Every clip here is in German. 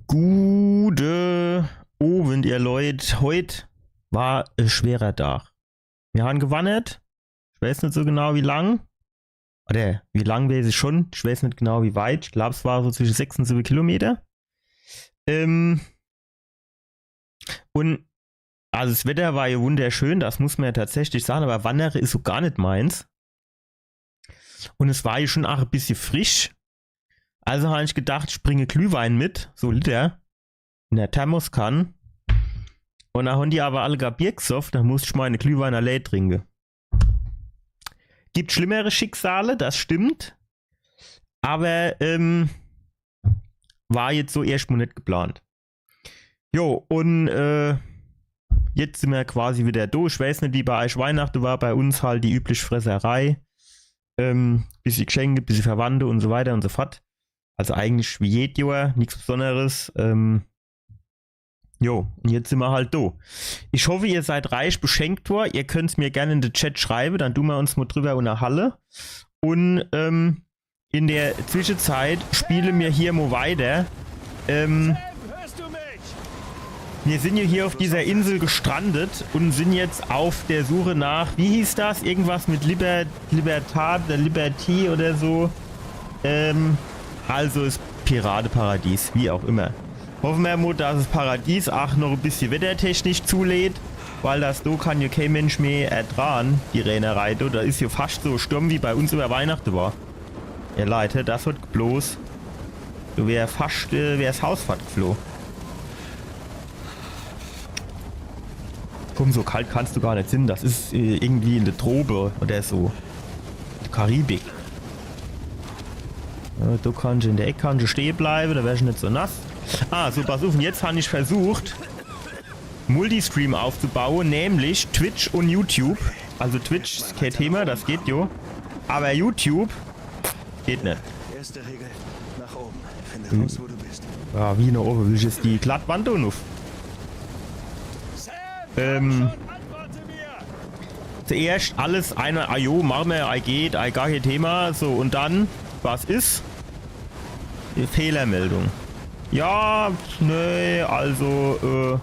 Gute Abend, ihr Leute. Heute war ein schwerer Tag. Wir haben gewandert. Ich weiß nicht so genau wie lang. Oder wie lang weiß ich schon. Ich weiß nicht genau wie weit. Ich glaube, es war so zwischen 6 und 7 Kilometer. Und also das Wetter war ja wunderschön, das muss man ja tatsächlich sagen, aber Wandern ist so gar nicht meins. Und es war ja schon auch ein bisschen frisch. Also habe ich gedacht, ich bringe Glühwein mit, so Liter, in der Thermoskanne. Und dann haben die aber alle gar Bier gesoffen, dann musste ich meine Glühwein allein trinken. Gibt schlimmere Schicksale, das stimmt. Aber war jetzt so erstmal nicht geplant. Jo, und jetzt sind wir quasi wieder da. Ich weiß nicht, wie bei euch Weihnachten war, bei uns halt die übliche Fresserei. Bisschen Geschenke, bisschen Verwandte und so weiter und so fort. Also eigentlich wie jedes Jahr, nichts Besonderes. Jo, und jetzt sind wir halt da. Ich hoffe, ihr seid reich beschenkt worden. Ihr könnt es mir gerne in den Chat schreiben, dann tun wir uns mal drüber unterhalten. Und in der Zwischenzeit spielen wir hier mal weiter. Wir sind ja hier auf dieser Insel gestrandet und sind jetzt auf der Suche nach, wie hieß das? Irgendwas mit Libertad oder Liberty oder so. Also ist Piratenparadies, wie auch immer. Hoffen wir mal, dass das Paradies auch noch ein bisschen wettertechnisch zulädt, weil das da kann ja kein Mensch mehr ertragen, die Rennerei. Da ist ja fast so Sturm wie bei uns über Weihnachten war. Ja Leute, das wird bloß, du wär fast, wär's Hausfahrt geflohen. Komm, so kalt kannst du gar nicht sein. Das ist irgendwie in der Trope oder so. Die Karibik. Ja, da kannst du in der Ecke stehen bleiben, da wärst du nicht so nass. Ah, so pass auf, und jetzt habe ich versucht, Multistream aufzubauen, nämlich Twitch und YouTube. Also Twitch ist kein Thema, das geht jo. Aber YouTube geht nicht. Erste Regel, nach oben. Finde raus, wo du bist. Ja, wie nach oben, will ich jetzt die Glattwand und auf. Zuerst alles eine, ajo, machen wir, geht, gar kein Thema, so, und dann, was ist? Die Fehlermeldung. Ja, nee, also,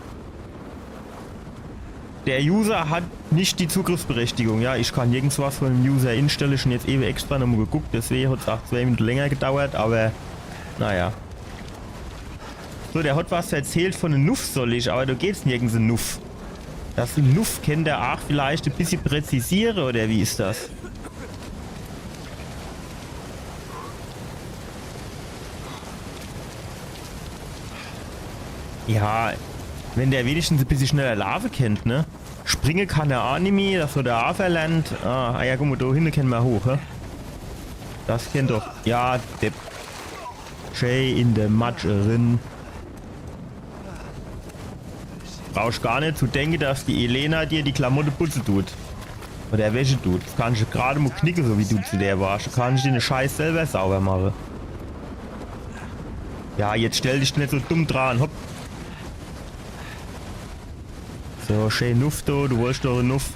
der User hat nicht die Zugriffsberechtigung, ja, ich kann nirgends was von dem User instellen, schon jetzt eben extra nochmal geguckt, deswegen hat es auch 2 Minuten länger gedauert, aber, naja. So, der hat was erzählt von einem Nuff soll ich, aber da geht's nirgends ein Nuff. Das Nuff kennt der auch vielleicht ein bisschen präzisieren, oder wie ist das? Ja, wenn der wenigstens ein bisschen schneller Larve kennt, ne? Springen kann er auch nicht mehr, das wird er auch verlernt. Ah, ja, guck mal, da hinten kennen wir hoch, hä? Das kennt doch. Ja, der Jay in der Matscherin. Brauchst gar nicht zu denken, dass die Elena dir die Klamotte putzen tut. Oder Wäsche tut. Das kannst du gerade mal knicken, so wie du zu der warst. Du kannst dir den Scheiß selber sauber machen. Ja, jetzt stell dich nicht so dumm dran. Hopp. So, schön Nuff da. Du wolltest doch einen Nuff.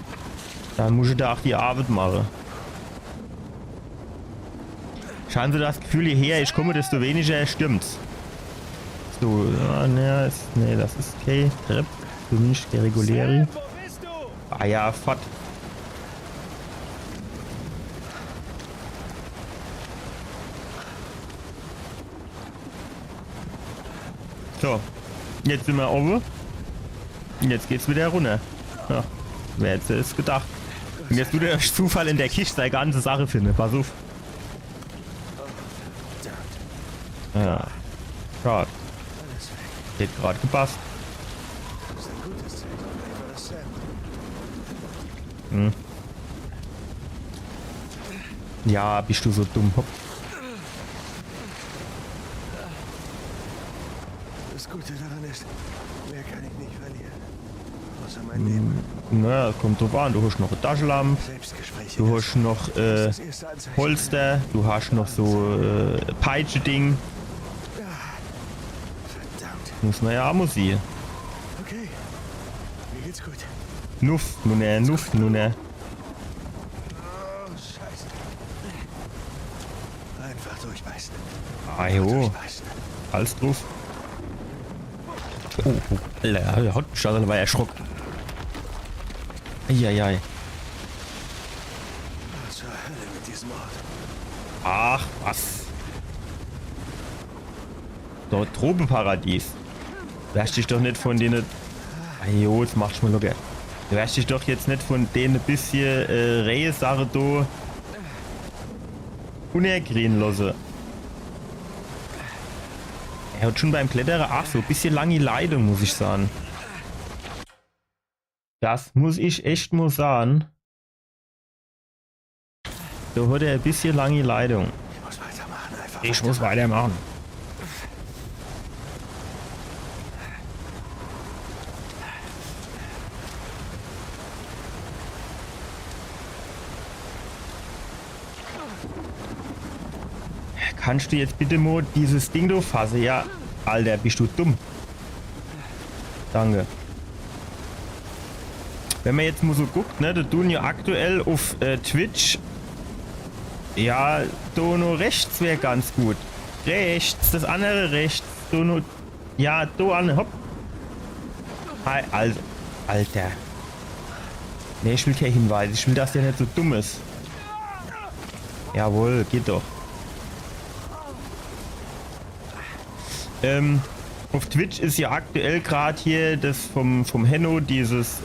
Dann musst du da auch die Arbeit machen. Schauen Sie das Gefühl hierher, ich komme, desto weniger stimmt's. So, ja, ne, nee, das ist okay. Trepp. Zumindest der reguläre. Ah ja, fort. So, jetzt sind wir oben. Und jetzt geht's wieder runter. Ja, wer hätte es gedacht. Und jetzt tut der Zufall in der Kiste eine ganze Sache finden. Pass auf. Ja, schade. Geht gerade gepasst. Hm. Ja, bist du so dumm. Hopp. Das Gute daran ist, mehr kann ich nicht verlieren. Außer mein Leben. Na, kommt drauf an. Du hast noch eine Taschenlampe. Du hast noch Holster. Du hast noch so Peitsche-Ding. Muss man ja auch mal sehen. Okay, mir geht's gut. Nuff, Nuff, Nunne. Oh, Scheiße. Einfach durchbeißen. Ah jo, alles drauf. Oh, Alter, der hat mich da war erschrocken. Eieiei. Was zur Hölle mit diesem Ort? Ach, was? Dort Tropenparadies. Lass dich doch nicht von denen... Jo, jetzt machst du mal locker. Lass dich doch jetzt nicht von denen ein bisschen Rehe-Sache da unergrienen lassen. Er hat schon beim Klettern, ach so, ein bisschen lange Leitung, muss ich sagen. Das muss ich echt mal sagen. Da hat er ein bisschen lange Leitung. Ich muss weitermachen, einfach Ich muss weitermachen. Kannst du jetzt bitte mal dieses Ding da fassen? Ja, Alter, bist du dumm. Danke. Wenn man jetzt mal so guckt, ne, da tun ja aktuell auf Twitch, ja, da nur rechts wäre ganz gut. Rechts, das andere rechts, da nur, ja, da an, hopp. Also, Alter. Ne, ich will keinen Hinweis, ich will, dass der nicht so dumm ist. Jawohl, geht doch. Auf Twitch ist ja aktuell gerade hier das vom Henno dieses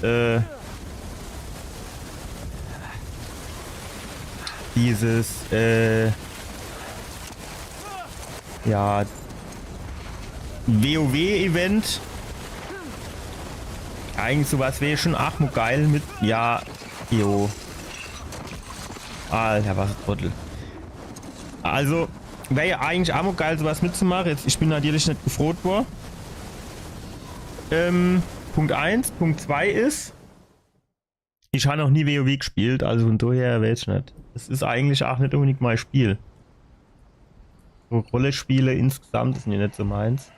ja, WoW-Event. Eigentlich sowas wäre schon ach geil mit, ja, jo. Alter, was ein Trottel. Also, wäre ja eigentlich auch geil, sowas mitzumachen. Jetzt, ich bin natürlich nicht gefroht worden. Punkt 1. Punkt 2 ist, ich habe noch nie WoW gespielt, also von daher weiß ich nicht. Das ist eigentlich auch nicht unbedingt mein Spiel. So Rollenspiele insgesamt ist mir nicht so meins.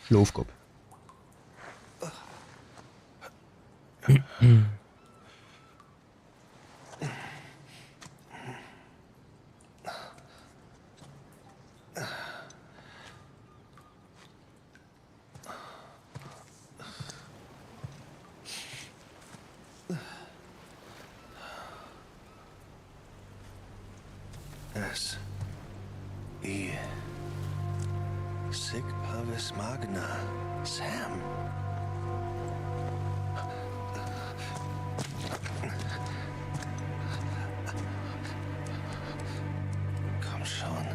Schlafkopf. Sic Parvis Magna. Sam. Komm schon.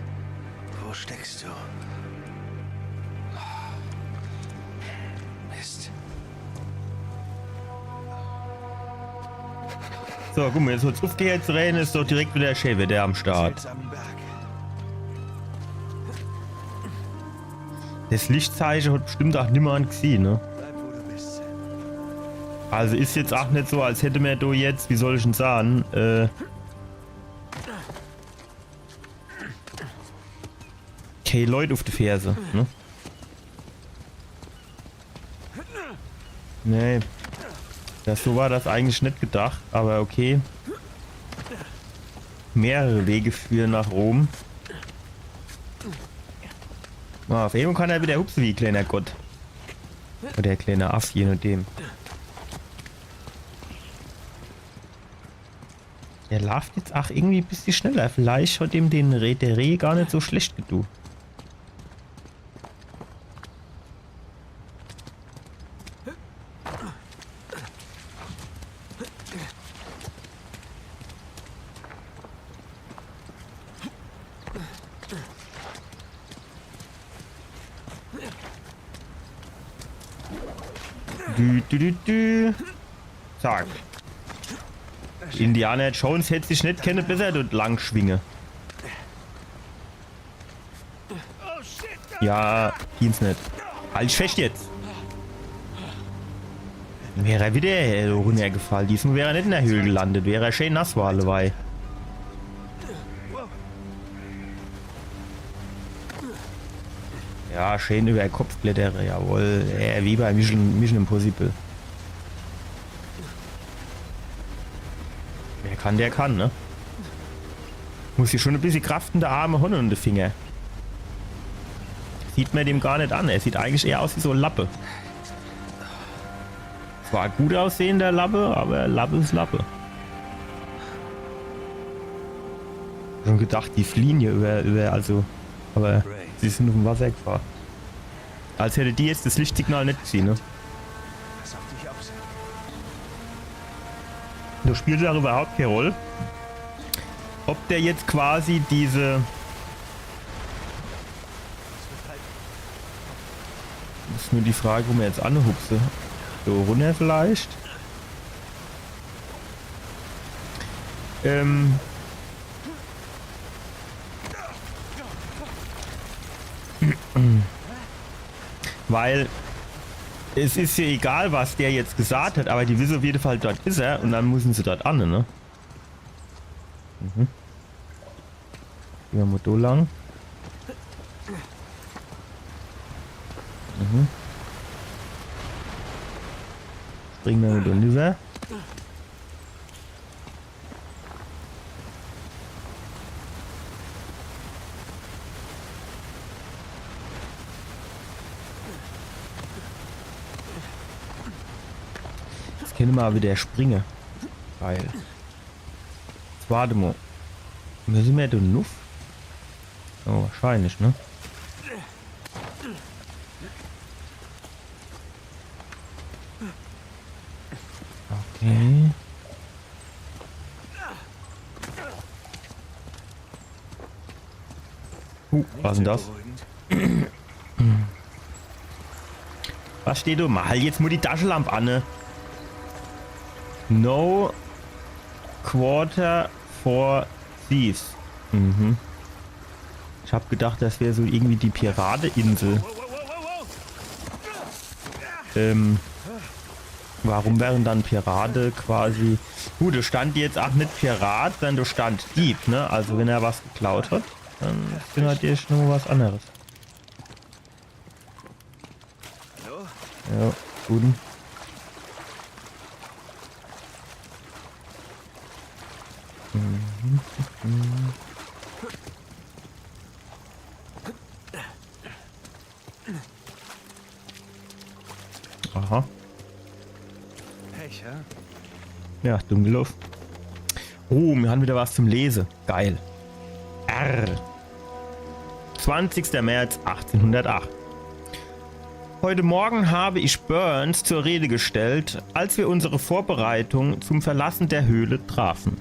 Wo steckst du? Mist. So, guck mal, jetzt wird's aufgehört reden, ist doch direkt wieder der Schäfer, der am Start. Seltsamen Berg. Das Lichtzeichen hat bestimmt auch niemand gesehen, ne? Bleib, wo du bist, Sam. Also ist jetzt auch nicht so, als hätte man da jetzt, wie soll ich denn sagen, okay, Leute auf die Ferse, ne? Nee. Das, so war das eigentlich nicht gedacht, aber okay. Mehrere Wege führen nach Rom. Ah, auf jeden Fall kann er wieder hupsen wie ein kleiner Gott. Oder ein kleiner Aff, je nachdem. Der läuft jetzt auch irgendwie ein bisschen schneller. Vielleicht hat ihm der Reh gar nicht so schlecht getan. Zack. Indiana Jones hätte sich nicht kennen, bis er dort lang schwinge. Ja, geht's nicht. Halt fest jetzt. Wäre er wieder runtergefallen. Diesmal wäre er nicht in der Höhle gelandet. Wäre er schön nass war allebei. Ja, schön über den Kopf blättere, jawohl. Wie bei Mission Impossible. Wer kann, der kann, ne? Muss hier schon ein bisschen Kraft in der Arme haben und in den Finger. Sieht man dem gar nicht an. Er sieht eigentlich eher aus wie so ein Lappe. Zwar ein gut aussehender Lappe, aber Lappe ist Lappe. Schon gedacht, die fliehen hier über also. Aber sie sind auf dem Wasser gefahren. Als hätte die jetzt das Lichtsignal nicht gesehen, ne? Pass auf dich auf. Du spielst auch überhaupt keine Rolle. Ob der jetzt quasi diese... Das ist nur die Frage, wo man jetzt anhupse. So runter vielleicht. Weil es ist ja egal, was der jetzt gesagt hat, aber die wissen auf jeden Fall, dort ist er und dann müssen sie dort an, ne? Mhm. Gehen wir mal da lang. Mhm. Springen wir da rüber. Jetzt können wir mal wieder springen. Geil. Jetzt warte mal. Müssen wir da Nuff? Oh, wahrscheinlich, ne? Okay. Was ist denn das? Was steht da? Mal jetzt mal die Taschenlampe an, ne? No quarter for thieves. Mhm. Ich hab gedacht, das wäre so irgendwie die Pirateninsel. Warum wären dann Pirate quasi... Gut, da stand jetzt auch nicht Pirat, sondern da stand Dieb, ne? Also wenn er was geklaut hat, dann ist das natürlich nur was anderes. Hallo? Ja, guten. Aha. Pech, ja? Ja, Dunkelluft. Oh, wir haben wieder was zum Lesen. Geil. R. 20. März 1808. Heute Morgen habe ich Burns zur Rede gestellt, als wir unsere Vorbereitung zum Verlassen der Höhle trafen.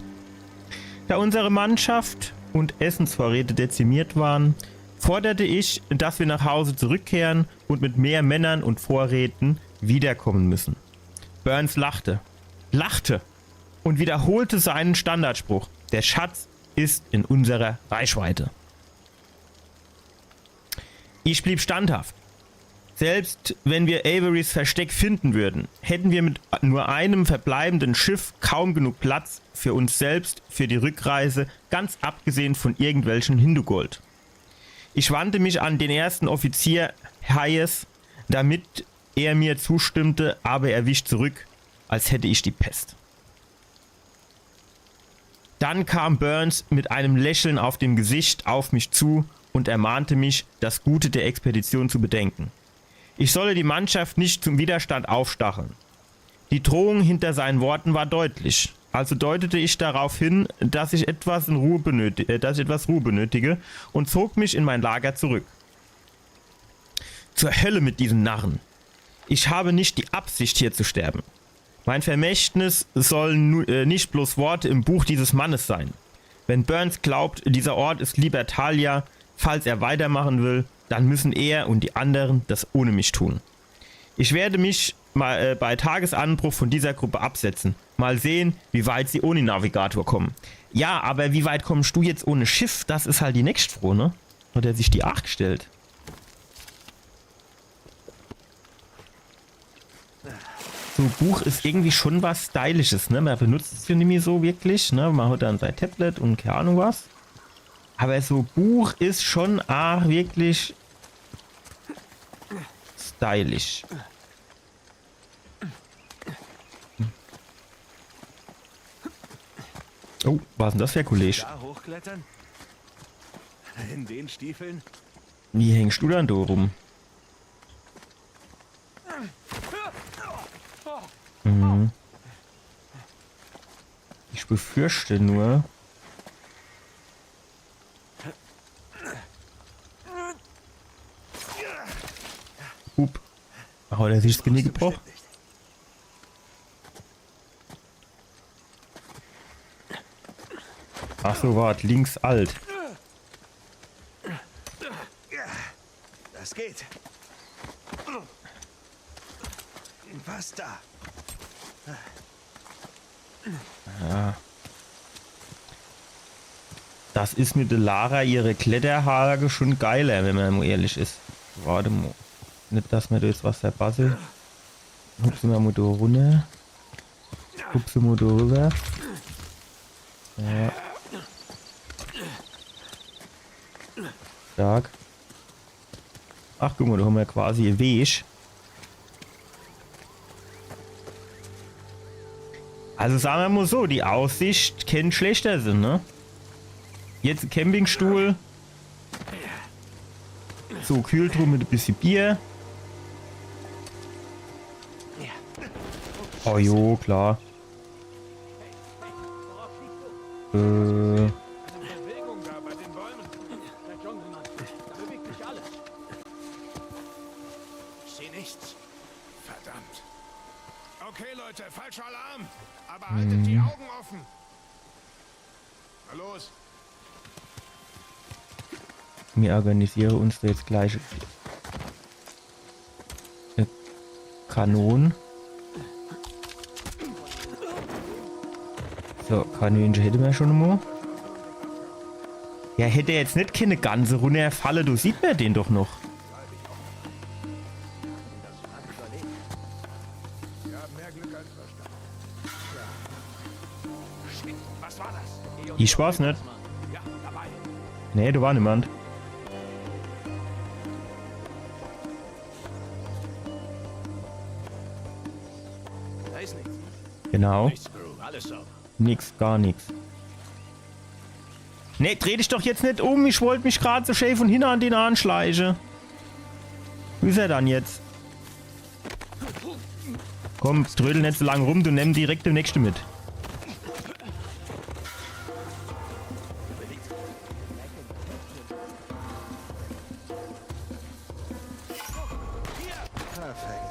Da unsere Mannschaft und Essensvorräte dezimiert waren, forderte ich, dass wir nach Hause zurückkehren und mit mehr Männern und Vorräten wiederkommen müssen. Burns lachte und wiederholte seinen Standardspruch: Der Schatz ist in unserer Reichweite. Ich blieb standhaft. Selbst wenn wir Averys Versteck finden würden, hätten wir mit nur einem verbleibenden Schiff kaum genug Platz für uns selbst für die Rückreise, ganz abgesehen von irgendwelchen Hindugold. Ich wandte mich an den ersten Offizier Hayes, damit er mir zustimmte, aber er wich zurück, als hätte ich die Pest. Dann kam Burns mit einem Lächeln auf dem Gesicht auf mich zu und ermahnte mich, das Gute der Expedition zu bedenken. Ich solle die Mannschaft nicht zum Widerstand aufstacheln. Die Drohung hinter seinen Worten war deutlich, also deutete ich darauf hin, dass ich etwas Ruhe benötige und zog mich in mein Lager zurück. Zur Hölle mit diesen Narren. Ich habe nicht die Absicht, hier zu sterben. Mein Vermächtnis sollen nicht bloß Worte im Buch dieses Mannes sein. Wenn Burns glaubt, dieser Ort ist Libertalia, falls er weitermachen will, dann müssen er und die anderen das ohne mich tun. Ich werde mich mal bei Tagesanbruch von dieser Gruppe absetzen. Mal sehen, wie weit sie ohne Navigator kommen. Ja, aber wie weit kommst du jetzt ohne Schiff? Das ist halt die nächstfroh, ne? Hat er sich die 8 gestellt? So ein Buch ist irgendwie schon was Stylisches, ne? Man benutzt es ja nicht mehr so wirklich, ne? Man hat dann sein Tablet und keine Ahnung was. Aber so ein Buch ist schon wirklich stylisch. Oh, was ist denn das für ein Kollege? Da hochklettern? In den Stiefeln? Wie hängst du dann da rum? Mhm. Ich befürchte nur. Hup. Oh, der hat sich das Genick gebrochen. Ach so, warte, links alt. Das geht. Fast da. Ja. Das ist mit der Lara ihre Kletterhage schon geiler, wenn man mal ehrlich ist. Warte mal. Nicht, dass mir da jetzt was verpasse. Hupsen wir mal da runter. Hupsen wir da rüber. Ja. Stark. Ach, guck mal, da haben wir quasi einen Weg. Also sagen wir mal so, die Aussicht kann schlechter sein, ne? Jetzt ein Campingstuhl. So, Kühltruhe mit ein bisschen Bier. Oh jo, klar. Bewegung da bei den Bäumen. Der Dschungelmann, da bewegt sich alles. Ich sehe nichts. Verdammt. Okay, Leute, falscher Alarm. Aber haltet die Augen offen. Na los. Wir organisieren uns da jetzt gleich Kanonen. So, Kanönchen hätten wir schon mal. Ja, hätte er jetzt nicht keine ganze Runde fallen, du sieht man den doch noch. Wir haben mehr Glück als Verstand. Shit, was war das? Ich war's nicht. Ja, dabei. Nee, da war niemand. Da ist nichts. Genau. Nichts, Crew. Alles sauber. Nix, gar nix. Nee, dreh dich doch jetzt nicht um. Ich wollte mich gerade so schön von hinten an den anschleichen. Wie ist er dann jetzt? Komm, trödel nicht so lange rum, du nimm direkt den nächsten mit. Perfekt.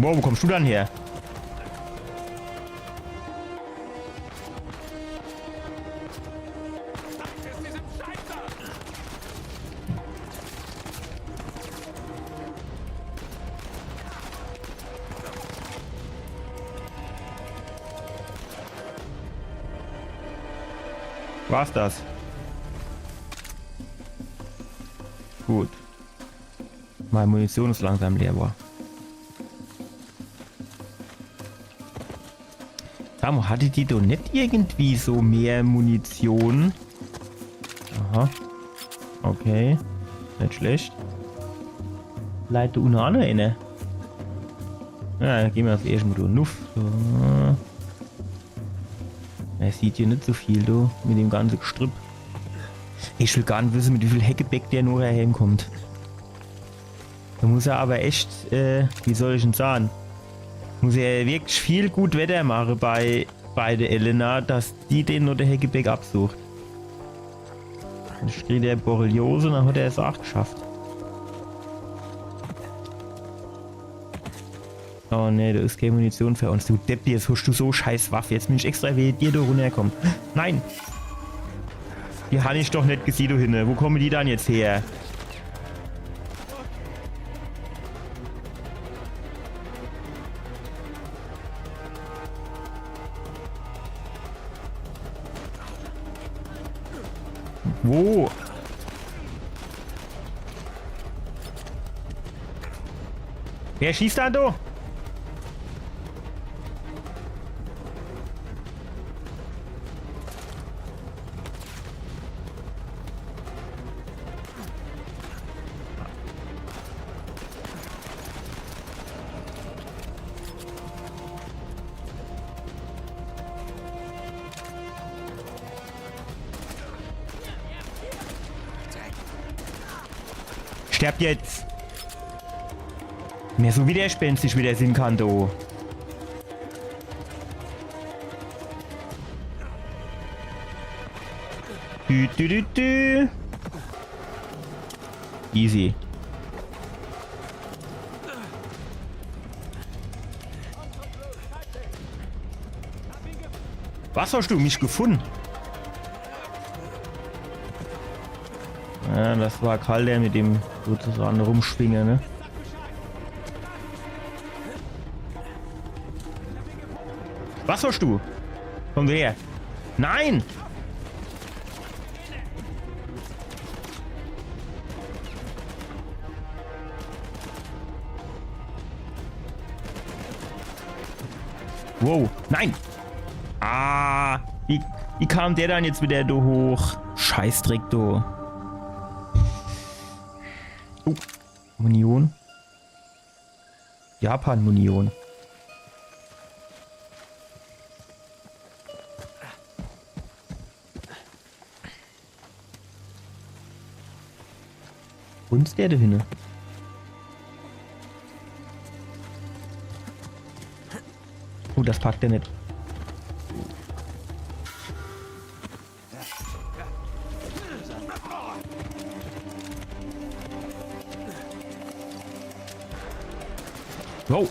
Wow, wo kommst du dann her? Ist diesem Scheißer! War's das? Gut. Meine Munition ist langsam leer, war. Samu, hatte die doch nicht irgendwie so mehr Munition? Aha. Okay. Nicht schlecht. Leite unter anderem inne. Ja, dann gehen wir auf erst mal durch. Nuff. So. Er sieht hier nicht so viel, du, mit dem ganzen Gestrüpp. Ich will gar nicht wissen, mit wie viel Heckebeck der nur herkommt. Da muss er aber echt, wie soll ich denn sagen? Muss er wirklich viel gut Wetter machen bei der Elena, dass die den nur der Heckebeck absucht. Dann steht der Borreliose, dann hat er es auch geschafft. Oh ne, da ist keine Munition für uns. Du Depp, jetzt hast du so scheiß Waffe. Jetzt bin ich extra wie dir da runterkommen. Nein! Die habe ich doch nicht gesehen, du hinne. Wo kommen die dann jetzt her? Wo? Wer schießt da, du? Sterbt jetzt! Mehr so widerspenstisch wie der Sinkanto. Dü. Easy. Was hast du mich gefunden? Ja, das war Karl, der mit dem sozusagen rumschwinge, ne? Was hast du? Komm her. Nein! Wow, nein! Ah! Wie kam der dann jetzt wieder da hoch? Scheißdreck, du. Oh, Munition. Japan-Munition. Wo ist der da hinne? Oh, das packt er nicht. Wow.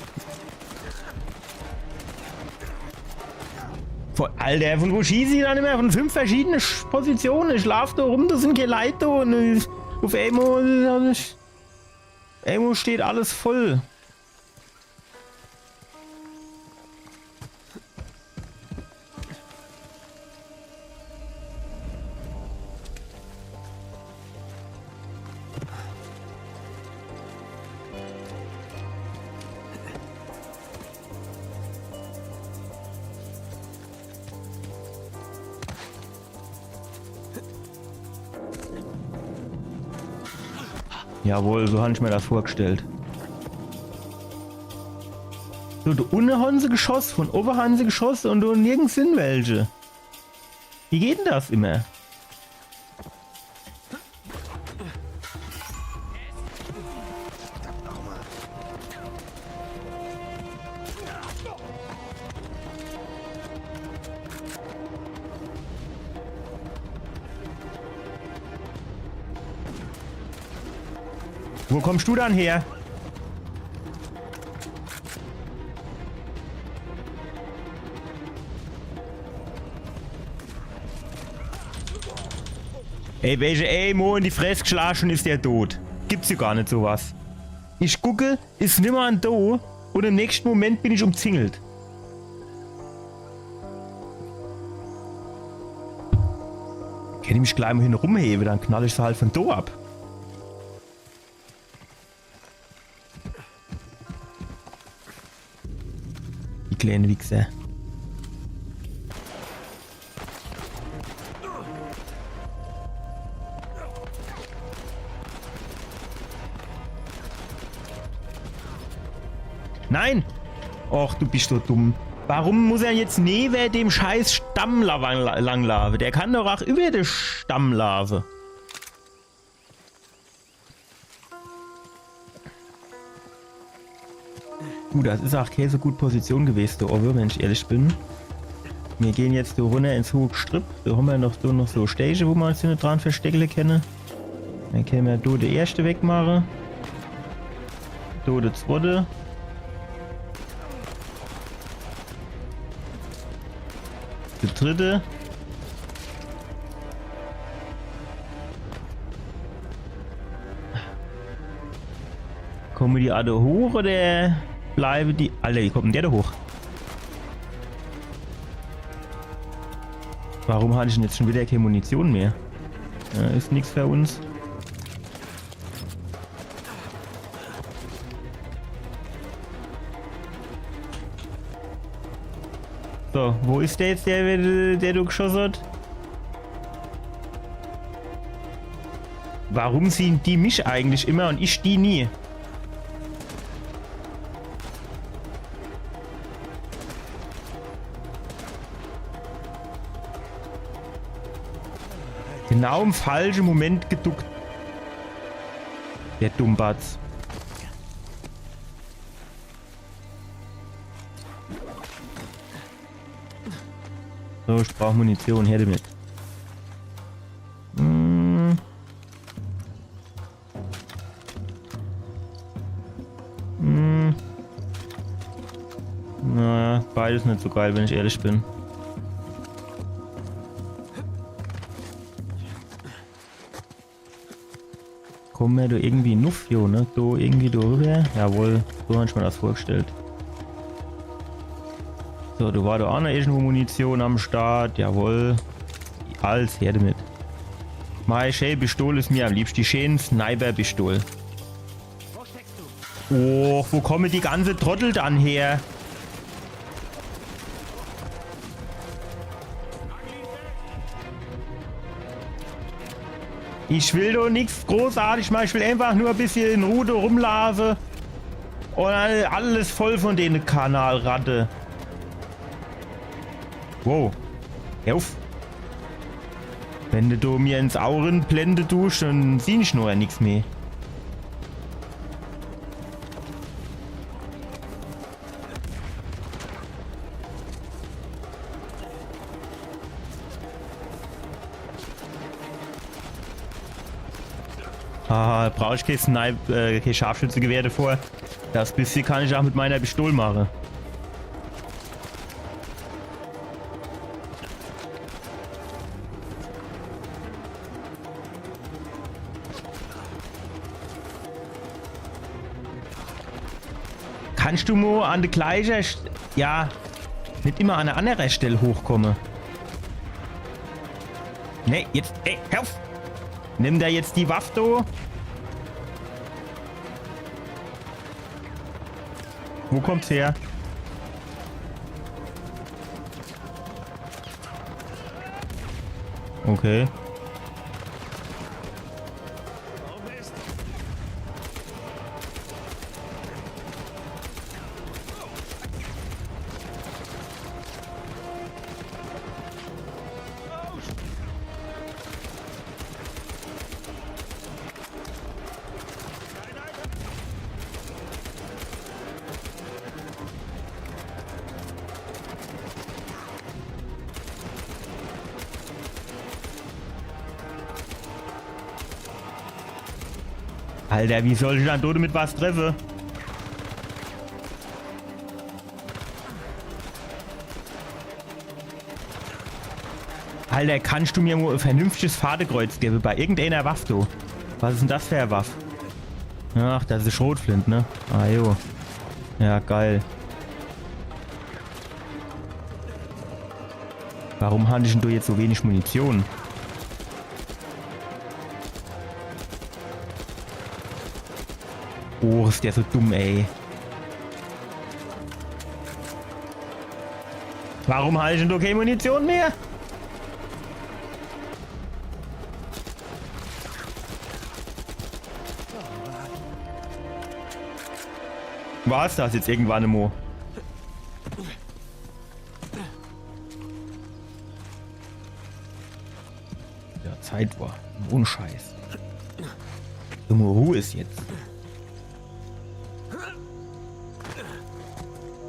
Alter, von wo schieße ich dann immer? Von 5 verschiedenen Positionen. Ich laufe da rum, da sind keine Leute und auf einmal steht alles voll. Jawohl, so habe ich mir das vorgestellt. So, da unten haben sie geschossen, von oben haben sie geschossen und da nirgends sind welche. Wie geht denn das immer? Wo kommst du dann her? Ey, welche Mo in die Fresse geschlagen ist der tot. Gibt's hier gar nicht sowas. Ich gucke, ist niemand da und im nächsten Moment bin ich umzingelt. Kann ich mich gleich mal hin rumheben, dann knall ich sie halt von da ab. Die kleine Wichser. Nein! Och, du bist so dumm. Warum muss er jetzt neben dem scheiß Stamm langlaufen? Der kann doch auch über den Stamm laufen. Das ist auch keine so gute Position gewesen, aber wenn ich ehrlich bin. Wir gehen jetzt hier runter ins hohe Gestrüpp. Da haben wir noch so Stage, wo wir uns nicht dran verstecken können. Dann können wir hier den ersten wegmachen. Hier den zweiten. Der dritte. Kommen die alle hoch oder bleiben die... Alter, wie kommt denn der da hoch? Warum hatte ich denn jetzt schon wieder keine Munition mehr? Ja, ist nichts für uns. So, wo ist der jetzt, der du geschossen hast? Warum sehen die mich eigentlich immer und ich die nie? Genau im falschen Moment geduckt. Der Dummbatz. So, ich brauche Munition, her damit. Naja, beides nicht so geil, wenn ich ehrlich bin. Kommen wir da irgendwie Nuffio, ne? Da irgendwie da rüber. Jawohl, so habe ich mir das vorgestellt. So, du war da auch noch irgendwo Munition am Start. Jawohl. Alles her damit. Meine Pistole ist mir am liebsten. Die schöne Sniper-Pistole. Oh, wo kommen die ganze Trottel dann her? Ich will doch nichts großartig machen. Ich will einfach nur ein bisschen in Ruhe rumlaufen. Und alles voll von den Kanalratte. Wow. Hör auf. Wenn du mir ins Auren blende tust, dann sehe ich nur nichts mehr. Ah, brauche ich kein Scharfschützengewehr davor. Das bisschen kann ich auch mit meiner Pistole machen. Kannst du mal an der gleichen, ja, nicht immer an einer anderen Stelle hochkommen? Ne, jetzt, ey, hör auf! Nimm da jetzt die Waffe, du. Wo kommt's her? Okay. Alter, wie soll ich dann Tode mit was treffen? Alter, kannst du mir mal ein vernünftiges Fadenkreuz geben bei irgendeiner Waffe, du? Was ist denn das für eine Waffe? Ach, das ist Schrotflint, ne? Ah, jo. Ja, geil. Warum hatte ich denn du jetzt so wenig Munition? Oh, ist der so dumm, ey. Warum habe ich denn keine Munition mehr? War es das jetzt irgendwann im Mo? Ja, Zeit war. Ohne Scheiß. Dumme Ruhe ist jetzt.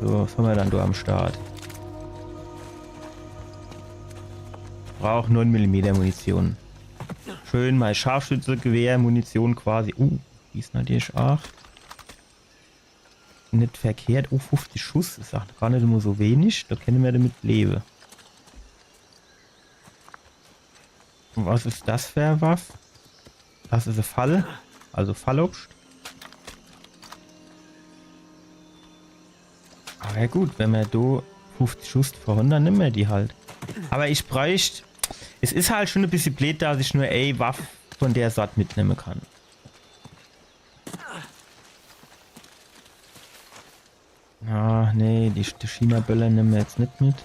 So, was haben wir dann da am Start? Braucht 9 mm Munition. Schön mal Scharfschützengewehr, Munition quasi. Die ist natürlich auch nicht verkehrt. 50 Schuss ist auch gar nicht immer so wenig. Da können wir damit leben. Und was ist das für eine Waffe? Das ist eine Falle. Also Fallobst. Aber ja gut, wenn wir da 50 Schuss verhindern, nehmen wir die halt. Aber ich bräuchte... Es ist halt schon ein bisschen blöd, dass ich nur Waffe von der Sorte mitnehmen kann. Ah, nee, die China-Böller nehmen wir jetzt nicht mit.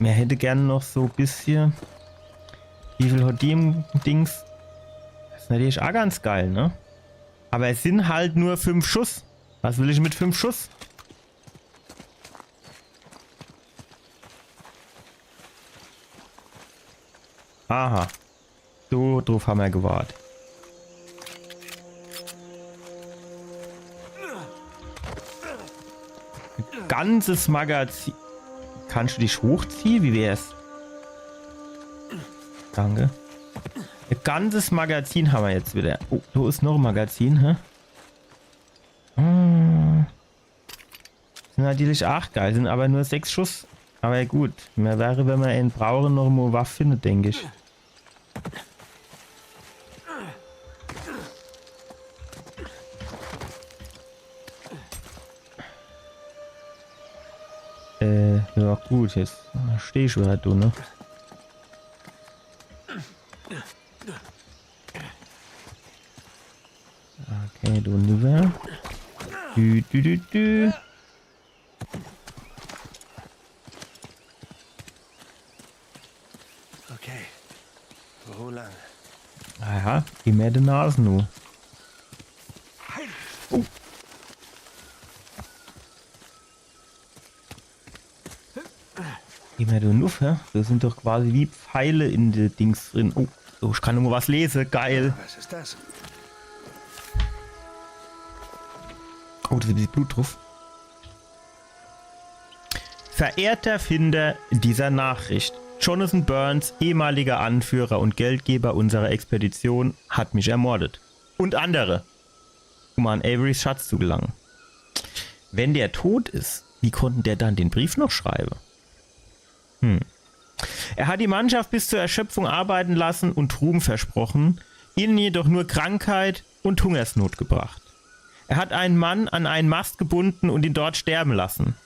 Mir hätte gerne noch so ein bisschen. Wie viel hat die im Dings? Das ist natürlich auch ganz geil, ne? Aber es sind halt nur 5 Schuss. Was will ich mit 5 Schuss? Aha. So drauf haben wir gewartet. Ein ganzes Magazin. Kannst du dich hochziehen? Wie wär's? Danke. Ein ganzes Magazin haben wir jetzt wieder. Oh, da ist noch ein Magazin, hä? Sind natürlich auch geil, sind aber nur 6 Schuss. Aber gut, mehr wäre, wenn man einen brauchen noch eine Waffe findet, denke ich. Ja gut, jetzt stehe ich wieder du, ne? Okay, du lieber. Du. Okay. Wo lang? Aha, gib mir die Nase nur. Oh. Gib mir die Nuff, hä? Das sind doch quasi wie Pfeile in den Dings drin. Oh, oh, ich kann nur was lesen, geil. Was ist das? Oh, da ist ein bisschen Blut drauf. Verehrter Finder dieser Nachricht. Jonathan Burns, ehemaliger Anführer und Geldgeber unserer Expedition, hat mich ermordet. Und andere, um an Averys Schatz zu gelangen. Wenn der tot ist, wie konnten der dann den Brief noch schreiben? Er hat die Mannschaft bis zur Erschöpfung arbeiten lassen und Ruhm versprochen, ihnen jedoch nur Krankheit und Hungersnot gebracht. Er hat einen Mann an einen Mast gebunden und ihn dort sterben lassen.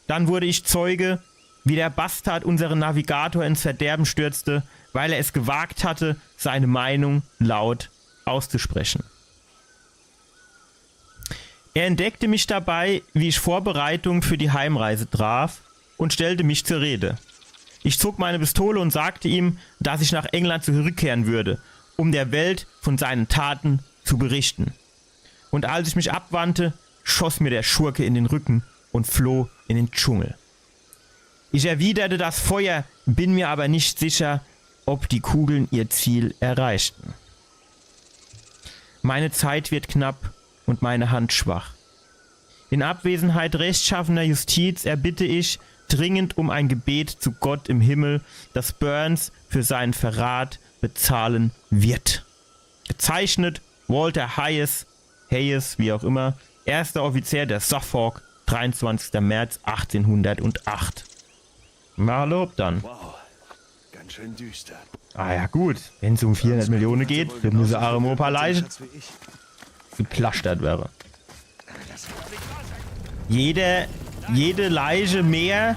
Dann wurde ich Zeuge, wie der Bastard unseren Navigator ins Verderben stürzte, weil er es gewagt hatte, seine Meinung laut auszusprechen. Er entdeckte mich dabei, wie ich Vorbereitungen für die Heimreise traf und stellte mich zur Rede. Ich zog meine Pistole und sagte ihm, dass ich nach England zurückkehren würde, um der Welt von seinen Taten zu berichten. Und als ich mich abwandte, schoss mir der Schurke in den Rücken und floh in den Dschungel. Ich erwiderte das Feuer, bin mir aber nicht sicher, ob die Kugeln ihr Ziel erreichten. Meine Zeit wird knapp und meine Hand schwach. In Abwesenheit rechtschaffener Justiz erbitte ich dringend um ein Gebet zu Gott im Himmel, das Burns für seinen Verrat bezahlen wird. Gezeichnet Walter Hayes, wie auch immer, erster Offizier der Suffolk, 23. März 1808. Mal Lob dann. Wow. Ganz schön düster. Ah ja gut, wenn es um 400 Millionen geht, dann müssen Arme ein paar Leichen geplastert werden. Jede Leiche mehr.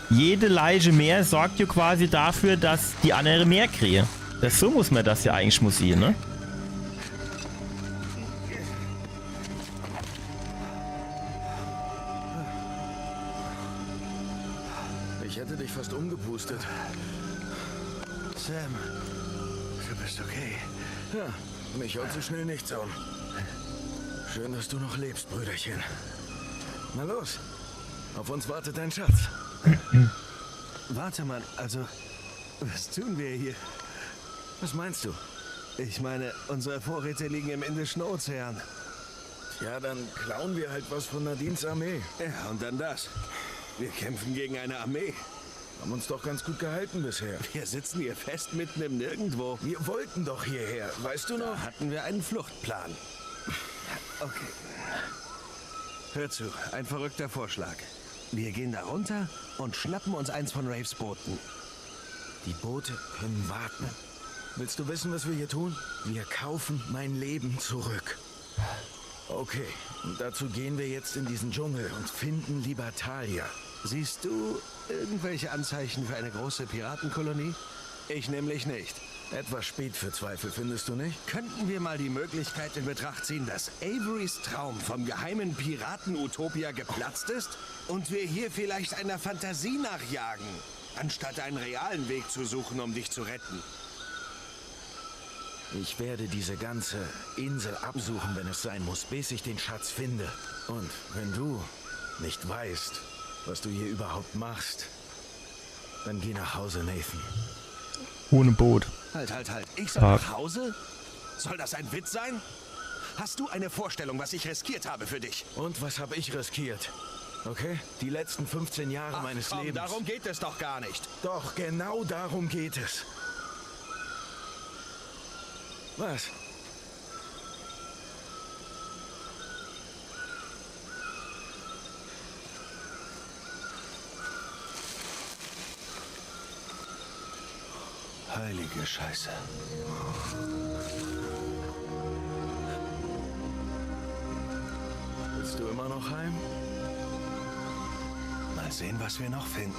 Jede Leiche mehr sorgt ja quasi dafür, dass die andere mehr kriegen. So muss man das ja eigentlich sehen, ne? Ich hätte dich fast umgepustet. Sam, du bist okay. Ja, mich haut so schnell nichts um. Schön, dass du noch lebst, Brüderchen. Na los, auf uns wartet dein Schatz. Warte mal, also, was tun wir hier? Was meinst du? Ich meine, unsere Vorräte liegen im Indischen Ozean. Ja, dann klauen wir halt was von Nadines Armee. Ja, und dann das. Wir kämpfen gegen eine Armee. Haben uns doch ganz gut gehalten bisher. Wir sitzen hier fest mitten im Nirgendwo. Wir wollten doch hierher, weißt du noch? Da hatten wir einen Fluchtplan. Okay. Hör zu, ein verrückter Vorschlag. Wir gehen da runter und schnappen uns eins von Raves Booten. Die Boote können warten. Willst du wissen, was wir hier tun? Wir kaufen mein Leben zurück. Okay, und dazu gehen wir jetzt in diesen Dschungel und finden Libertalia. Siehst du irgendwelche Anzeichen für eine große Piratenkolonie? Ich nämlich nicht. Etwas spät für Zweifel, findest du nicht? Könnten wir mal die Möglichkeit in Betracht ziehen, dass Averys Traum vom geheimen Piraten-Utopia geplatzt ist und wir hier vielleicht einer Fantasie nachjagen, anstatt einen realen Weg zu suchen, um dich zu retten? Ich werde diese ganze Insel absuchen, wenn es sein muss, bis ich den Schatz finde. Und wenn du nicht weißt, was du hier überhaupt machst, dann geh nach Hause, Nathan. Ohne Boot. Halt. Ich soll nach Hause? Soll das ein Witz sein? Hast du eine Vorstellung, was ich riskiert habe für dich? Und was habe ich riskiert? Okay? Die letzten 15 Jahre meines Lebens. Darum geht es doch gar nicht. Doch, genau darum geht es. Was? Heilige Scheiße. Willst du immer noch heim? Mal sehen, was wir noch finden.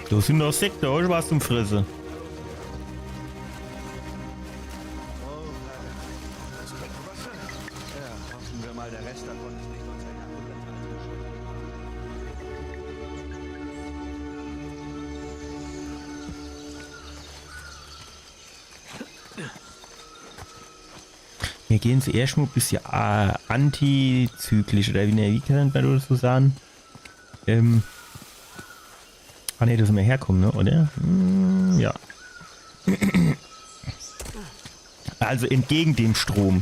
Da sind noch Sektor, oder was zum Fressen? Das könnte was sein. Ja, hoffen wir mal, der Rest davon ist nicht unser Jahrhundert. Wir gehen zuerst mal ein bisschen antizyklisch, oder wie kann man das so sagen? Ah ne, dass wir herkommen, ne? Oder? Ja. Also entgegen dem Strom.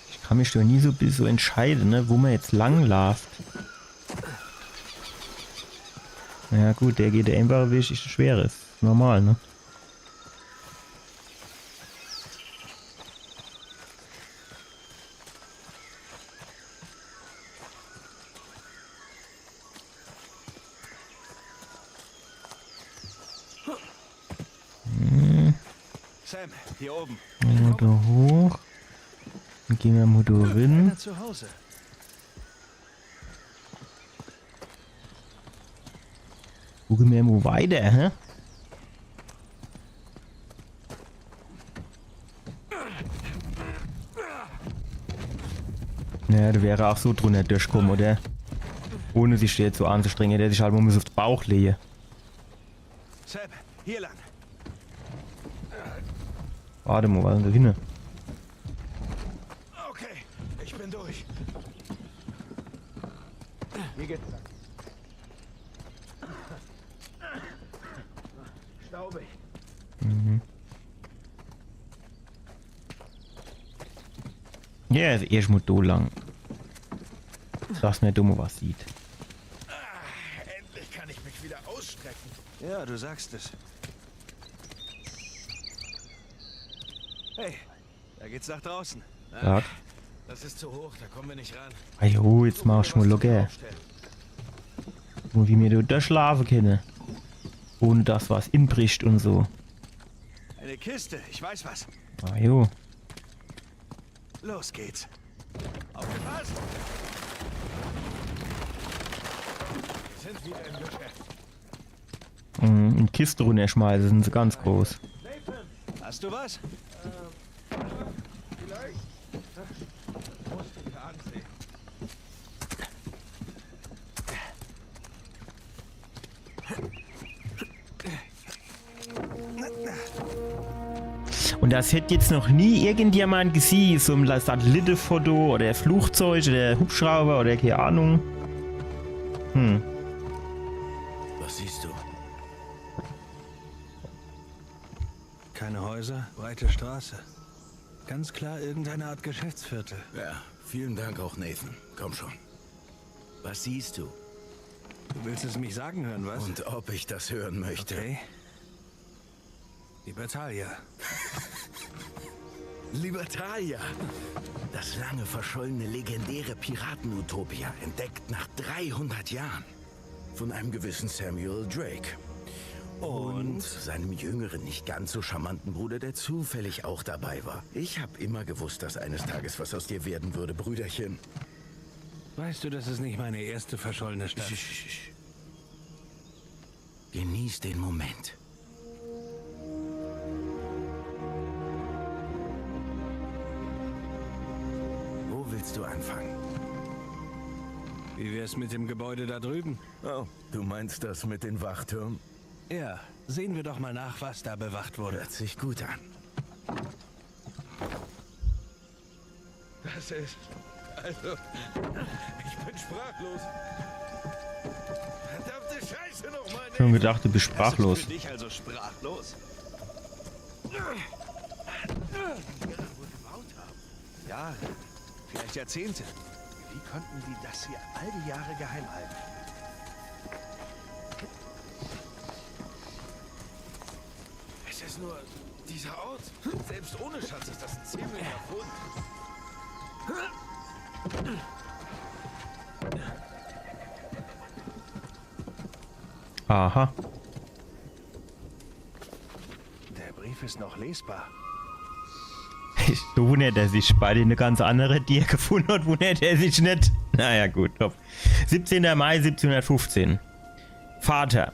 Ich kann mich doch nie so entscheiden, ne, wo man jetzt lang läuft. Ja gut, der geht der einfache Weg, ist schweres. Normal, ne? Sam, hier oben. Motor hoch. Dann gehen wir Motor rein. Keiner zu Hause. Gucken wir mal weiter, hä? Naja, der wäre auch so drunter durchkommen, oder? Ohne sich jetzt so anzustrengen, der sich halt mal auf den Bauch lege. Sam, hier lang. Warte mal, was ist denn da hinten? Okay, ich bin durch. Hier geht's lang. Staubig. Ja, also erst mal da lang. Dass man dumm was sieht. Endlich kann ich mich wieder ausstrecken. Ja, du sagst es. Hey, da geht's nach draußen. Sag. Das ist zu hoch, da kommen wir nicht ran. Ajo, jetzt mach ich mal locker. Nur wie mir da schlafen können. Ohne dass was inbricht und so. Eine Kiste, ich weiß was. Ajo. Los geht's. Aufgepasst! Wir sind wieder im Geschäft. In Kiste runterschmeißen sind sie ganz groß. Hast du was? Vielleicht? Musst du dir ansehen. Und das hätte jetzt noch nie irgendjemand gesehen, so ein Satellitenfoto oder Flugzeug oder Hubschrauber oder keine Ahnung. Was siehst du? Keine Häuser, breite Straße. Ganz klar irgendeine Art Geschäftsviertel. Ja, vielen Dank auch, Nathan. Komm schon. Was siehst du? Du willst es mich sagen hören, was? Und ob ich das hören möchte. Okay. Lieber Talia. Lieber Talia, das lange verschollene legendäre Piraten-Utopia, entdeckt nach 300 Jahren von einem gewissen Samuel Drake. Und seinem jüngeren, nicht ganz so charmanten Bruder, der zufällig auch dabei war. Ich habe immer gewusst, dass eines Tages was aus dir werden würde, Brüderchen. Weißt du, das ist nicht meine erste verschollene Stadt. Genieß den Moment. Wo willst du anfangen? Wie wär's mit dem Gebäude da drüben? Oh, du meinst das mit den Wachtürmen? Ja, sehen wir doch mal nach, was da bewacht wurde. Hört sich gut an. Das ist... Also... Ich bin sprachlos. Verdammte Scheiße nochmal. Schon gedacht, du bist sprachlos. Das ist für dich also sprachlos? Jahre, vielleicht Jahrzehnte. Wie konnten die das hier all die Jahre geheim halten? Es ist nur dieser Ort. Selbst ohne Schatz ist das ein ziemlicher Fund. Aha. Der Brief ist noch lesbar. So wundert er sich, bei dir eine ganz andere, die er gefunden hat, wundert er sich nicht. Naja, gut, top. 17. Mai 1715. Vater,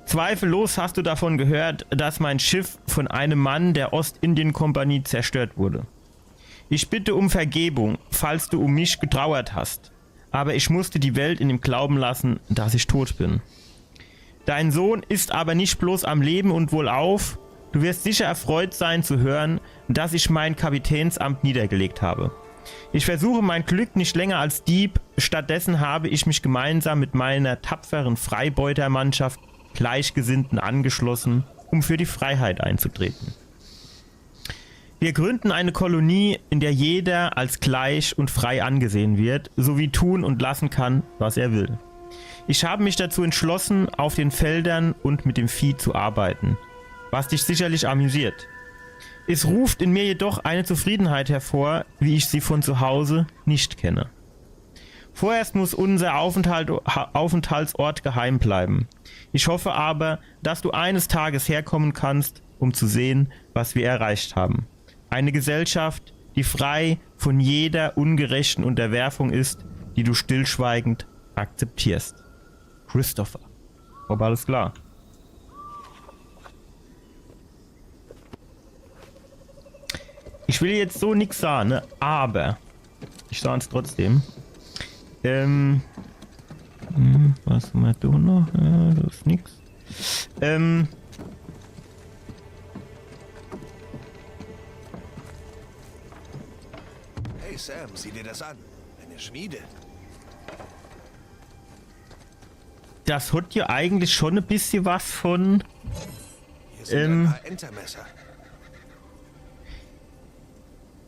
zweifellos hast du davon gehört, dass mein Schiff von einem Mann der Ostindien-Kompanie zerstört wurde. Ich bitte um Vergebung, falls du um mich getrauert hast, aber ich musste die Welt in dem Glauben lassen, dass ich tot bin. Dein Sohn ist aber nicht bloß am Leben und wohlauf. Du wirst sicher erfreut sein zu hören, dass ich mein Kapitänsamt niedergelegt habe. Ich versuche mein Glück nicht länger als Dieb, stattdessen habe ich mich gemeinsam mit meiner tapferen Freibeutermannschaft Gleichgesinnten angeschlossen, um für die Freiheit einzutreten. Wir gründen eine Kolonie, in der jeder als gleich und frei angesehen wird, sowie tun und lassen kann, was er will. Ich habe mich dazu entschlossen, auf den Feldern und mit dem Vieh zu arbeiten, was dich sicherlich amüsiert. Es ruft in mir jedoch eine Zufriedenheit hervor, wie ich sie von zu Hause nicht kenne. Vorerst muss unser Aufenthaltsort geheim bleiben. Ich hoffe aber, dass du eines Tages herkommen kannst, um zu sehen, was wir erreicht haben. Eine Gesellschaft, die frei von jeder ungerechten Unterwerfung ist, die du stillschweigend akzeptierst. Christopher. Aber alles klar. Ich will jetzt so nix sagen, ne? Aber ich sage es trotzdem. Was haben wir da noch? Ja, das ist nix. Hey Sam, sieh dir das an. Eine Schmiede. Das hat ja eigentlich schon ein bisschen was von Hier sind ein paar Entermesser.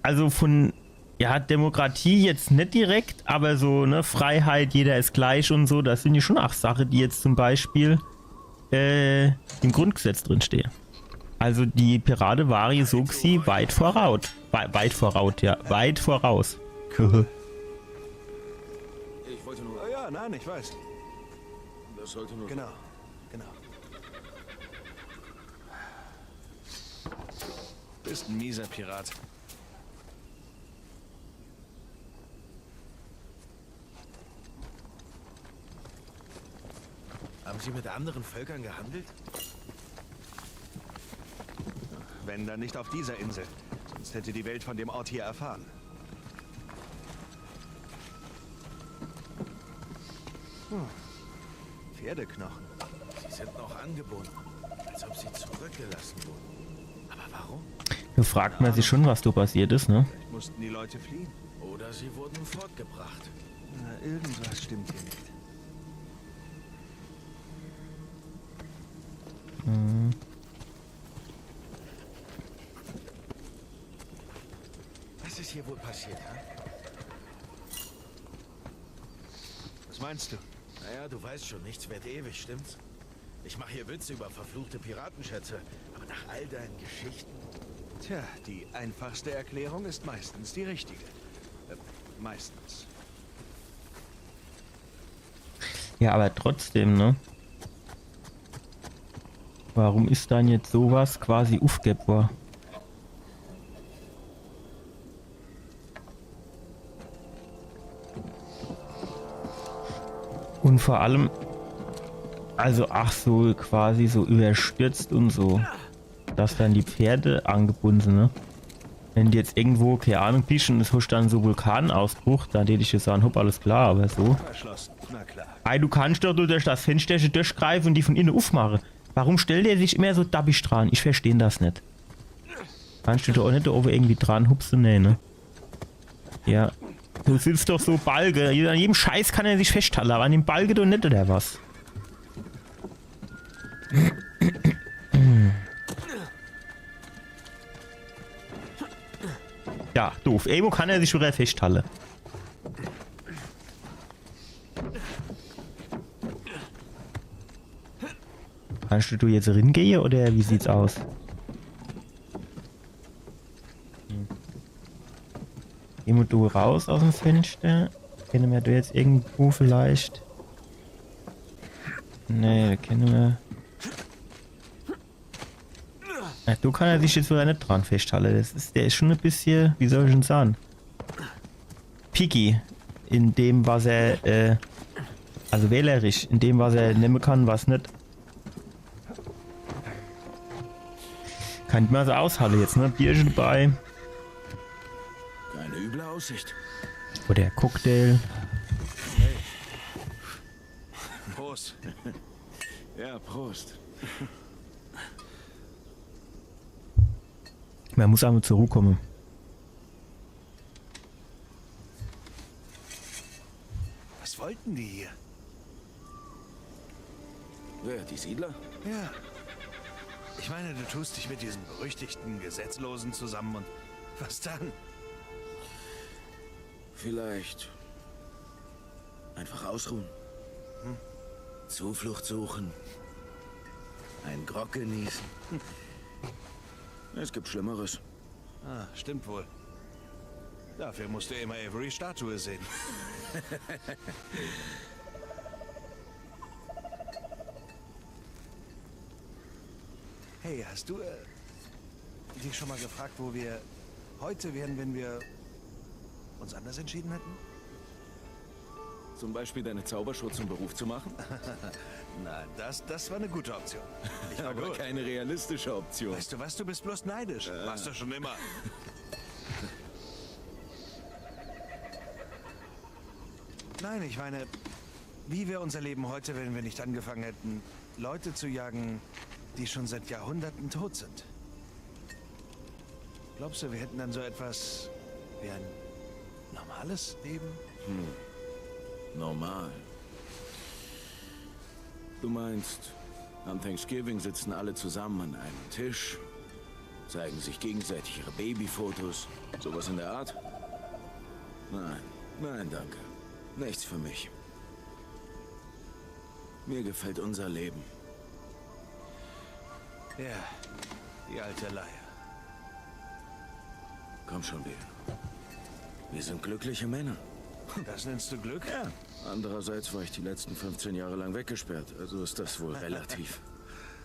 also von, ja, Demokratie jetzt nicht direkt, aber so, ne, Freiheit, jeder ist gleich und so, das sind ja schon auch Sachen, die jetzt zum Beispiel im Grundgesetz drin stehen. Also die Pirate war hier so sie weit voraus. Weit voraus. Ich wollte nur... Oh ja, nein, ich weiß. Das sollte nur... Genau. Bist ein mieser Pirat. Haben Sie mit anderen Völkern gehandelt? Wenn dann nicht auf dieser Insel. Sonst hätte die Welt von dem Ort hier erfahren. Pferdeknochen. Sie sind noch angebunden, als ob sie zurückgelassen wurden. Aber warum? Da fragt man sich schon, was da passiert ist, ne? Vielleicht mussten die Leute fliehen. Oder sie wurden fortgebracht. Na, irgendwas stimmt hier nicht. Was ist hier wohl passiert, hä? Was meinst du? Naja, du weißt schon, nichts wird ewig, stimmt's? Ich mache hier Witze über verfluchte Piratenschätze, aber nach all deinen Geschichten... Tja, die einfachste Erklärung ist meistens die richtige. Meistens. Ja, aber trotzdem, ne? Warum ist dann jetzt sowas quasi aufgebaut? Und vor allem, also ach so, quasi so überstürzt und so, dass dann die Pferde angebunden sind, ne? Wenn du jetzt irgendwo, keine Ahnung, bist und es hast dann so Vulkanausbruch, dann hätte ich jetzt sagen, hopp, alles klar, aber so. Verschlossen, na klar. Hey, du kannst doch durch das Fenster durchgreifen und die von innen aufmachen. Warum stellt der sich immer so dabbig dran? Ich verstehe das nicht. Kannst du da auch nicht da oben irgendwie dran hupsen? Nee, ne? Ja. Du sitzt doch so Balge. An jedem Scheiß kann er sich festhalten, aber an dem Balge doch nicht, oder was? Ja, doof. Ey, wo kann er sich schon festhalten? Kannst du jetzt reingehen oder wie sieht's aus? Gehen wir du raus aus dem Fenster? Kennen wir da jetzt irgendwo vielleicht? Nee, kennen wir. Ach, du kann er sich jetzt wieder nicht dran festhalten. Der ist schon ein bisschen, wie soll ich denn sagen? Picky in dem, was er, also wählerisch, in dem, was er nehmen kann, was nicht. Kann ich mal so aushalten jetzt, ne? Bierchen dabei. Keine üble Aussicht. Oder Cocktail. Prost. Ja, Prost. Man muss einmal zur Ruhe kommen. Was wollten die hier? Wer, die Siedler? Ja. Ich meine, du tust dich mit diesen berüchtigten Gesetzlosen zusammen und was dann? Vielleicht einfach ausruhen. Zuflucht suchen. Einen Grog genießen. Es gibt Schlimmeres. Ah, stimmt wohl. Dafür musst du immer Averys Statue sehen. Hey, hast du dich schon mal gefragt, wo wir heute wären, wenn wir uns anders entschieden hätten? Zum Beispiel deine Zaubershow zum Beruf zu machen? Nein, das war eine gute Option. Ich war Aber gut. keine realistische Option. Weißt du was, du bist bloß neidisch. Warst du schon immer. Nein, ich meine, wie wäre unser Leben heute, wenn wir nicht angefangen hätten, Leute zu jagen, die schon seit Jahrhunderten tot sind? Glaubst du, wir hätten dann so etwas wie ein normales Leben? Normal. Du meinst, am Thanksgiving sitzen alle zusammen an einem Tisch, zeigen sich gegenseitig ihre Babyfotos, sowas in der Art? Nein, nein, danke. Nichts für mich. Mir gefällt unser Leben. Ja, die alte Leier. Komm schon, Bill. Wir sind glückliche Männer. Das nennst du Glück? Ja. Andererseits war ich die letzten 15 Jahre lang weggesperrt, also ist das wohl relativ.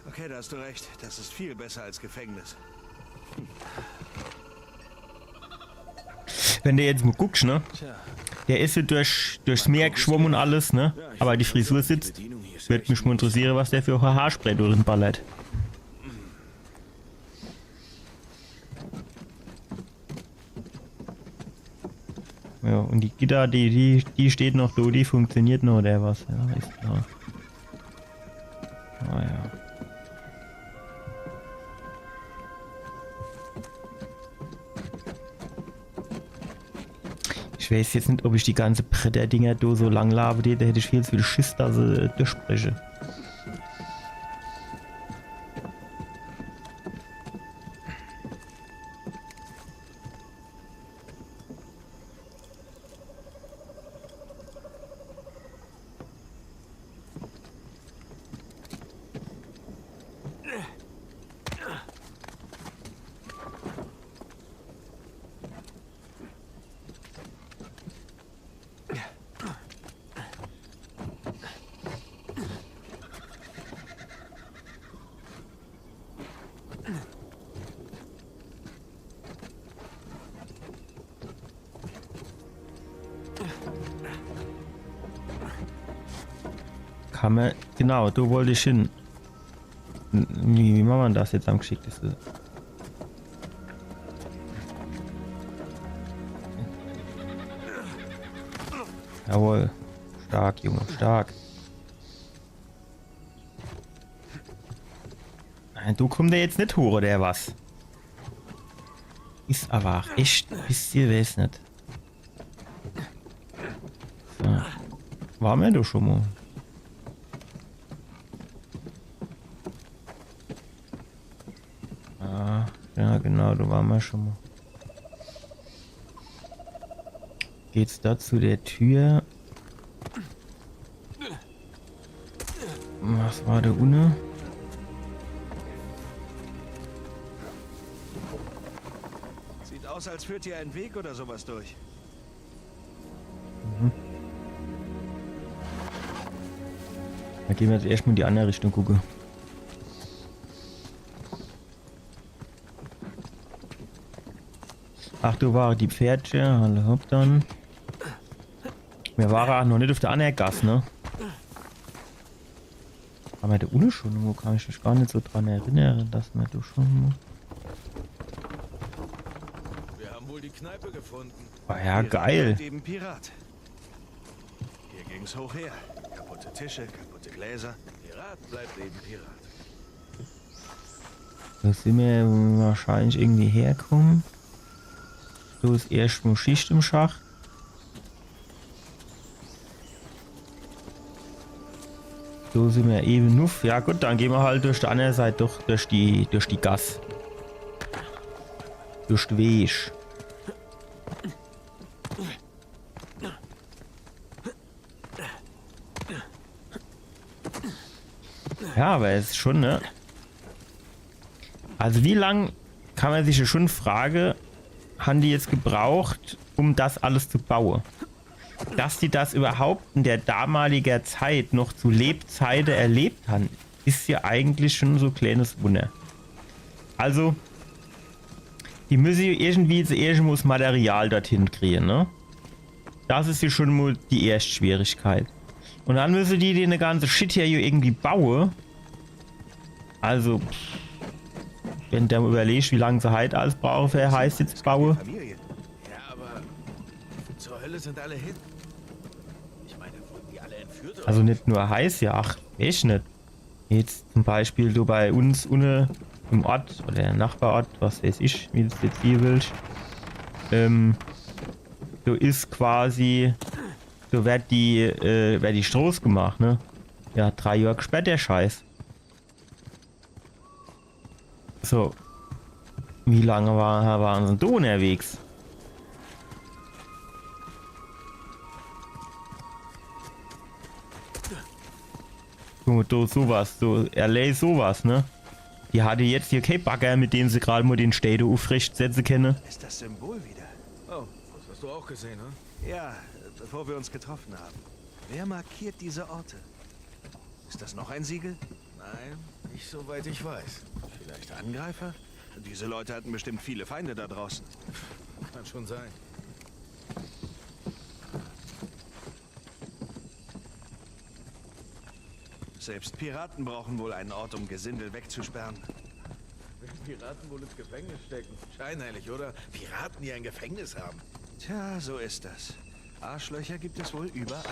Okay, da hast du recht. Das ist viel besser als Gefängnis. Wenn du jetzt mal guckst, ne? Tja, Der ist ja durchs Meer geschwommen und alles, ne? Aber die Frisur sitzt. Würde mich mal interessieren, was der für Haarspray drin ballert. Ja, und die Gitter, die steht noch da, die funktioniert noch, oder was? Ja, ist klar. Ah ja. Ich weiß jetzt nicht, ob ich die ganze Bretter-Dinger da so lang labe, da hätte ich viel zu viel Schiss, dass sie durchspreche. kann man... Genau, da wollte ich hin. Wie macht man das jetzt am geschicktesten? Jawohl. Stark, Junge, stark. Nein, du kommst ja jetzt nicht hoch, oder was? Ist aber auch echt ein bisschen, weiß nicht. So. Waren wir doch schon mal. Ah, ja genau, da waren wir schon mal. Geht's da zu der Tür? Was war da unten? Sieht aus, als führt hier ein Weg oder sowas durch. Da gehen wir jetzt erstmal in die andere Richtung gucken. Ach, du war die Pferdchen, hallo hopp dann. Wir waren auch noch nicht auf der anderen Gasse, ne? Aber der Uni schon, wo kann ich mich gar nicht so dran erinnern, dass wir da schon. Wir haben wohl die Kneipe gefunden. Ah ja, geil. Eben Pirat. Hier ging's hoch her. Kaputte Tische, kaputte Gläser. Pirat bleibt eben Pirat. Da sind wir wahrscheinlich irgendwie herkommen. So ist erstmal Schicht im Schach. So sind wir eben nuff. Ja gut, dann gehen wir halt durch die andere Seite, durch die Gasse. Durch den Weg. Ja, aber es ist schon, ne? Also wie lang kann man sich ja schon fragen, haben die jetzt gebraucht, um das alles zu bauen? Dass die das überhaupt in der damaligen Zeit noch zu Lebzeiten erlebt haben, ist ja eigentlich schon so ein kleines Wunder. Also, die müssen irgendwie zuerst mal das Material dorthin kriegen, ne? Das ist ja schon mal die erste Schwierigkeit. Und dann müssen die den ganze Shit hier irgendwie bauen. Also, wenn der überlegt, wie lange sie halt alles brauchen, für heißt jetzt bauen. Familie. Ja, aber zur Hölle sind alle hin. Ich meine, wurden die alle entführt oder? Also nicht nur heiß, ja, ach, echt nicht. Jetzt zum Beispiel du bei uns unten im Ort oder im Nachbarort, was weiß ich, wie du es jetzt hier willst. Du ist quasi, so wird die Stroß gemacht, ne? Ja, 3 Jahre später der Scheiß. So. Wie lange waren sie da unterwegs? So, sowas, so, LA sowas, ne? Die hatte jetzt hier kein Bagger, mit dem sie gerade mal den Städte aufrecht setzen können. Ist das Symbol wieder? Oh, das hast du auch gesehen, ne? Ja, bevor wir uns getroffen haben. Wer markiert diese Orte? Ist das noch ein Siegel? Nein, nicht soweit ich weiß. Vielleicht Angreifer? Diese Leute hatten bestimmt viele Feinde da draußen. Kann schon sein. Selbst Piraten brauchen wohl einen Ort, um Gesindel wegzusperren. Piraten wohl ins Gefängnis stecken. Scheinheilig, oder? Piraten, die ein Gefängnis haben. Tja, so ist das. Arschlöcher gibt es wohl überall.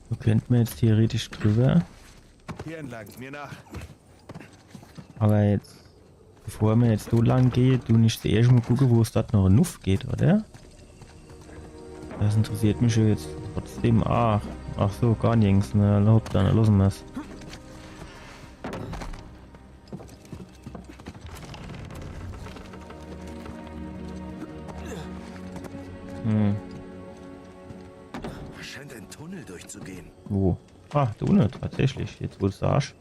So könnten wir jetzt theoretisch drüber. Hier entlang, mir nach. Aber jetzt, bevor wir jetzt so lang gehen, du nicht zuerst mal gucken, wo es dort noch Nuff geht, oder? Das interessiert mich ja jetzt trotzdem. Ach so, gar nichts. Na, hopp, dann lassen wir es. Da scheint ein Tunnel durchzugehen. Wo? Ah, da unten, tatsächlich. Jetzt wo du sagst.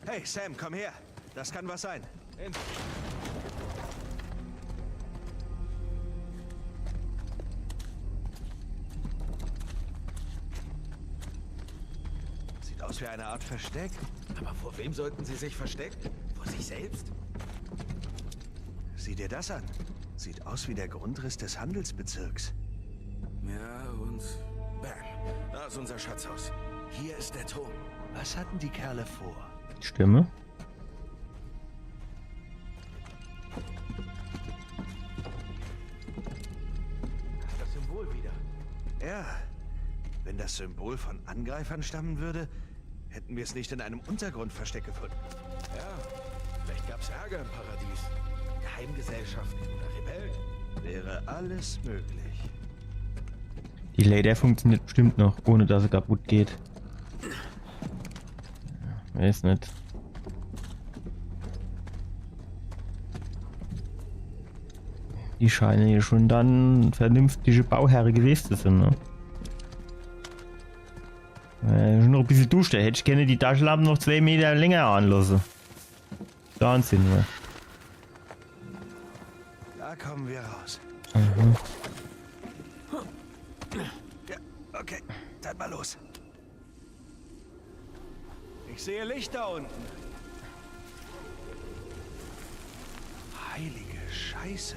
Hey, Sam, komm her. Das kann was sein. für eine Art Versteck? Aber vor wem sollten sie sich verstecken? Vor sich selbst? Sieh dir das an. Sieht aus wie der Grundriss des Handelsbezirks. Ja, und bam. Da ist unser Schatzhaus. Hier ist der Turm. Was hatten die Kerle vor? Stimme. Das Symbol wieder. Ja, wenn das Symbol von Angreifern stammen würde, hätten wir es nicht in einem Untergrundversteck gefunden. Ja, vielleicht gab's Ärger im Paradies. Geheimgesellschaften oder Rebellen. Wäre alles möglich. Die Leder funktioniert bestimmt noch, ohne dass sie kaputt geht. Ja, weiß nicht. Die scheinen hier schon dann vernünftige Bauherren gewesen zu sein, ne? Schon noch ein bisschen duscht, hätte ich gerne die Taschenlampen noch 2 Meter länger anlassen. Wahnsinn, ne? Da kommen wir raus. Mhm. Ja, okay, dann mal los. Ich sehe Licht da unten. Heilige Scheiße.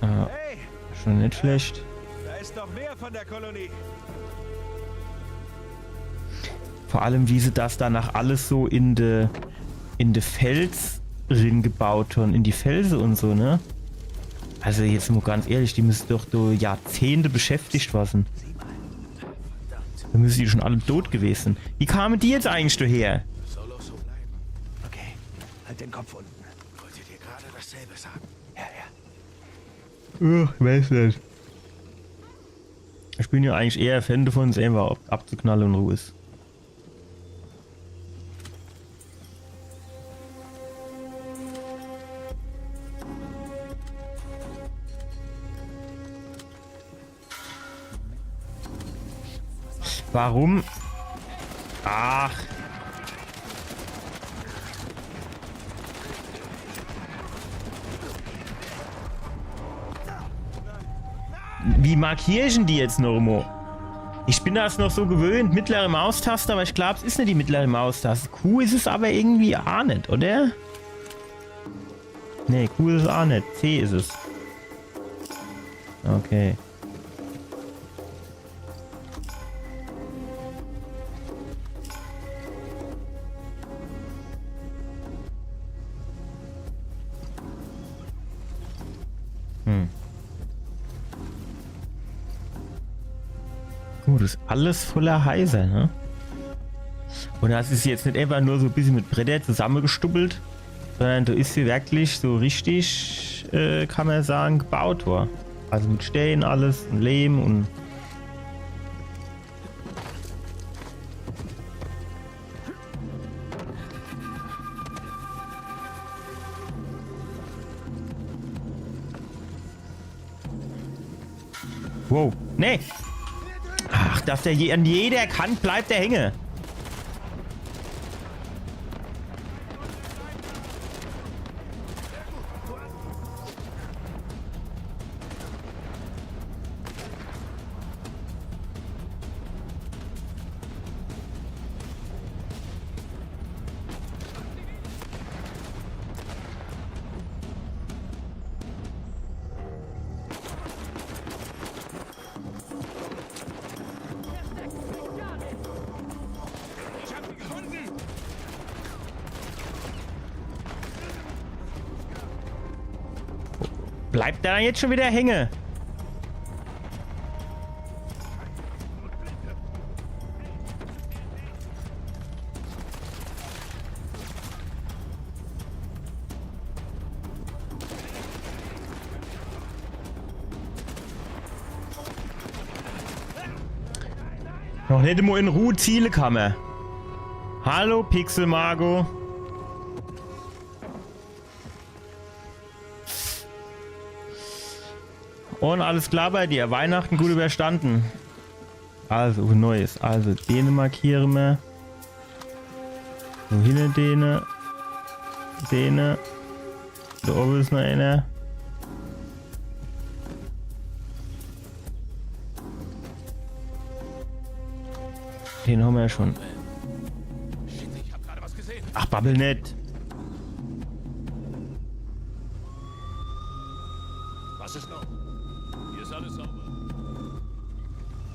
Ja, Hey, schon nicht schlecht. da ist noch mehr von der Kolonie. Vor allem, wie sie das danach alles so in de Fels drin gebaut haben, in die Felsen und so, ne? Also jetzt mal ganz ehrlich, die müssen doch so Jahrzehnte beschäftigt werden. Da müssen die schon alle tot gewesen. Wie kamen die jetzt eigentlich daher? Soll auch so bleiben. Okay, halt den Kopf unten. Wollt ihr dir gerade dasselbe sagen? Ja, ja. Ich weiß nicht. Ich bin ja eigentlich eher Fan davon, es einfach abzuknallen und Ruhe ist. Warum? Ach. Wie markiere ich denn die jetzt noch immer? Ich bin das noch so gewöhnt, mittlere Maustaste, aber ich glaube, es ist nicht die mittlere Maustaste. Q ist es aber irgendwie auch nicht, oder? Ne, Q ist es auch nicht. C ist es. Okay. Gut, ist alles voller Heiser, ne? Und das ist jetzt nicht einfach nur so ein bisschen mit Bretter zusammengestuppelt, sondern da ist sie wirklich so richtig, kann man sagen, gebaut worden. Also mit Steinen alles und Lehm und... Wow, nee! Ach, dass der an jeder Kant bleibt der hängen. Bleibt der dann jetzt schon wieder hängen? Noch nicht immer in Ruhe Ziele kann. Hallo Pixel Margo. Und alles klar bei dir. Weihnachten gut überstanden. Also, Neues. Also, den markieren wir. So, hinten den. Den. Da oben ist noch einer. Den haben wir ja schon. Ach, babbel nicht. Was ist noch? Hier ist alles sauber.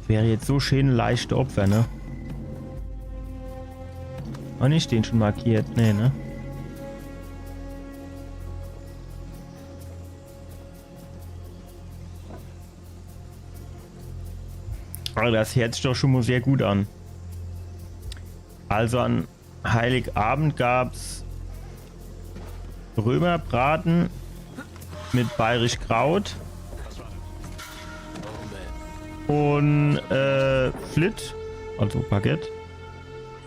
Wäre jetzt so schön leichte Opfer, ne? Oh, nicht den schon markiert. Nee, ne? Aber das hört sich doch schon mal sehr gut an. Also an Heiligabend gab's Römerbraten mit bayerisch Kraut und Flit, also Baguette.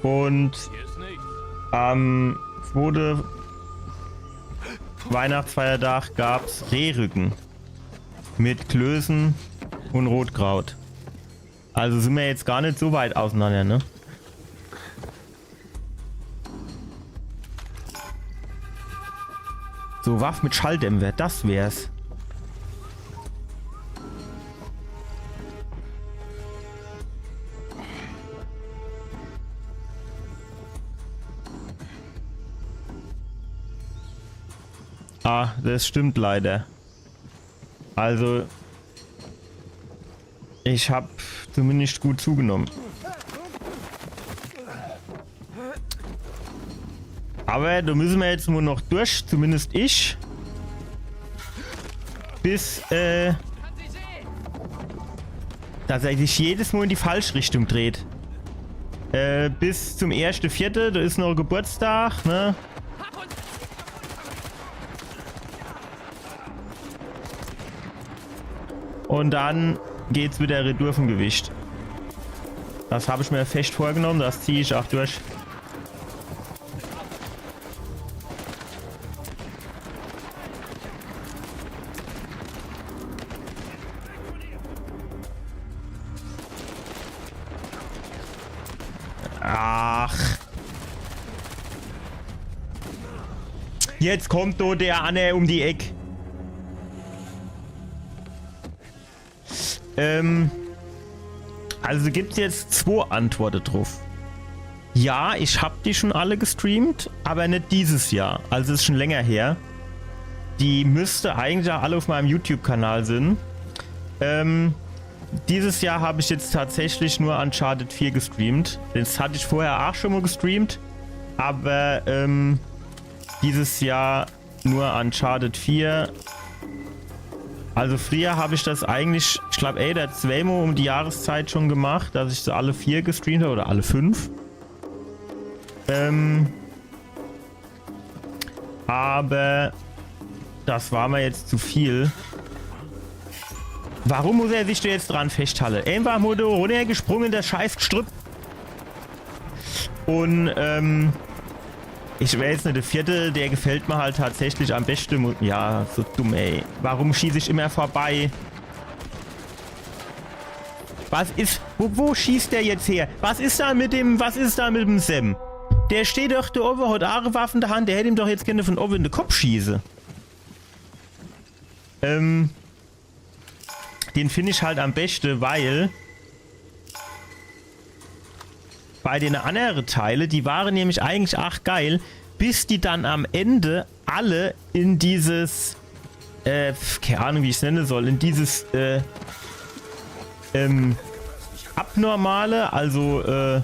Und am 2. Weihnachtsfeiertag gab's Rehrücken mit Klößen und Rotkraut. Also sind wir jetzt gar nicht so weit auseinander, ne? So, Waff mit Schalldämpfer, das wär's. Ah, das stimmt leider. Also, ich habe zumindest gut zugenommen. Aber da müssen wir jetzt nur noch durch, zumindest ich. Bis, dass er sich jedes Mal in die falsche Richtung dreht. Bis zum 1.4., da ist noch Geburtstag, ne? Und dann geht's wieder retour vom Gewicht. Das habe ich mir fest vorgenommen, das ziehe ich auch durch. Ach. Jetzt kommt doch der Anne um die Ecke. Also gibt es jetzt 2 Antworten drauf. Ja, ich habe die schon alle gestreamt, aber nicht dieses Jahr. Also ist schon länger her. Die müsste eigentlich auch alle auf meinem YouTube-Kanal sind. Dieses Jahr habe ich jetzt tatsächlich nur Uncharted 4 gestreamt. Das hatte ich vorher auch schon mal gestreamt. Aber dieses Jahr nur Uncharted 4. Also früher habe ich das eigentlich, ich glaube, da 2-mal um die Jahreszeit schon gemacht, dass ich so alle 4 gestreamt habe oder alle 5. Aber das war mir jetzt zu viel. Warum muss er sich da jetzt dran festhalten? Einfach mal da runtergesprungen, der scheiß Gestrüpp. Und ich wäre jetzt nicht der 4., der gefällt mir halt tatsächlich am besten. Ja, so dumm, ey. Warum schieße ich immer vorbei? Was ist... Wo schießt der jetzt her? Was ist da mit dem Sam? Der steht doch da oben, hat auch eine Waffe in der Hand. Der hätte ihm doch jetzt gerne von oben in den Kopf schießen. Den finde ich halt am besten, weil... Bei den anderen Teile, die waren nämlich eigentlich auch geil, bis die dann am Ende alle in dieses, keine Ahnung, wie ich es nennen soll, in dieses, abnormale, also,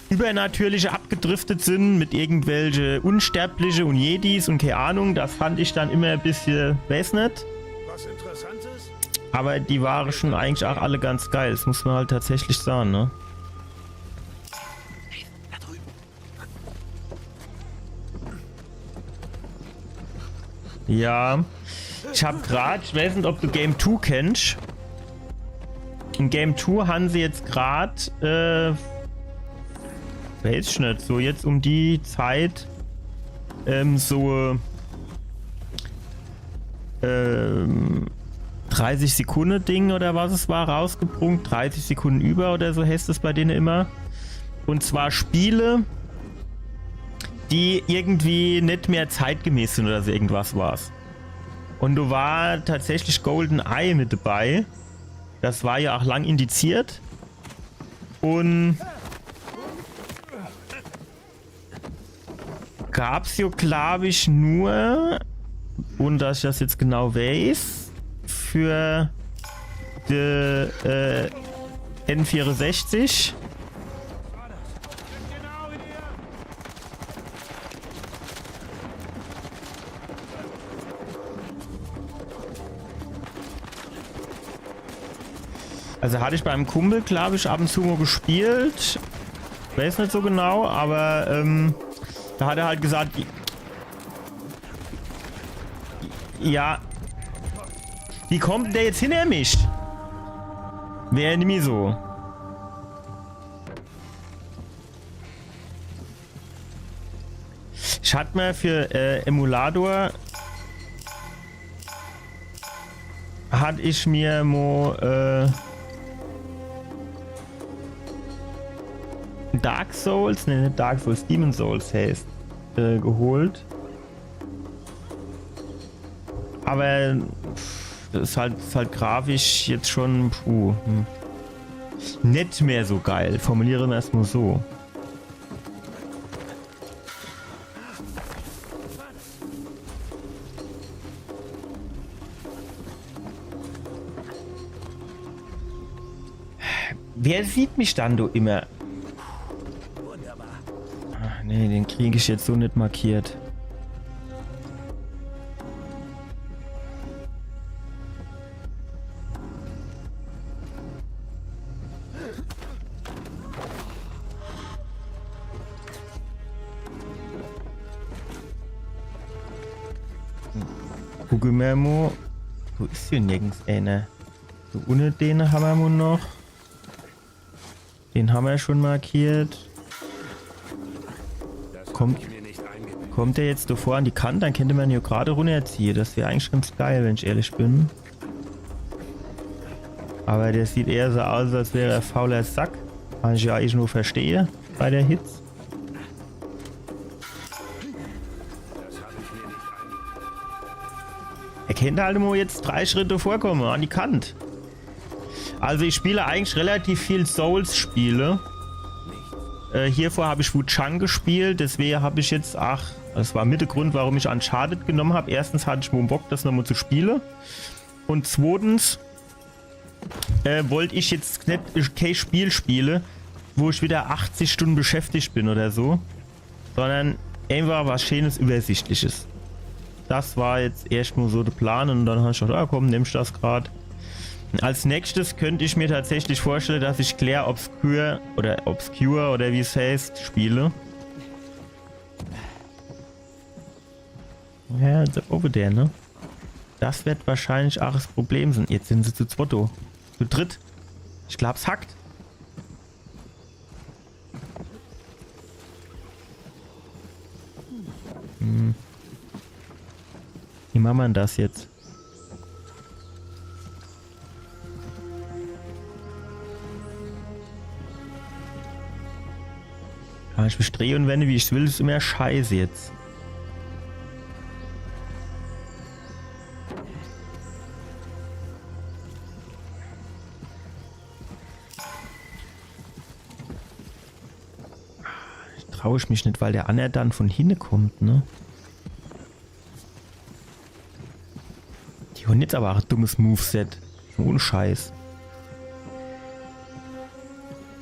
übernatürliche abgedriftet sind mit irgendwelche Unsterbliche und Jedis und keine Ahnung, das fand ich dann immer ein bisschen, weiß nicht. Was Interessantes? Aber die waren schon eigentlich auch alle ganz geil, das muss man halt tatsächlich sagen, ne? Ja, ich habe gerade, ich weiß nicht, ob du Game 2 kennst. In Game 2 haben sie jetzt gerade, weiß ich nicht, so jetzt um die Zeit, so 30 Sekunden Ding oder was es war, rausgebrunkt. 30 Sekunden über oder so heißt es bei denen immer. Und zwar Spiele, die irgendwie nicht mehr zeitgemäß sind oder so irgendwas war's. Und da war tatsächlich GoldenEye mit dabei. Das war ja auch lang indiziert. Und gab es ja, glaube ich, nur, ohne dass ich das jetzt genau weiß, für die N64. Also hatte ich beim Kumpel, glaube ich, ab und zu mal gespielt. Weiß nicht so genau, aber da hat er halt gesagt, ja, wie kommt der jetzt hinter mich? Wäre nämlich so. Ich hatte mir für Emulator hatte ich mir mal Dark Souls, ne, nicht Dark Souls, Demon Souls heißt, geholt. Aber das ist halt grafisch jetzt schon nicht mehr so geil. Formulieren wir erstmal so. Wer sieht mich dann du immer? Ach, nee, den kriege ich jetzt so nicht markiert. Gucken wir mal. Wo ist hier nirgends einer? So ohne den haben wir noch. Den haben wir schon markiert. Kommt der jetzt davor an die Kante, dann könnte man hier gerade runterziehen. Das wäre eigentlich ganz geil, wenn ich ehrlich bin. Aber der sieht eher so aus, als wäre er fauler Sack. Was ich ja eigentlich nur verstehe bei der Hitze. Er könnte halt nur jetzt 3 Schritte vorkommen, an die Kante. Also ich spiele eigentlich relativ viel Souls-Spiele. Hiervor habe ich Wu Chang gespielt, deswegen habe ich jetzt, das war mit der Grund, warum ich Uncharted genommen habe. Erstens hatte ich wohl Bock, das nochmal zu spielen. Und zweitens wollte ich jetzt nicht kein Spiel spielen, wo ich wieder 80 Stunden beschäftigt bin oder so. Sondern einfach was Schönes, Übersichtliches. Das war jetzt erstmal so der Plan und dann habe ich gedacht, komm, nimm ich das gerade. Als nächstes könnte ich mir tatsächlich vorstellen, dass ich Clair Obscure oder wie es heißt, spiele. Ja, over there, ne? Das wird wahrscheinlich auch das Problem sein. Jetzt sind sie zu zweit, zu dritt. Ich glaube, es hackt. Wie macht man das jetzt? Ich mich drehe und wende, wie ich will, ist immer scheiße jetzt. Traue ich mich nicht, weil der Anna dann von hinten kommt, ne? Die haben jetzt aber auch ein dummes Moveset. Ohne Scheiß.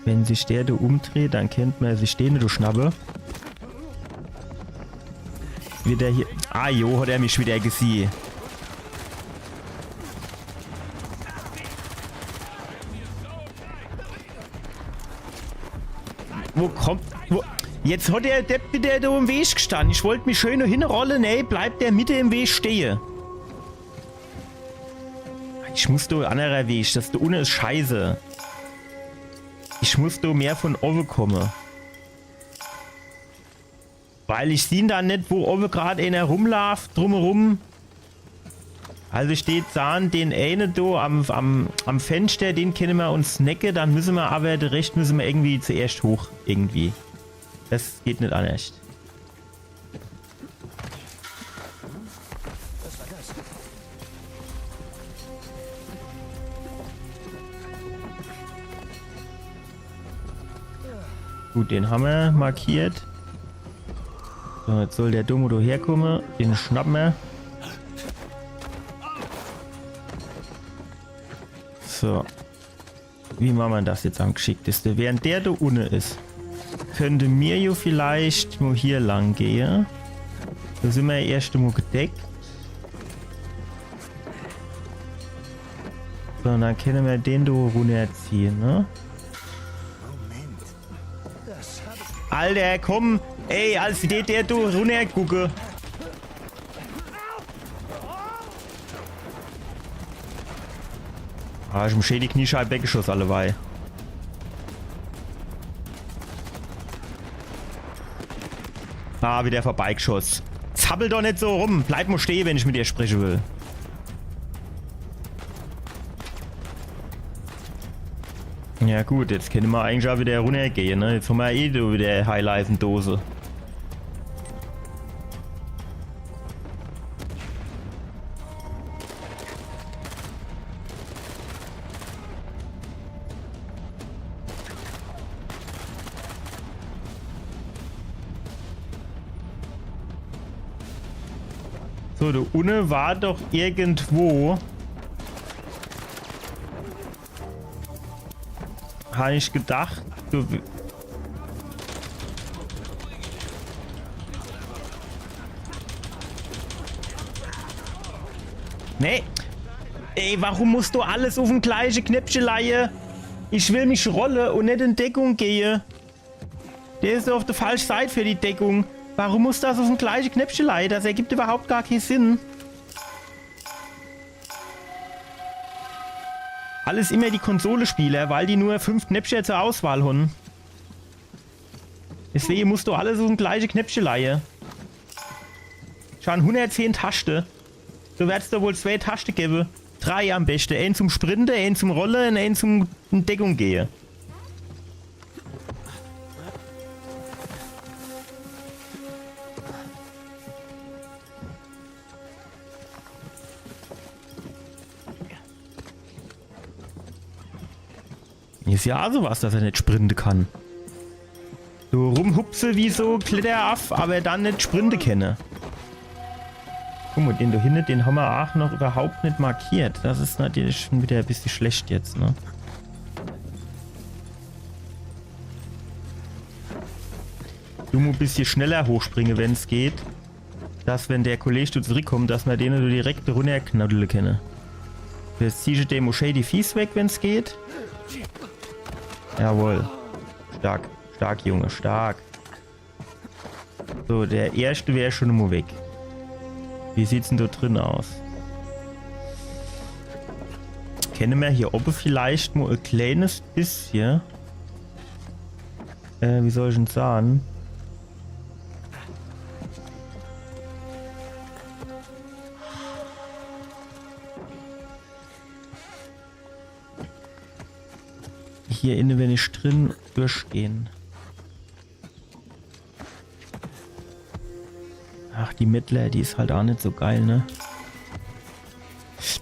Wenn sich der da umdreht, dann kennt man sich den, du Schnappe. Wieder hier. Ah, jo, hat er mich wieder gesehen. Wo kommt. Wo? Jetzt hat der Depp wieder da im Weg gestanden. Ich wollte mich schön hinrollen. Nee, bleibt der Mitte im Weg stehen. Ich muss da anderer Weg. Das da unten ist scheiße. Ich muss da mehr von oben kommen. Weil ich sehe da nicht, wo oben gerade einer rumläuft, drumherum. Also steht Zahn, den eine da am Fenster, den können wir uns snacken, dann müssen wir aber recht müssen wir irgendwie zuerst hoch. Irgendwie. Das geht nicht anders. Gut, den haben wir markiert. So, jetzt soll der Domo herkommen. Den schnappen wir. So. Wie machen wir das jetzt am geschicktesten? Während der da unten ist, könnte mir ja vielleicht nur hier lang gehen. Da sind wir erst einmal gedeckt. So, und dann können wir den da runterziehen, ne? Alter, komm! Ey, als der da runtergucke. Ah, ich hab mir die Kniescheibe weggeschossen, allebei. Ah, wieder vorbeigeschossen. Zappel doch nicht so rum. Bleib mal stehen, wenn ich mit dir sprechen will. Ja gut, jetzt können wir eigentlich auch wieder runtergehen, ne? Jetzt haben wir eh wieder Highlife-Dose. So, da unten war doch irgendwo... Habe ich gedacht, du... Nee. Ey, warum musst du alles auf dem gleichen Knöpfchen leihen? Ich will mich rollen und nicht in Deckung gehen. Der ist auf der falschen Seite für die Deckung. Warum musst du das auf dem gleichen Knöpfchen leihen? Das ergibt überhaupt gar keinen Sinn. Alles immer die Konsolespieler, weil die nur 5 Knöpfchen zur Auswahl haben. Deswegen musst du alles auf dem gleichen Knöpfchen leihen. Schon 110 Tasten. Du wirst da wohl 2 Tasten geben. 3 am besten. Einen zum Sprinten, einen zum Rollen und einen zum in Deckung gehen. Ist ja sowas, dass er nicht sprinten kann. So rumhupse wie so Kletteraff, aber dann nicht sprinten kenne. Guck mal, den da hinten, den haben wir auch noch überhaupt nicht markiert. Das ist natürlich schon wieder ein bisschen schlecht jetzt, ne? Du musst ein bisschen schneller hochspringen, wenn es geht. Dass, wenn der Kollege zurückkommt, dass wir den so direkt runterknuddeln können. Jetzt ziehe ich dem Moschee die Fies weg, wenn es geht. Jawohl. Stark. Stark, Junge. Stark. So, der erste wäre schon immer weg. Wie sieht's denn da drin aus? Kennen wir hier oben vielleicht mal ein kleines bisschen? Wie soll ich denn sagen? Hier innen, wenn ich drin durchgehen. Ach, die Mittler, die ist halt auch nicht so geil, ne?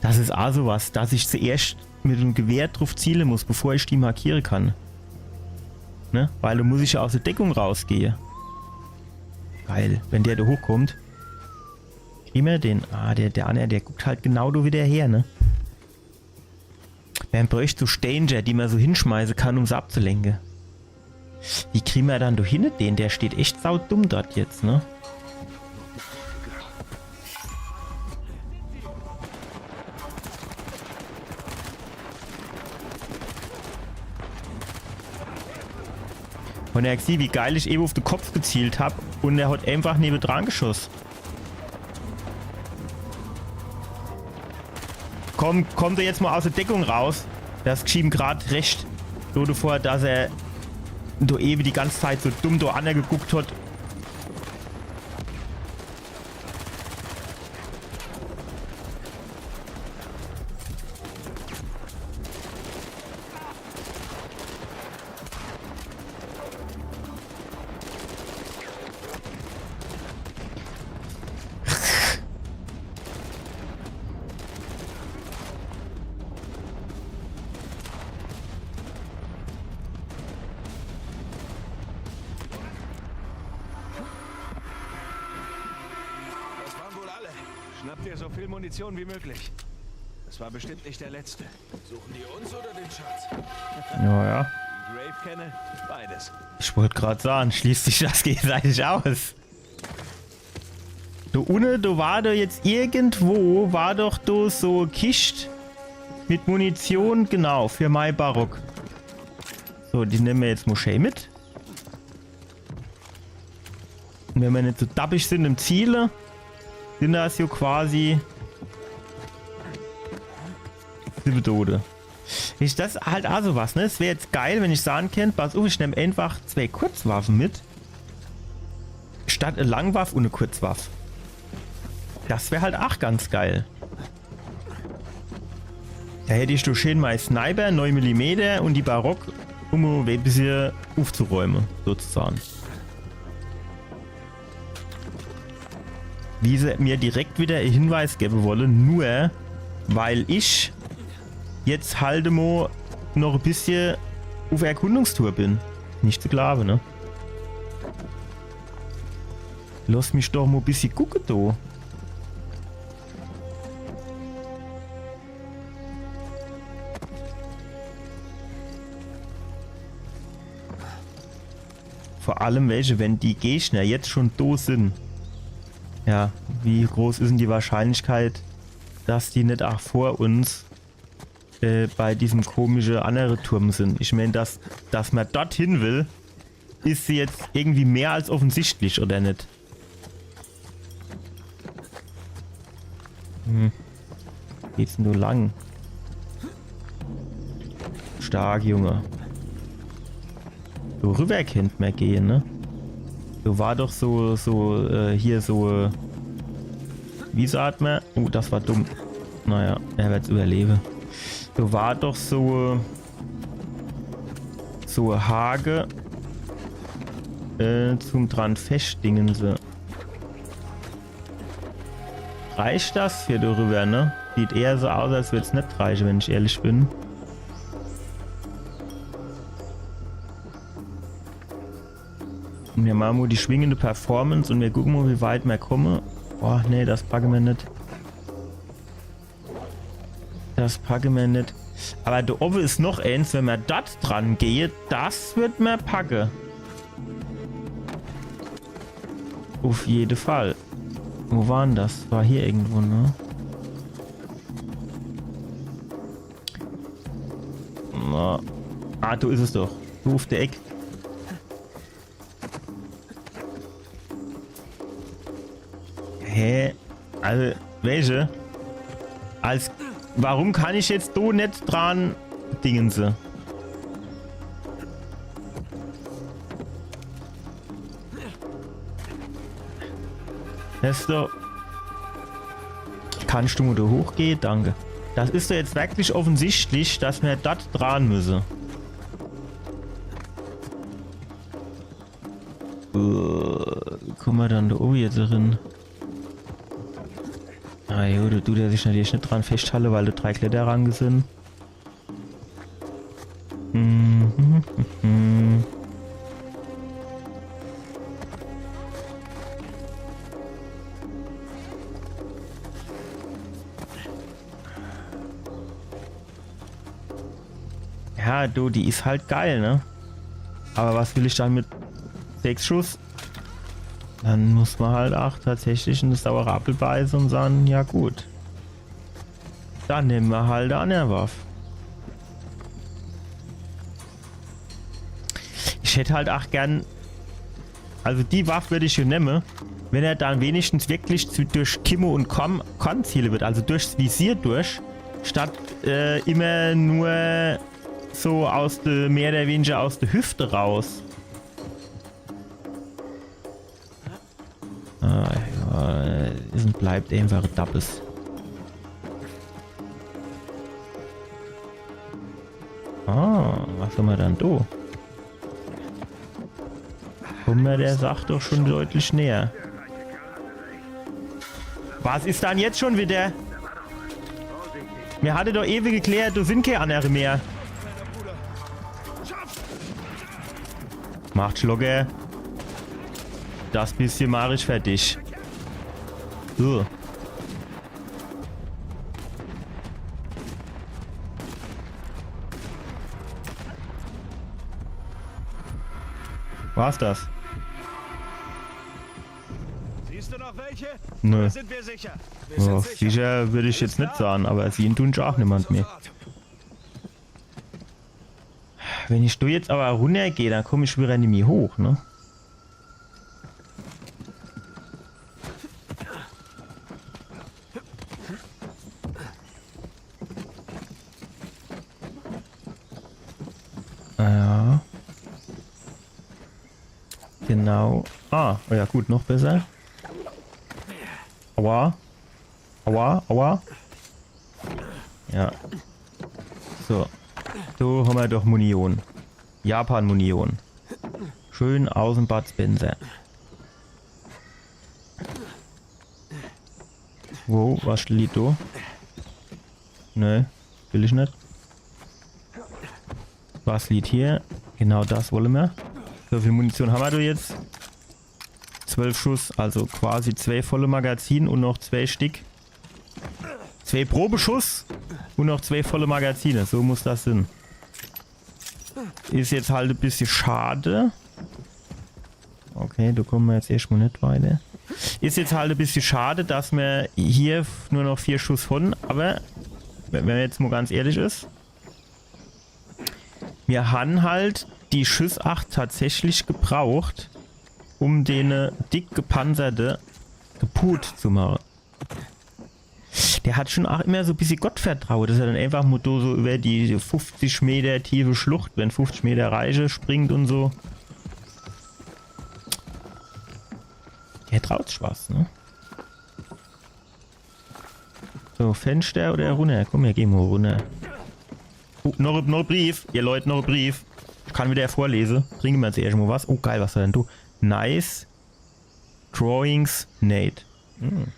Das ist auch sowas, dass ich zuerst mit dem Gewehr drauf zielen muss, bevor ich die markieren kann. Ne? Weil da muss ich ja aus der Deckung rausgehen. Geil, wenn der da hochkommt. Kriegen wir den? Ah, der andere, der guckt halt genau da wieder her, ne? Man bräuchte so Stanger, die man so hinschmeißen kann, um es abzulenken. Wie kriegen wir dann da hin den? Der steht echt saudumm dort jetzt, ne? Und er sieht, wie geil ich eben auf den Kopf gezielt habe und er hat einfach neben dran geschossen. Kommt er jetzt mal aus der Deckung raus. Das geschrieben gerade recht. So davor, dass er da eben die ganze Zeit so dumm da angeguckt hat. Schnapp dir so viel Munition wie möglich. Das war bestimmt nicht der letzte. Suchen die uns oder den Schatz? Ja, ja. Wie ich Rafe kenne, beides. Ich wollte gerade sagen, schließt sich das gegenseitig aus. Du Unne, du war doch jetzt irgendwo, war doch du so Kist mit Munition, genau, für Mai Barock. So, die nehmen wir jetzt Moschee mit. Und wenn wir nicht so dappig sind im Ziele, sind das ja quasi 7 Tode. Ist das halt auch sowas, ne? Es wäre jetzt geil, wenn ich sagen könnte, pass auf, ich nehme einfach 2 Kurzwaffen mit. Statt eine Langwaffe und eine Kurzwaffe. Das wäre halt auch ganz geil. Da hätte ich doch schön mal Sniper, 9 mm und die Barock, um ein bisschen aufzuräumen, sozusagen. Wie sie mir direkt wieder einen Hinweis geben wollen, nur weil ich jetzt halt mal noch ein bisschen auf Erkundungstour bin. Nicht zu glauben, ne? Lass mich doch mal ein bisschen gucken da. Vor allem welche, wenn die Gegner jetzt schon da sind. Ja, wie groß ist denn die Wahrscheinlichkeit, dass die nicht auch vor uns bei diesem komischen anderen Turm sind? Ich meine, dass man dorthin will, ist sie jetzt irgendwie mehr als offensichtlich, oder nicht? Geht's nur lang? Stark, Junge. So rüber kennt man gehen, ne? So war doch so hier so, wie sagt man? Oh, das war dumm. Naja, er wird's überleben. So war doch so Hage zum dran festdingen sie. Reicht das hier darüber, ne? Sieht eher so aus, als würde es nicht reichen, wenn ich ehrlich bin. Wir machen mal die schwingende Performance und wir gucken mal, wie weit wir kommen. Oh, nee, das packen wir nicht. Das packen wir nicht. Aber da oben ist noch eins, wenn man das dran geht, das wird man packen. Auf jeden Fall. Wo war denn das? War hier irgendwo, ne? Na. Ah, du ist es doch. Du auf der Ecke. Hä? Also, welche? Warum kann ich jetzt do nicht dran dingense? Das ist doch... Kannst du mal da hochgehen? Danke. Das ist doch jetzt wirklich offensichtlich, dass wir dort dran müssen. Kommen wir dann da oben jetzt drin? Ah jo, du tut er sich natürlich nicht dran festhalten, weil da 3 Kletterrange sind. Ja, du, die ist halt geil, ne? Aber was will ich dann mit 6 Schuss? Dann muss man halt auch tatsächlich eine saure Apfel beißen und sagen, ja gut. Dann nehmen wir halt eine andere Waffe. Ich hätte halt auch gern... Also die Waffe würde ich hier nehmen, wenn er dann wenigstens wirklich durch Kimmo und Korn zielen wird. Also durchs Visier durch, statt immer nur so aus der, mehr oder weniger aus der Hüfte raus. Es bleibt einfach Dappes. Ah, was haben wir dann da? Kommen wir der Sache doch schon deutlich näher. Was ist dann jetzt schon wieder? Mir hatte doch ewig geklärt, du sind keine andere mehr. Macht Schlogger. Das bisschen mache ich fertig. War's das? Siehst du noch welche? Nö. Oder sind wir sicher? Oh, sicher würde ich jetzt nicht sagen, aber sehen tun auch niemand mehr. Wenn ich da jetzt aber runtergehe, dann komme ich wieder nicht mehr hoch, ne? Ja. Genau. Ah, oh ja gut, noch besser. Aua. Aua, aua. Ja. So. So haben wir doch Munition. Japan-Munition. Schön außen Bad Spencer. Wo? Was steht da? Nö, will ich nicht. Was liegt hier? Genau das wollen wir. So viel Munition haben wir da jetzt. 12 Schuss, also quasi 2 volle Magazin und noch 2 Stück. 2 pro Beschuss und noch 2 volle Magazine. So muss das sein. Ist jetzt halt ein bisschen schade. Okay, da kommen wir jetzt erstmal nicht weiter. Ist jetzt halt ein bisschen schade, dass wir hier nur noch 4 Schuss von. Aber, wenn man jetzt mal ganz ehrlich ist, wir haben halt die Schuss 8 tatsächlich gebraucht, um den dick gepanzerte kaputt zu machen. Der hat schon auch immer so ein bisschen Gottvertrauen, dass er dann einfach mal so über die 50 Meter tiefe Schlucht, wenn 50 Meter Reiche springt und so. Der traut sich was, ne? So, Fenster oder runter? Komm, wir gehen mal runter. Oh, noch ein Brief. Ihr Leute, noch ein Brief. Ich kann wieder vorlesen. Bringen wir jetzt erst mal was. Oh, geil, was war denn du? Nice Drawings, Nate. Hm.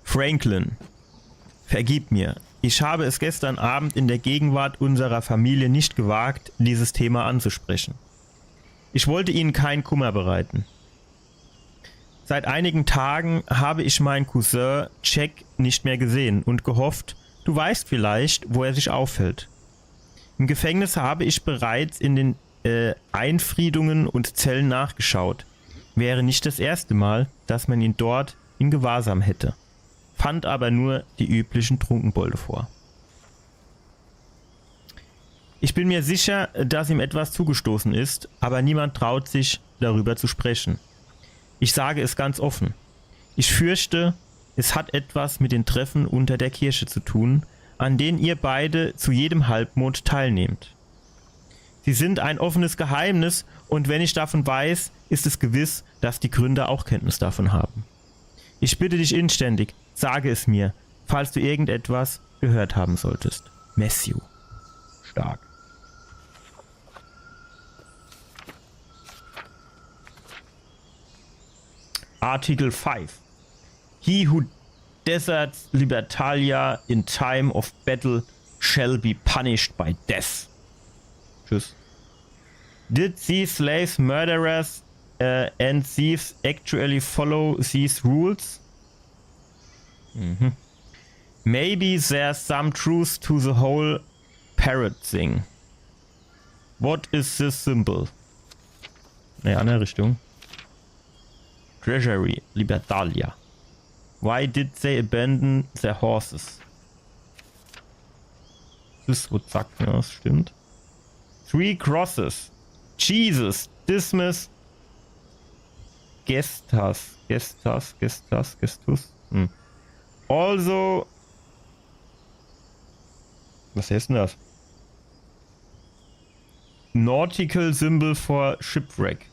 Franklin, vergib mir. Ich habe es gestern Abend in der Gegenwart unserer Familie nicht gewagt, dieses Thema anzusprechen. Ich wollte Ihnen keinen Kummer bereiten. Seit einigen Tagen habe ich meinen Cousin Jack nicht mehr gesehen und gehofft, du weißt vielleicht, wo er sich aufhält. Im Gefängnis habe ich bereits in den Einfriedungen und Zellen nachgeschaut. Wäre nicht das erste Mal, dass man ihn dort in Gewahrsam hätte. Fand aber nur die üblichen Trunkenbolde vor. Ich bin mir sicher, dass ihm etwas zugestoßen ist, aber niemand traut sich, darüber zu sprechen. Ich sage es ganz offen. Ich fürchte, es hat etwas mit den Treffen unter der Kirche zu tun, an denen ihr beide zu jedem Halbmond teilnehmt. Sie sind ein offenes Geheimnis und wenn ich davon weiß, ist es gewiss, dass die Gründer auch Kenntnis davon haben. Ich bitte dich inständig, sage es mir, falls du irgendetwas gehört haben solltest. Matthew. Stark. Article 5. He who deserts Libertalia in time of battle shall be punished by death. Tschüss. Did these slaves, murderers and thieves actually follow these rules? Maybe there's some truth to the whole parrot thing. What is this symbol? Naja, andere Richtung. Treasury, Libertalia. Why did they abandon their horses? Das wird sagt, ja, das stimmt. 3 crosses. Jesus, dismiss. Gestus. Also. Was heißt denn das? Nautical symbol for shipwreck.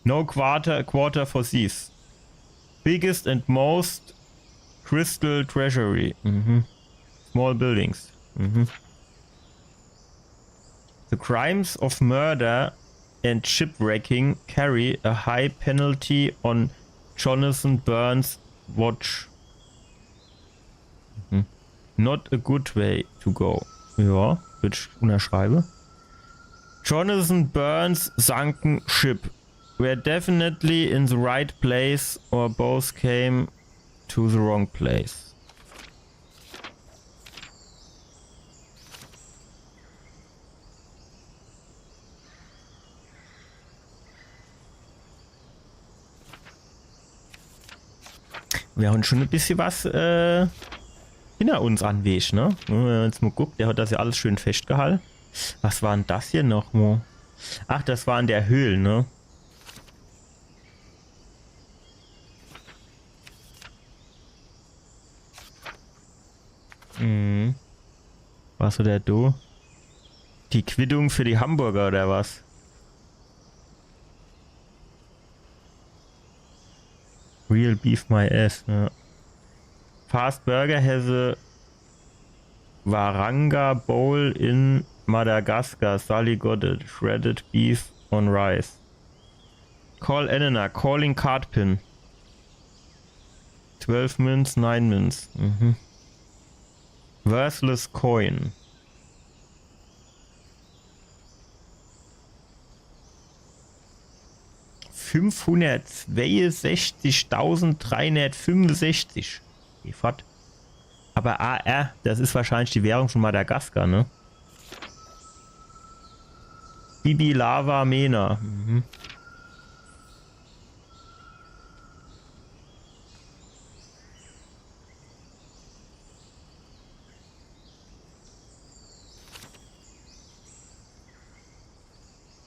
No quarter for thieves. Biggest and most crystal treasury. Small buildings. The crimes of murder and shipwrecking carry a high penalty on Jonathan Burns' watch. Not a good way to go. Ja, würde ich unterschreiben. Jonathan Burns' sunken ship were definitely in the right place or both came to the wrong place. wir haben schon ein bisschen was hinter uns anweg, ne? Wenn man jetzt mal guckt, der hat das ja alles schön festgehalten. Was war denn das hier noch, Mo? Ach, das war in der Höhle, ne? Mhm. Was oder du? Die Quittung für die Hamburger oder was? Real beef my ass, ja. Fast Burger has a Waranga bowl in Madagascar. Sally got a shredded beef on rice. Call Elena, calling card pin. 12 Münz, 9 Münz. Mhm. Worthless coin. $562.365. Geh fort. Aber AR, das ist wahrscheinlich die Währung von Madagaskar, ne? Bibi Lava Mena. Mhm.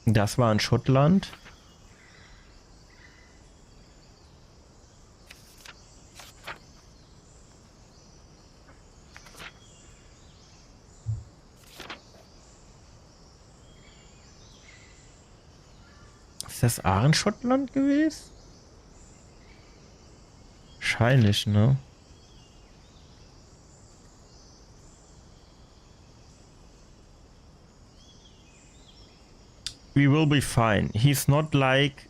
Das war in Schottland. Ist das auch in Schottland gewesen? Wahrscheinlich, ne? We will be fine. He's not like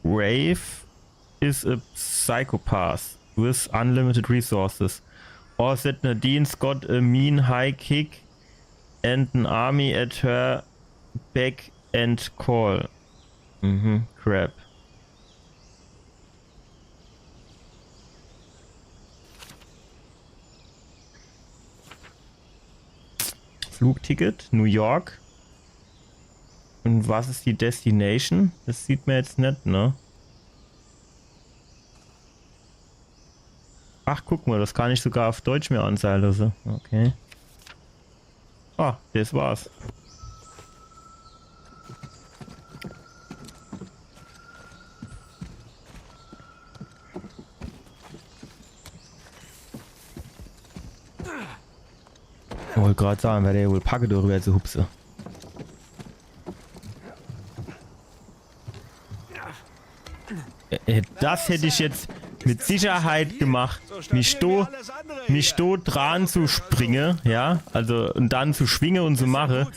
Rafe is a psychopath with unlimited resources. Or that Nadine's got a mean high kick and an army at her beck and call. Mhm, crap. Flugticket, New York. Und was ist die Destination? Das sieht man jetzt nicht, ne? Ach, guck mal, das kann ich sogar auf Deutsch mir anzeigen lassen. Okay. Ah, das war's. Ich wollte gerade sagen, wer der wohl packe darüber zu hupse. Das hätte ich jetzt mit Sicherheit gemacht, mich do dran zu springen, ja, also und dann zu schwingen und zu machen.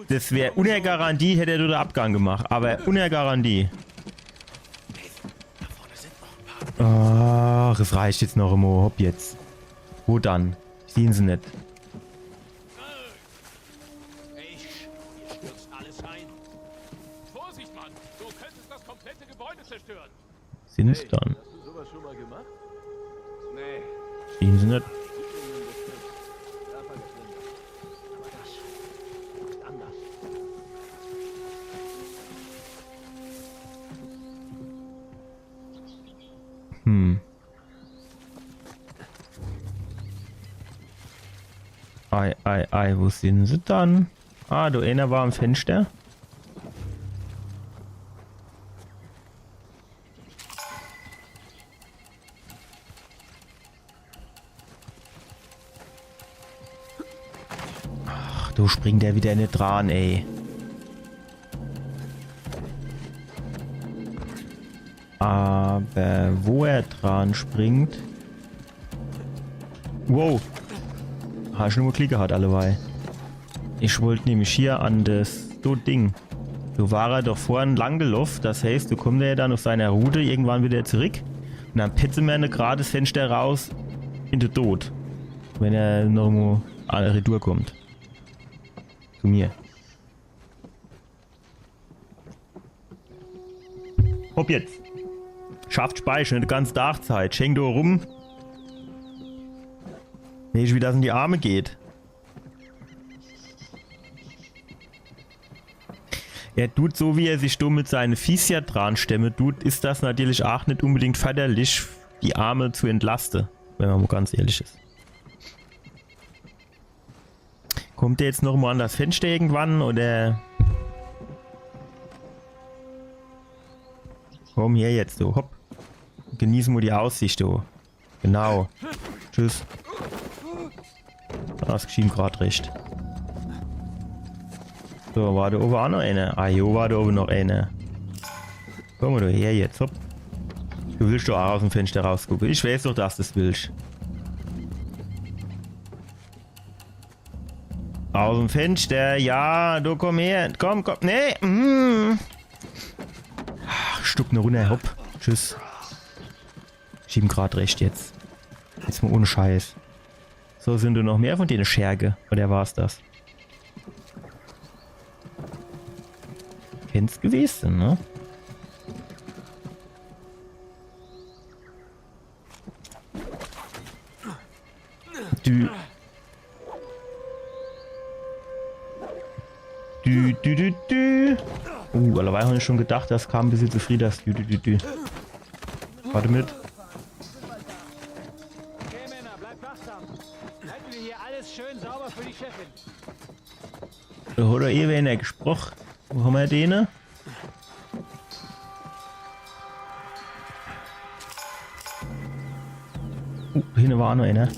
Das wäre unter Garantie, hätte er den Abgang gemacht, aber unter Garantie. Ach, es reicht jetzt noch immer, hopp jetzt. Wo dann? Sehen sie nicht. Vorsicht, Mann! Du könntest das komplette Gebäude zerstören. Sind sie dann? Hast du sowas schon mal gemacht? Nee. Sehen sie nicht. Aber das ist anders. Ei, wo sind sie dann? Ah, du einer war am Fenster. Ach, du springt der wieder nicht dran, ey. Aber wo er dran springt. Wow. Habe ich nur mal Klick gehabt, alleweil. Ich wollte nämlich hier an das Ding. Du war er doch vorhin lang gelaufen. Das heißt, du kommst ja dann auf seiner Route irgendwann wieder zurück. Und dann petzen wir gerade das Fenster raus in den Tod. Wenn er noch mal an der Retour kommt. Zu mir. Hopp jetzt. Schafft Speicher, eine ganze Tagzeit. Schenk da rum. Weißt du, wie das in die Arme geht? Er tut so, wie er sich dumm mit seinen Fies ja dran stemmt, tut, ist das natürlich auch nicht unbedingt förderlich die Arme zu entlasten, wenn man mal ganz ehrlich ist. Kommt der jetzt noch mal an das Fenster irgendwann, oder? Komm her jetzt, du, hopp. Genießen wir die Aussicht, du. Genau. Tschüss. Das geschieht gerade recht. So, war da oben auch noch eine? Ah, jo, war da oben noch eine. Komm mal da her jetzt, hopp. Du willst doch auch aus dem Fenster rausgucken. Ich weiß doch, dass du das willst. Aus dem Fenster, ja, du komm her. Komm, komm, nee. Ach, Stuck ne runter, hopp. Tschüss. Schieben gerade recht jetzt. Jetzt mal ohne Scheiß. So, sind du noch mehr von denen Scherge? Oder war's das? Kennst gewesen, ne? Du. Allerweil habe ich schon gedacht, das kam ein bisschen zu früh, das Warte mit. Okay, Männer, bleibt wachsam. Halten wir hier alles schön sauber für die Chefin. Da hat er wer gesprochen. Wo haben wir den? Hinten war auch noch einer.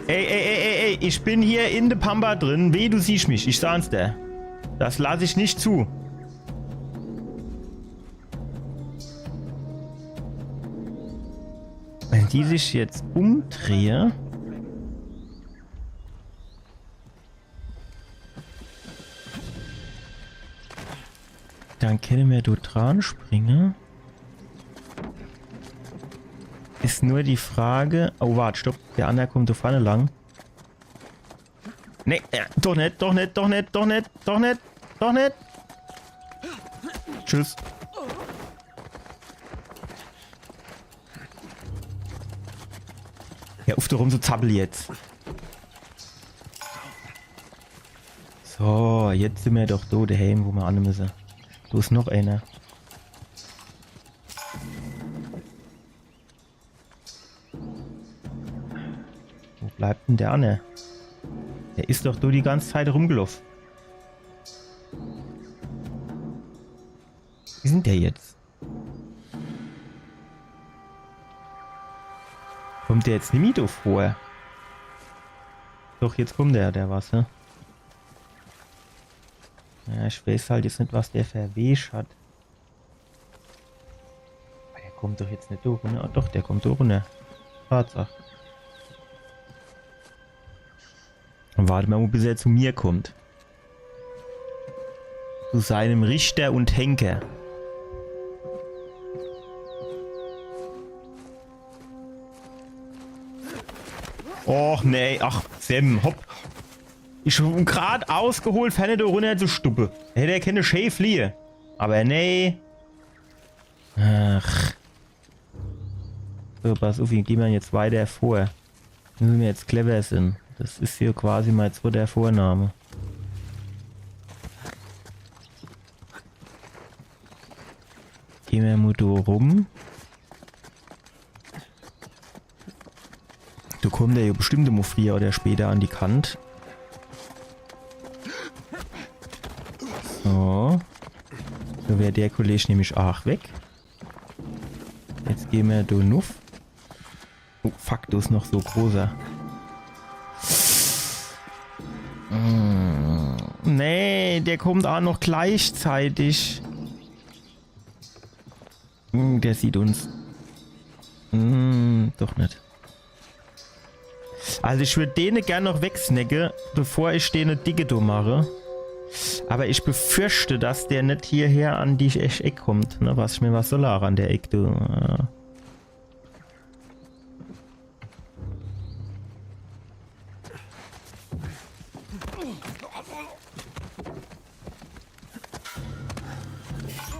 Ey, ich bin hier in der Pampa drin. Weh, du siehst mich. Ich sah's dir. Das lasse ich nicht zu. Wenn die sich jetzt umdrehe... Dann können wir dort dran springen. Ist nur die Frage... Oh, warte, stopp. Der andere kommt da vorne lang. Nee, doch nicht. Tschüss. Ja, auf da rum so zappel jetzt. So, jetzt sind wir doch da daheim, wo wir an müssen. Da ist noch einer. Wo bleibt denn der Anne? Der ist doch da die ganze Zeit rumgelaufen. Wie sind der jetzt? Kommt der jetzt nicht mit vor? Doch, jetzt kommt der was, ne? Ja, ich weiß halt jetzt nicht, was der für ein Weg hat. Aber der kommt doch jetzt nicht durch, ne? Oh, doch, der kommt durch, ne? Tatsache. Und warte mal, bis er zu mir kommt. Zu seinem Richter und Henker. Och nee, ach Sam, hopp. Ich hab grad ausgeholt, ferne da runter zur Stuppe. Hätte er keine Schäflie. Aber nee. Ach. So, pass auf, wie gehen wir jetzt weiter vor? Müssen wir jetzt clever sind. Das ist hier quasi mein zweiter Vorname. Gehen wir mal da rum. Da kommt der ja bestimmt immer früher oder später an die Kante. So. So wäre der Kollege nämlich auch weg. Jetzt gehen wir da nuff. Oh fuck, du ist noch so großer. Nee, der kommt auch noch gleichzeitig. Der sieht uns. Doch nicht. Also ich würde den gerne noch wegsnacken, bevor ich den dicke do mache. Aber ich befürchte, dass der nicht hierher an die Ecke kommt. Ne, was soll er an der Ecke, du?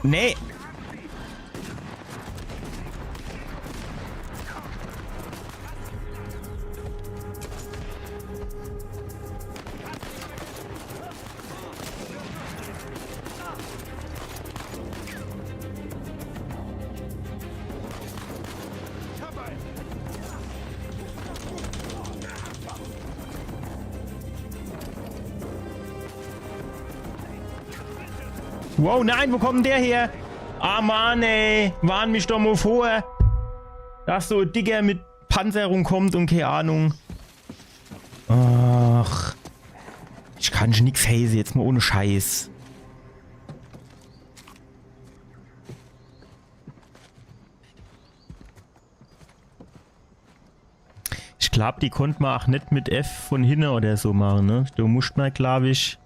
Nee. Wow, nein, wo kommt denn der her? Ah, Mann, ey. Warn mich doch mal vor. Dass so ein Dicker mit Panzerung kommt und keine Ahnung. Ach. Ich kann schon nix hazen, jetzt mal ohne Scheiß. Ich glaube, die konnte man auch nicht mit F von hinten oder so machen, ne? Da musst man, glaube ich,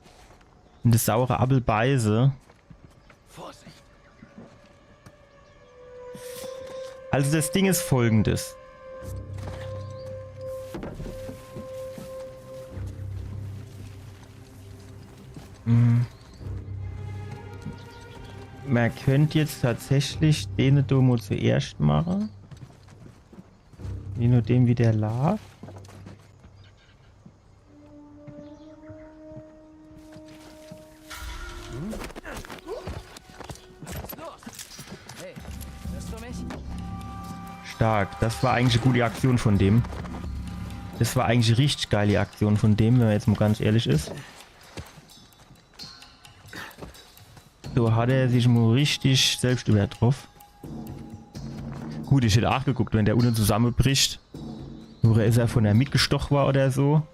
in das saure Appel beißen. Also das Ding ist folgendes. Man könnte jetzt tatsächlich den Domo zuerst machen. Je nachdem wie der lag. Stark. Das war eigentlich eine gute Aktion von dem. Das war eigentlich eine richtig geile Aktion von dem, wenn man jetzt mal ganz ehrlich ist. So hat er sich mal richtig selbst übertroffen. Gut, ich hätte auch geguckt, wenn der unten zusammenbricht. Oder ist er von der mitgestochen war oder so.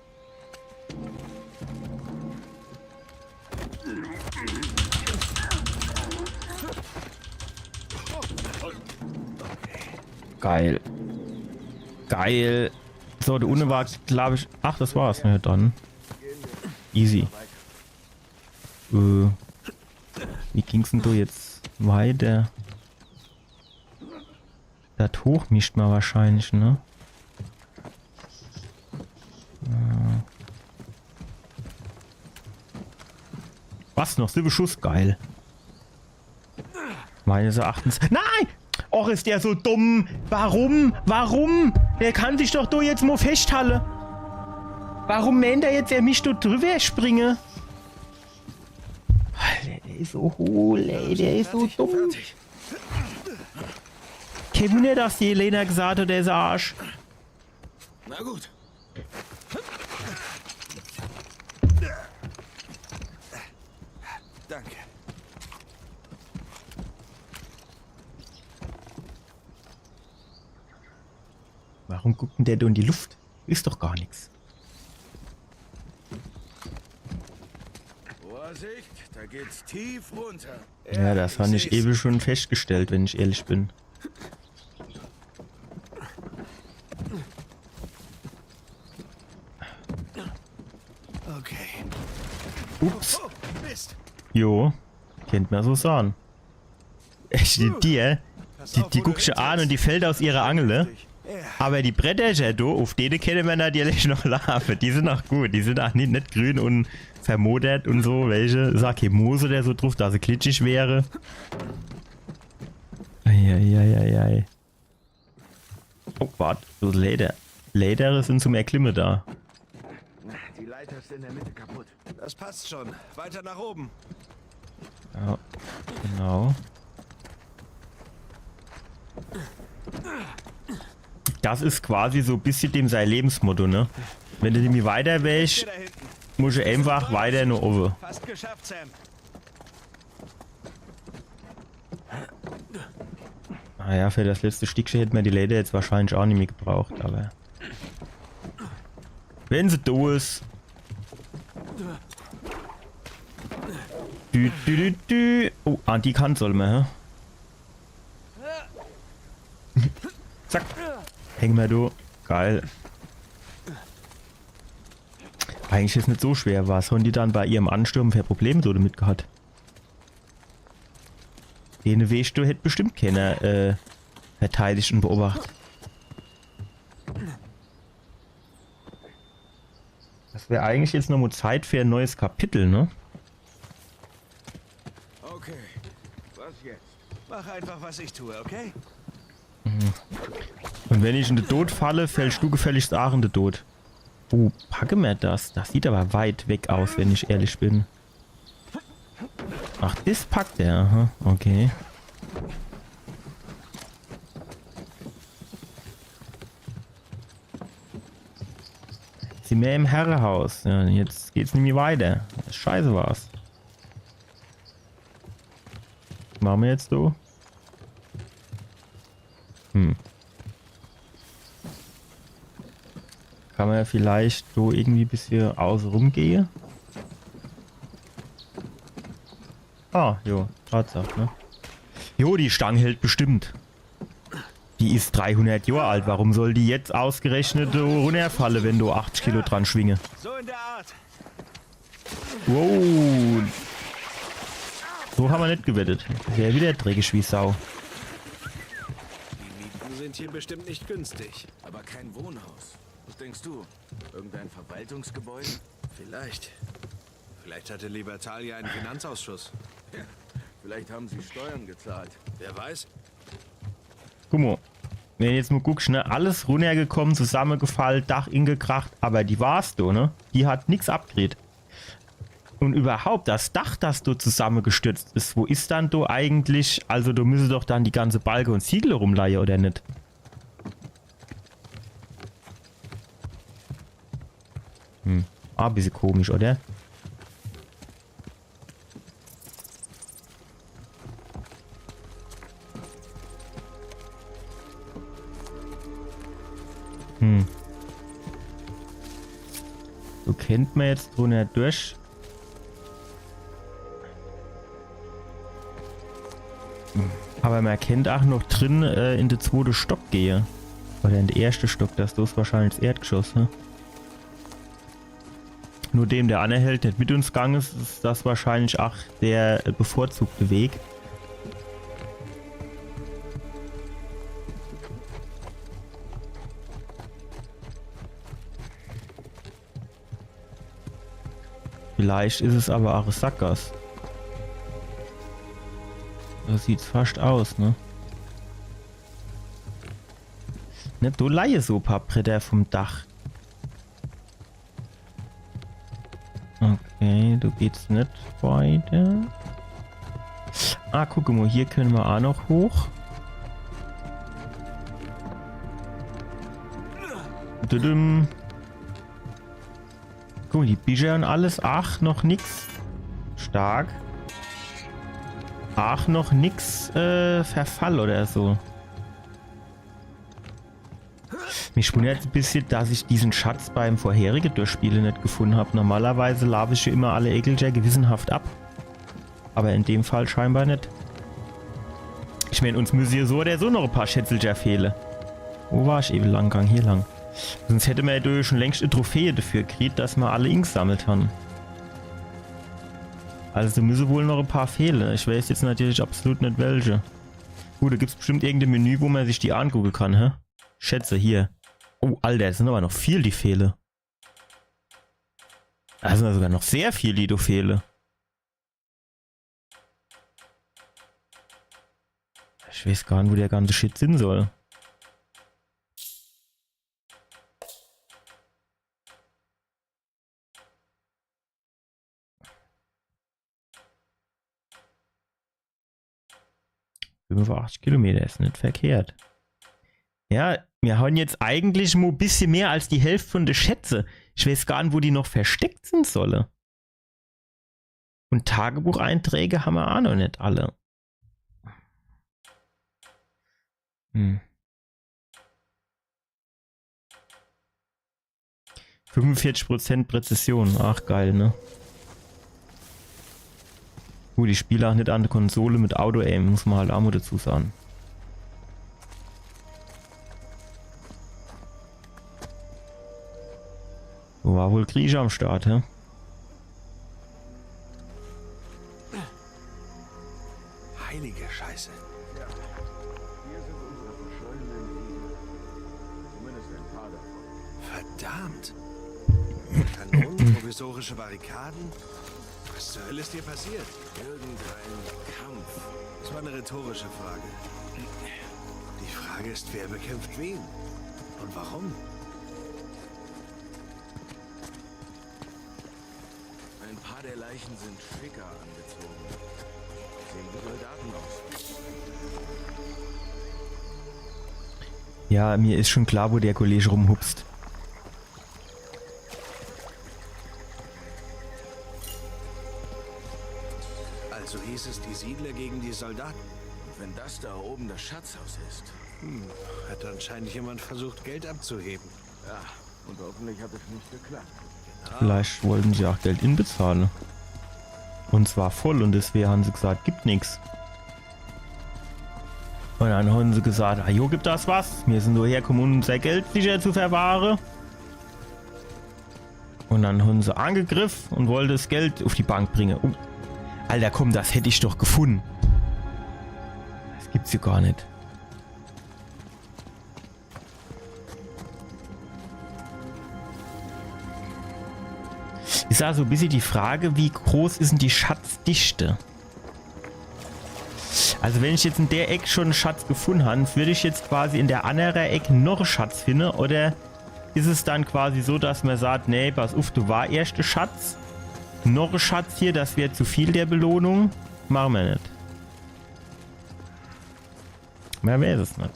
Geil. Geil. So, der unten war, glaube ich... Ach, das war's. Ja, dann. Easy. Wie ging's denn da jetzt weiter? Das hoch mischt man wahrscheinlich, ne? Was noch? 7 Schuss? Geil. Meines Erachtens... Nein! Och, ist der so dumm. Warum? Warum? Der kann sich doch da jetzt mal festhalten. Warum meint er jetzt, er mich da drüber springe? Der ist so hohl, ey. Der ist so dumm. Kein Wunder, dass die Helena gesagt hat, der ist Arsch. Na gut. Danke. Warum guckt denn der da in die Luft? Ist doch gar nichts. Vorsicht, da geht's tief runter. Ja, das habe ich eben schon festgestellt, wenn ich ehrlich bin. Okay. Ups. Oh, Mist. Jo. Kennt man so sagen. Echt, die guckt schon an und die fällt aus ihrer Angel. Aber die Bretter, auf denen kennen wir natürlich noch Larve. Die sind auch gut. Die sind auch nicht grün und vermodert und so. Welche? Sag hier Moose oder so drauf, da sie glitschig wäre. Eieieiei. Oh, warte. So Leder. Leder sind zum Erklimmen da. Die Leiter ist in der Mitte kaputt. Das passt schon. Weiter nach oben. Ja, genau. Das ist quasi so ein bisschen dem sein Lebensmotto, ne? Wenn du nämlich weiter willst, Da hinten. musst du einfach weiter nur oben. Fast geschafft, Sam. Naja, für das letzte Stückchen hätte man die Leder jetzt wahrscheinlich auch nicht mehr gebraucht, aber... Wenn sie da ist... Oh, an die Kante soll man, hä? Zack. Hängen wir da. Geil. Eigentlich ist es nicht so schwer. Was haben die dann bei ihrem Anstürmen für Probleme so damit gehabt? Den Weg hätte bestimmt keiner verteidigt und beobachtet. Das wäre eigentlich jetzt noch mal Zeit für ein neues Kapitel, ne? Okay, was jetzt? Mach einfach, was ich tue, okay? Und wenn ich in den Tod falle, fällst du gefälligst auch in den Tod. Oh, packe mir das. Das sieht aber weit weg aus, wenn ich ehrlich bin. Ach, das packt er. Aha, okay. Sie mehr im Herrenhaus. Ja, jetzt geht's nämlich weiter. Scheiße war's. machen wir jetzt so? Kann man ja vielleicht so irgendwie bis hier außen rumgehen? Ah, jo, Tatsache, ne? Jo, die Stange hält bestimmt. Die ist 300 Jahre alt. Warum soll die jetzt ausgerechnet runterfallen, wenn du 80 Kilo dran schwinge? So in der Art. Wow. So haben wir nicht gewettet. Wäre wieder dreckig wie Sau. Die Mieten sind hier bestimmt nicht günstig. Aber kein Wohnhaus. Was denkst du? Irgendein Verwaltungsgebäude? Vielleicht. Vielleicht hatte Libertalia einen Finanzausschuss. Ja, vielleicht haben sie Steuern gezahlt. Wer weiß? Guck mal. Wenn du jetzt mal guckst, ne? Alles runtergekommen, zusammengefallen, Dach ingekracht. Aber die war's du, ne? Die hat nichts abgedreht. Und überhaupt, das Dach, das du zusammengestürzt ist, wo ist dann du eigentlich? Also du müsstest doch dann die ganze Balke und Ziegel rumleihen, oder nicht? Ein bisschen komisch, oder? So kennt man jetzt drunter durch. Aber man kennt auch noch drin in den zweiten Stock gehe. Oder in den ersten Stock, das ist wahrscheinlich das Erdgeschoss, ne? Nur dem, der anerhält, nicht mit uns gegangen ist, ist das wahrscheinlich auch der bevorzugte Weg. Vielleicht ist es aber auch ein Sackgass. So sieht's fast aus, ne? Nicht du leihe so ein paar Bretter vom Dach. Okay, du geht's nicht weiter. Ah, guck mal, hier können wir auch noch hoch. Tudum. Guck mal, die Bücher und alles. Ach, noch nix. Stark. Ach, noch nix Verfall oder so. Mich wundert ein bisschen, dass ich diesen Schatz beim vorherigen Durchspielen nicht gefunden habe. Normalerweise laufe ich immer alle Ekelger gewissenhaft ab. Aber in dem Fall scheinbar nicht. Ich meine, uns müssen hier so oder so noch ein paar Schätzelger fehlen. Wo war ich eben lang gegangen? Hier lang. Sonst hätte man ja schon längst eine Trophäe dafür gekriegt, dass man alle Inks sammelt haben. Also müssen wohl noch ein paar fehlen. Ich weiß jetzt natürlich absolut nicht welche. Gut, da gibt es bestimmt irgendein Menü, wo man sich die angucken kann, hä? Schätze, hier. Oh, Alter, es sind aber noch viel, die fehlen. Da sind sogar noch sehr viel, die du fehlen. Ich weiß gar nicht, wo der ganze Shit sein soll. Über 80 Kilometer ist nicht verkehrt. Ja, wir haben jetzt eigentlich nur ein bisschen mehr als die Hälfte von der Schätze. Ich weiß gar nicht, wo die noch versteckt sind sollen. Und Tagebucheinträge haben wir auch noch nicht alle. 45% Präzision. Ach, geil, ne? Gut, ich spiele auch nicht an der Konsole mit Auto-Aim, muss man halt auch mal dazu sagen. So, war wohl Grieche am Start, hä? Heilige Scheiße. Ja, hier sind unsere verschollenen Wege. Zumindest ein paar davon. Verdammt. Kanonen, provisorische Barrikaden. Was zur Hölle ist dir passiert? Irgendein Kampf. Das war eine rhetorische Frage. Die Frage ist, wer bekämpft wen? Und warum? Ein paar der Leichen sind schicker angezogen. Sehen wie Soldaten aus. Ja, mir ist schon klar, wo der Kollege rumhupst. Also hier hieß es die Siedler gegen die Soldaten. Wenn das da oben das Schatzhaus ist. Hat anscheinend jemand versucht, Geld abzuheben. Ja, und hoffentlich hat es nicht geklappt. Vielleicht wollten sie auch Geld inbezahlen. Und zwar voll und deswegen haben sie gesagt, gibt nichts. Und dann haben sie gesagt, ah jo, gibt das was? Wir sind nur hergekommen, um unser Geld sicher zu verwahren. Und dann haben sie angegriffen und wollten das Geld auf die Bank bringen. Oh. Alter, komm, das hätte ich doch gefunden. Das gibt's ja gar nicht. Ist also ein bisschen die Frage, wie groß ist denn die Schatzdichte? Also wenn ich jetzt in der Ecke schon einen Schatz gefunden habe, würde ich jetzt quasi in der anderen Ecke noch einen Schatz finden? Oder ist es dann quasi so, dass man sagt, nee, pass auf, du war erste Schatz. Noch ein Schatz hier, das wäre zu viel der Belohnung. Machen wir nicht. Mehr wäre es nicht.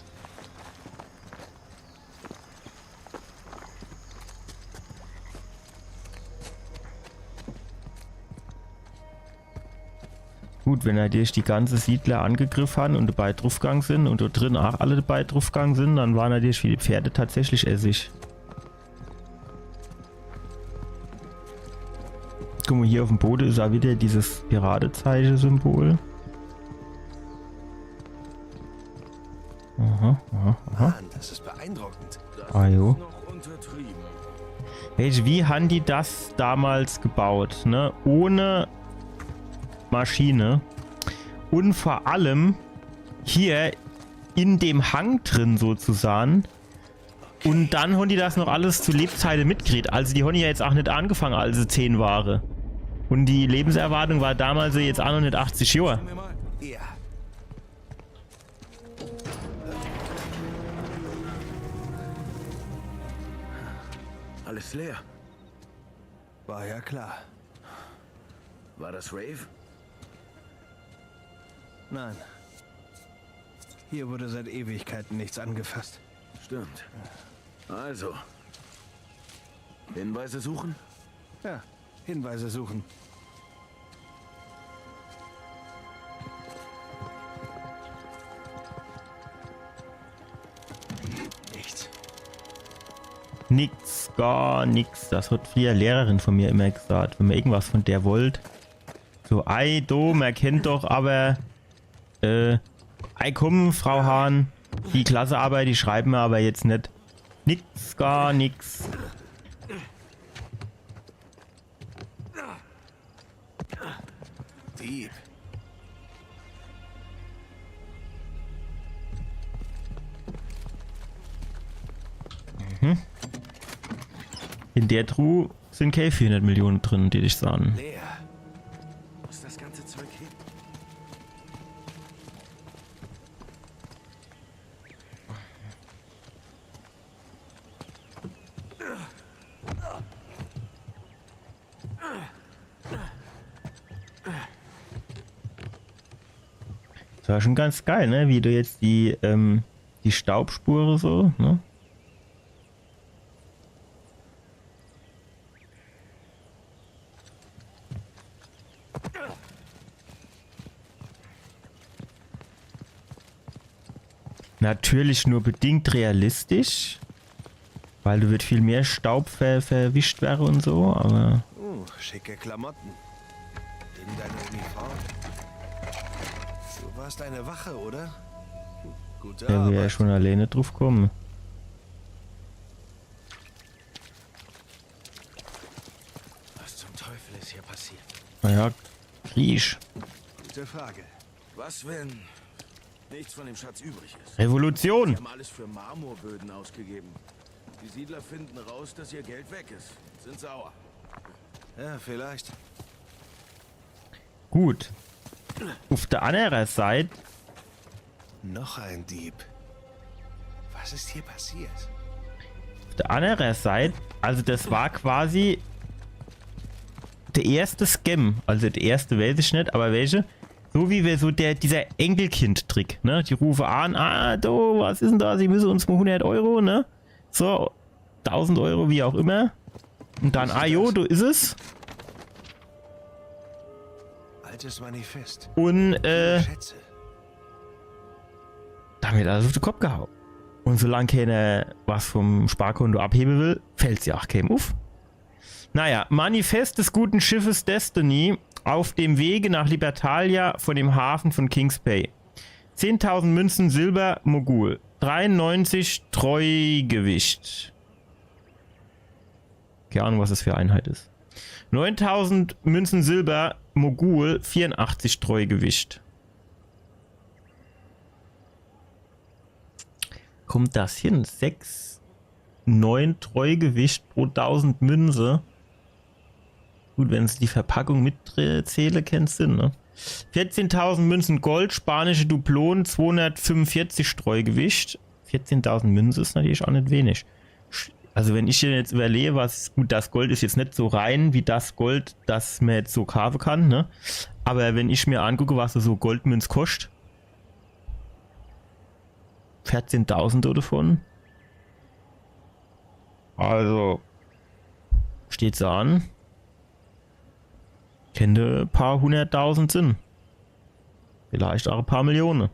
Gut, wenn natürlich die ganze Siedler angegriffen haben und dabei draufgegangen sind und dort drin auch alle dabei draufgegangen sind, dann waren natürlich viele Pferde tatsächlich Essig. Guck mal, hier auf dem Boden ist auch wieder dieses Piratezeichen-Symbol. Aha, aha, aha. Mann, das ist beeindruckend. Ah, jo. Noch untertrieben. Wie haben die das damals gebaut, ne? Ohne Maschine und vor allem hier in dem Hang drin sozusagen. Und dann haben die das noch alles zu Lebzeiten mitgekriegt. Also die haben ja jetzt auch nicht angefangen, als sie 10 waren. Und die Lebenserwartung war damals jetzt auch noch nicht 80 Jahre. Ja. Alles leer. War ja klar. War das Rave? Nein. Hier wurde seit Ewigkeiten nichts angefasst. Stimmt. Also. Hinweise suchen? Ja, Hinweise suchen. Nichts. Nix, gar nix. Das hat früher Lehrerin von mir immer gesagt. Wenn man irgendwas von der wollt. So, ei, do, man kennt doch, aber ei, komm, Frau Hahn. Die Klassearbeit, die schreiben wir aber jetzt nicht. Nix, gar nix. Dieb. In der Truhe sind keine 400 Millionen drin, die dich sagen. Leer. Wo ist das ganze Zeug hin? Das war schon ganz geil, ne? Wie du jetzt die Staubspure so, ne? Natürlich nur bedingt realistisch, weil du wird viel mehr Staub verwischt werden und so, aber Schicke Klamotten. In deiner Uniform. Du warst eine Wache, oder? Gute der will ja Arbeit. schon alleine drauf kommen. Was zum Teufel ist hier passiert? Naja, Krieg. Gute Frage. Was, wenn nichts von dem Schatz übrig ist? Revolution. Sie haben alles für Marmorböden ausgegeben. Die Siedler finden raus, dass ihr Geld weg ist. Sind sauer. Ja, vielleicht. Gut. Auf der anderen Seite, Noch ein Dieb. Was ist hier passiert? auf der anderen Seite, also das war quasi der erste Scam. Also der erste weiß ich nicht, aber welche? So wie wir so dieser Enkelkind-Trick, ne? Die rufen an, du, was ist denn da? Sie müssen uns mal 100 Euro, ne? So, 1000 Euro, wie auch immer. Und dann, jo, du ist es. altes Manifest. Und Schätze. damit alles auf den Kopf gehauen. Und solange keiner was vom Sparkonto abheben will, fällt sie auch keinem auf. Naja, Manifest des guten Schiffes Destiny auf dem Wege nach Libertalia von dem Hafen von Kings Bay. 10.000 Münzen Silber Mogul. 93 Treugewicht. Keine Ahnung, was das für Einheit ist. 9.000 Münzen Silber Mogul. 84 Treugewicht. Kommt das hin? 9 Treugewicht pro 1000 Münze. Gut, wenn es die Verpackung mitzähle, kennt es Sinn, ne? 14.000 Münzen Gold, spanische Duplonen, 245 Streugewicht. 14.000 Münzen ist natürlich auch nicht wenig. Also wenn ich jetzt überlege, was gut, das Gold ist jetzt nicht so rein wie das Gold, das man jetzt so kaufen kann, ne? Aber wenn ich mir angucke, was so Goldmünz kostet, 14.000 davon. Also steht so an. Könnte ein paar 100.000 sind. Vielleicht auch ein paar Millionen.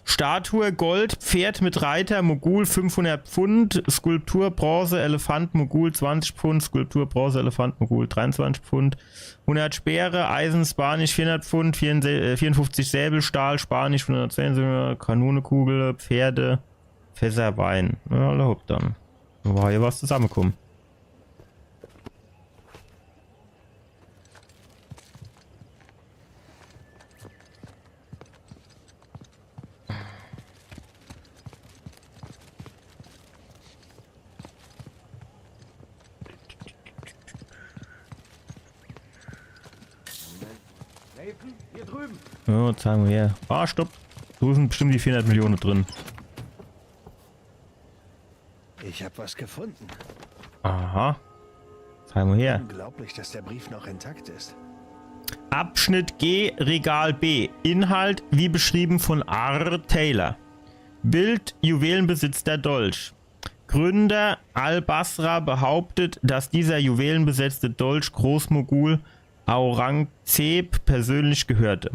Statue Gold, Pferd mit Reiter, Mogul 500 Pfund, Skulptur Bronze, Elefant, Mogul 20 Pfund, Skulptur Bronze, Elefant, Mogul 23 Pfund, 100 Speere, Eisen, Spanisch 400 Pfund, 54 Säbel, Stahl, Spanisch 110, Kanonekugel, Pferde, Fässer, Wein. Ja, alle dann. Da war hier was zusammengekommen. Hier drüben. Ja, zeigen wir her. Ah, stopp. So sind bestimmt die 400 Millionen drin. Ich habe was gefunden. Aha. Zeigen wir her. Unglaublich, dass der Brief noch intakt ist. Abschnitt G, Regal B. Inhalt wie beschrieben von R. Taylor. Bild, Juwelenbesitz der Dolch. Gründer Al-Basra behauptet, dass dieser juwelenbesetzte Dolch Großmogul Aurangzeb persönlich gehörte.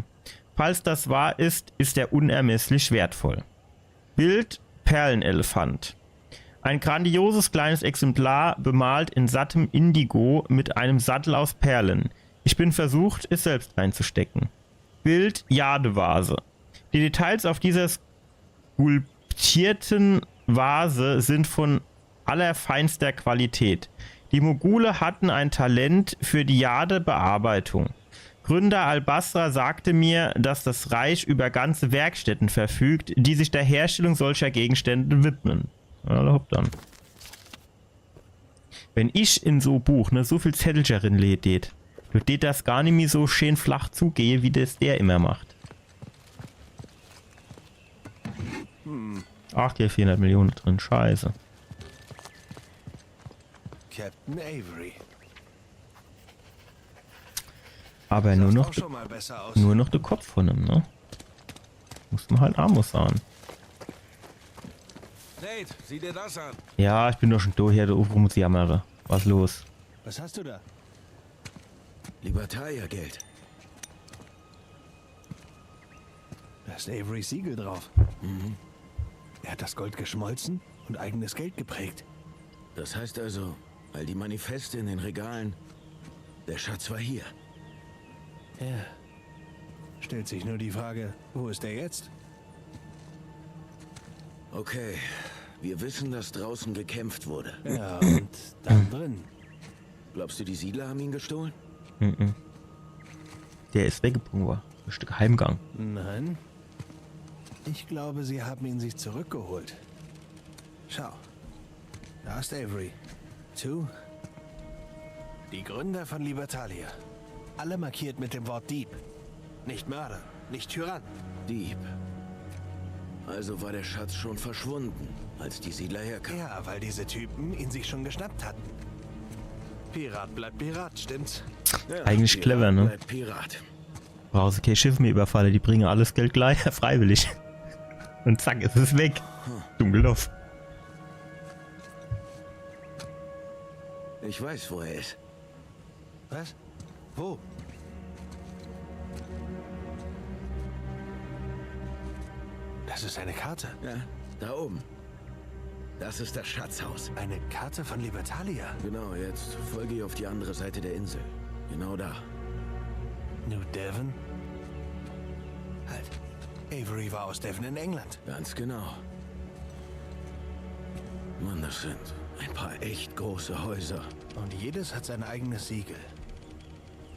Falls das wahr ist, ist er unermesslich wertvoll. Bild, Perlenelefant. Ein grandioses kleines Exemplar, bemalt in sattem Indigo mit einem Sattel aus Perlen. Ich bin versucht, es selbst einzustecken. Bild, Jadevase. Die Details auf dieser skulptierten Vase sind von allerfeinster Qualität. Die Mogule hatten ein Talent für die Jadebearbeitung. Gründer Al-Basra sagte mir, dass das Reich über ganze Werkstätten verfügt, die sich der Herstellung solcher Gegenstände widmen. Ja, hopp dann. Wenn ich in so ein Buch so viel Zettelchen lädt, wird das gar nicht mehr so schön flach zugehe, wie das der immer macht. Ach, hier 400 Millionen drin, scheiße. Captain Avery. Aber nur noch, Auch schon mal besser aus. nur noch der Kopf von ihm, ne? Muss man halt Amos sagen. Nate, sieh dir das an. Ja, ich bin doch schon durch hier, der rum und jammere. Was los? Was hast du da? Libertalia-Geld. Da ist Averys Siegel drauf. Er hat das Gold geschmolzen und eigenes Geld geprägt. Das heißt also, all die Manifeste in den Regalen, der Schatz war hier. Ja. Stellt sich nur die Frage, wo ist er jetzt? Okay, wir wissen, dass draußen gekämpft wurde. Ja, und dann drin. Glaubst du, die Siedler haben ihn gestohlen? Der ist weggebrungen war. Ein Stück Heimgang. Nein. Ich glaube, sie haben ihn sich zurückgeholt. Schau. Da ist Avery. Die Gründer von Libertalia. Alle markiert mit dem Wort Dieb. Nicht Mörder, nicht Tyrann. Dieb. Also war der Schatz schon verschwunden, als die Siedler herkamen. Ja, weil diese Typen ihn sich schon geschnappt hatten. Pirat bleibt Pirat, stimmt's? Ja, Eigentlich Pirat clever, ne? bleibt Pirat. Brauchst du kein Schiff mehr überfallen, die bringen alles Geld gleich freiwillig. Und zack, ist es weg. Dumm gelaufen. Ich weiß, wo er ist. Was? Wo? Das ist eine Karte. Ja, da oben. Das ist das Schatzhaus. Eine Karte von Libertalia. Genau, jetzt folge ich auf die andere Seite der Insel. Genau da. New Devon? Halt. Avery war aus Devon in England. Ganz genau. Mann, das sind ein paar echt große Häuser. Und jedes hat sein eigenes Siegel.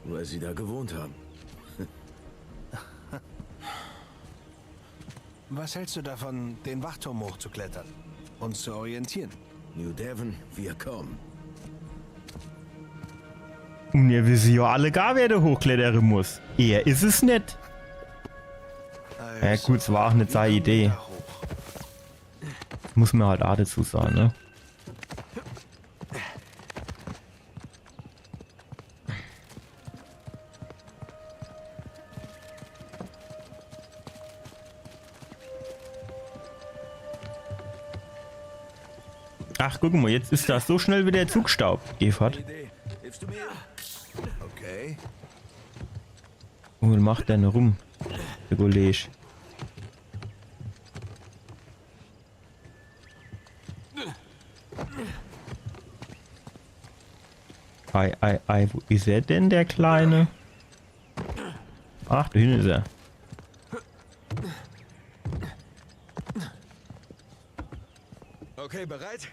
Weil sie da gewohnt haben. Was hältst du davon, den Wachturm hochzuklettern? Uns zu orientieren? New Devon, wir kommen. Und ihr wisst ja alle gar, wer da hochklettern muss. Er ist es nicht. Ja gut, es war auch nicht seine Idee. Muss man halt auch dazu sagen, ne? Ach, guck mal, jetzt ist das so schnell wie der Zugstaub, Evert. Idee. Hilfst du mir? Okay. Wo macht der denn rum, der Kollege? Ei, wo ist er denn, der Kleine? Ach, da hinten ist er. Okay, bereit?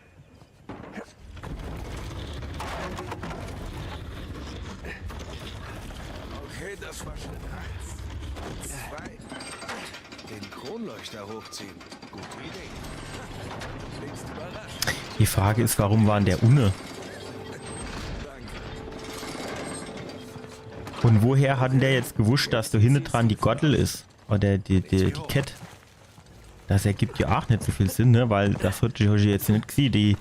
Okay, das war schon 1, 2. Den Kronleuchter hochziehen. Gute Idee. Klingt überrascht. Die Frage ist, warum waren der Unne? Und woher hat denn der jetzt gewusst, dass da hinten dran die Gottel ist? Oder die Kette? Das ergibt ja auch nicht so viel Sinn, ne? Weil das hat ich jetzt nicht gesehen.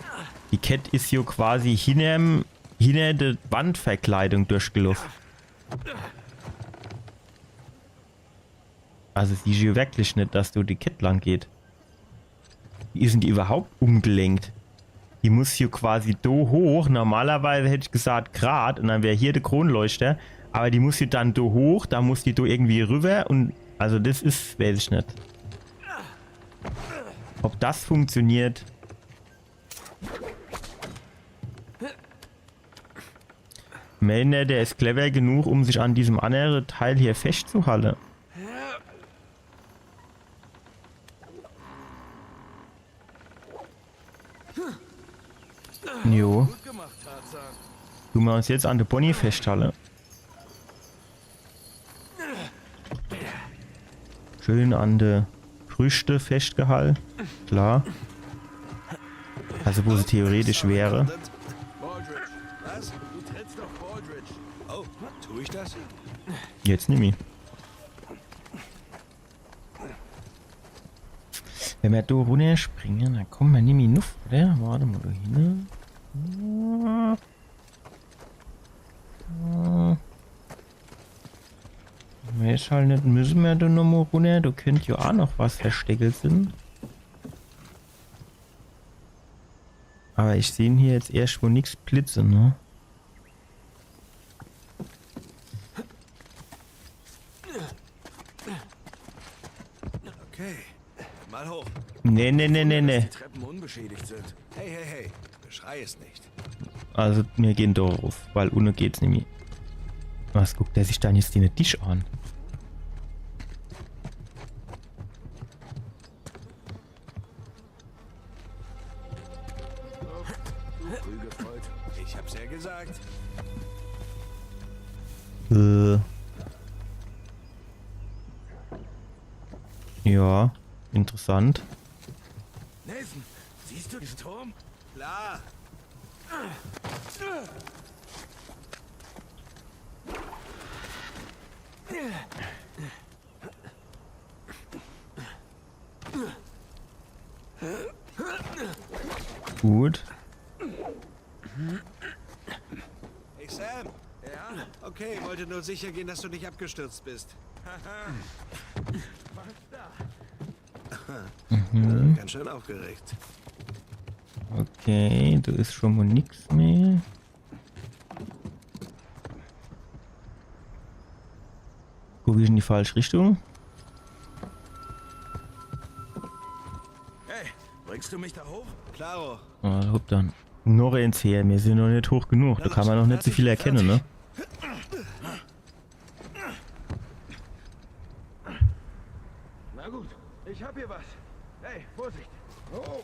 Die Kette ist ja quasi hinter der Wandverkleidung durchgelaufen. Also siehst du wirklich nicht, dass du die Kette lang geht. Wie ist denn die überhaupt umgelenkt? Die muss hier quasi da hoch. Normalerweise hätte ich gesagt grad und dann wäre hier der Kronleuchter. Aber die muss hier dann da hoch, da muss die da irgendwie rüber und also das ist, weiß ich nicht. Ob das funktioniert. Melner, der ist clever genug, um sich an diesem anderen Teil hier festzuhalten. Jo. Du wir uns jetzt an der Bonnie festhalten. Schön an der Früchte festgehalten. Klar. Also wo sie theoretisch wäre. Baldridge. Was? Du trittst auf Baldridge. Oh, tue ich das? Jetzt nimm ihn. Wenn wir da runter springen, dann kommen wir nicht nuff, oder? Warte mal da hin. Weiß halt nicht, müssen wir da nochmal runter? Da könnte ja auch noch was versteckelt sein. Aber ich sehe hier jetzt erst wo nichts blitzen, ne? Okay. Mal hoch. Nee. Die Treppen unbeschädigt sind. Hey. Beschrei es nicht. Also wir gehen darauf, weil ohne geht's nicht mehr. Was guckt der sich dann jetzt den Tisch an? Früh gefreut. Ich hab's ja gesagt. Ja, interessant. Nathan, siehst du diesen Turm? Klar. Gut. Hey Sam. Ja? Okay, wollte nur sicher gehen, dass du nicht abgestürzt bist. Ganz schön aufgeregt. Okay, da ist schon mal nichts mehr. Guck ich in die falsche Richtung? Willst du mich da hoch? Klaro. Oh, guck dann. Noch eins her, wir sind noch nicht hoch genug. Da kann man noch nicht so viel erkennen, ne? Na gut, ich hab hier was. Hey, Vorsicht. Oh.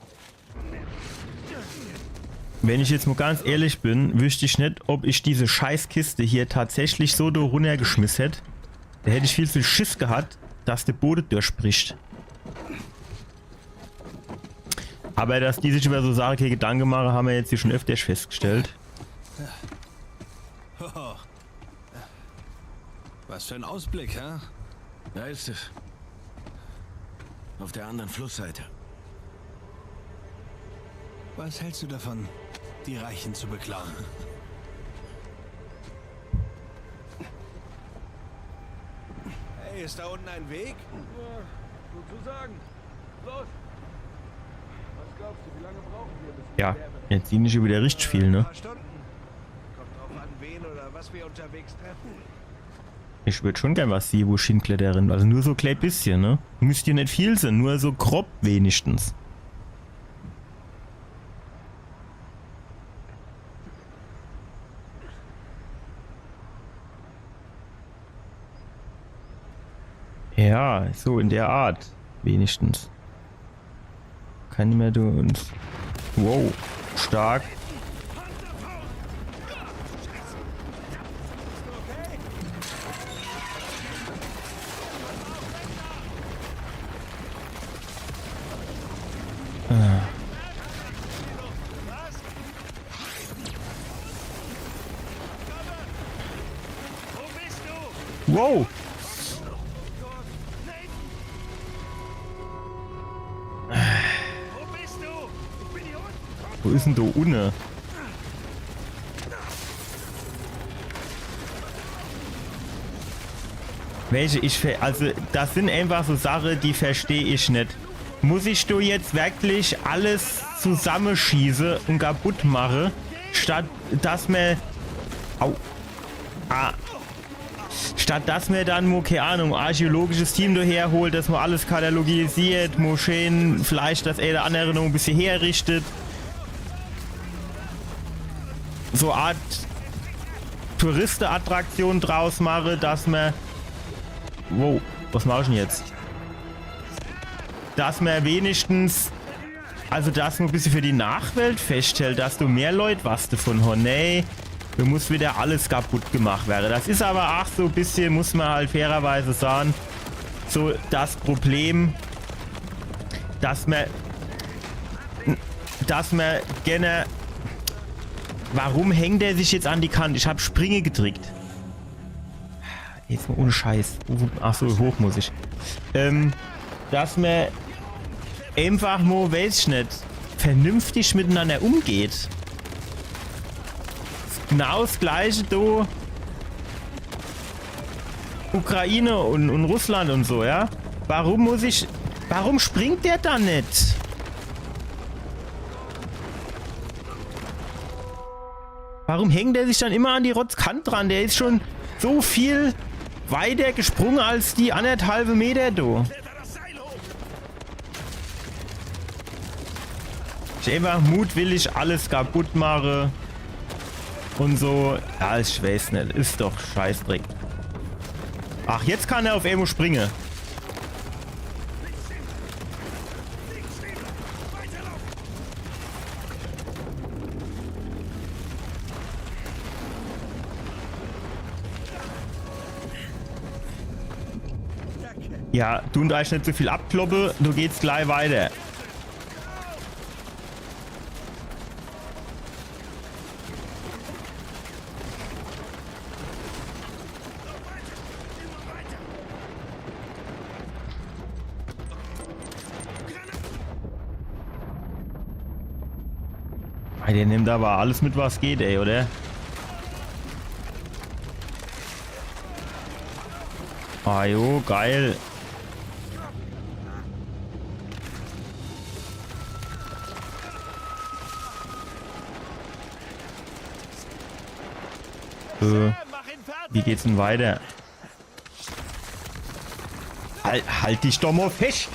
Wenn ich jetzt mal ganz ehrlich bin, wüsste ich nicht, ob ich diese Scheißkiste hier tatsächlich so da runtergeschmissen hätte. Da hätte ich viel zu viel Schiss gehabt, dass der Boden durchbricht. Aber dass die sich über so Sachen hier Gedanken machen, haben wir jetzt hier schon öfters festgestellt. Was für ein Ausblick, hä? Da ist es. Auf der anderen Flussseite. Was hältst du davon, die Reichen zu beklauen? Hey, ist da unten ein Weg? Sozusagen. Los. Was glaubst du, wie lange brauchen wir, bis Ja, jetzt sehen schon wieder richtig viel, ne? Ein paar Stunden. Kommt drauf an, wen oder was wir unterwegs treffen. Ich würde schon gern was sehen, wo ich hinkletterin. Also nur so ein klein bisschen, ne? Müsst ihr nicht viel sein, nur so grob wenigstens. Ja, so in der Art. Wenigstens. Kann nicht mehr du uns. Wow, stark. Wow! Wo ist denn da unten? Welche also das sind einfach so Sachen, die verstehe ich nicht. Muss ich da jetzt wirklich alles zusammenschießen und kaputt machen, statt dass man... Au. Statt dass man dann, keine Ahnung, archäologisches Team daherholt, dass man alles katalogisiert, Moscheen, vielleicht das eine andere noch ein bisschen herrichtet. So Art Touristenattraktion draus mache, dass man... Wow, was mache ich denn jetzt? Dass man wenigstens... Also dass man ein bisschen für die Nachwelt feststellt, dass du mehr Leute was davon hast. Nee, du musst wieder alles kaputt gemacht werden. Das ist aber auch so ein bisschen, muss man halt fairerweise sagen, so das Problem, dass man gerne... Warum hängt der sich jetzt an die Kante? Ich habe Springe gedrückt. Jetzt mal ohne Scheiß. Achso, hoch muss ich. Dass man einfach mal, weiß ich nicht, vernünftig miteinander umgeht. Genau das gleiche da. Ukraine und Russland und so, ja? Warum springt der da nicht? Warum hängt der sich dann immer an die Rotzkant dran? Der ist schon so viel weiter gesprungen als die 1,5 Meter da. Ich einfach mutwillig alles kaputt mache. Und so. Ja, ich weiß nicht. Ist doch Scheißdreck. Ach, jetzt kann er auf Emo springen. Ja, du und ich nicht so viel abkloppe, du geht's gleich weiter. Der nimmt aber alles mit, was geht, ey, oder? Ah jo, geil. Wie geht's denn weiter? Halt dich doch mal fest!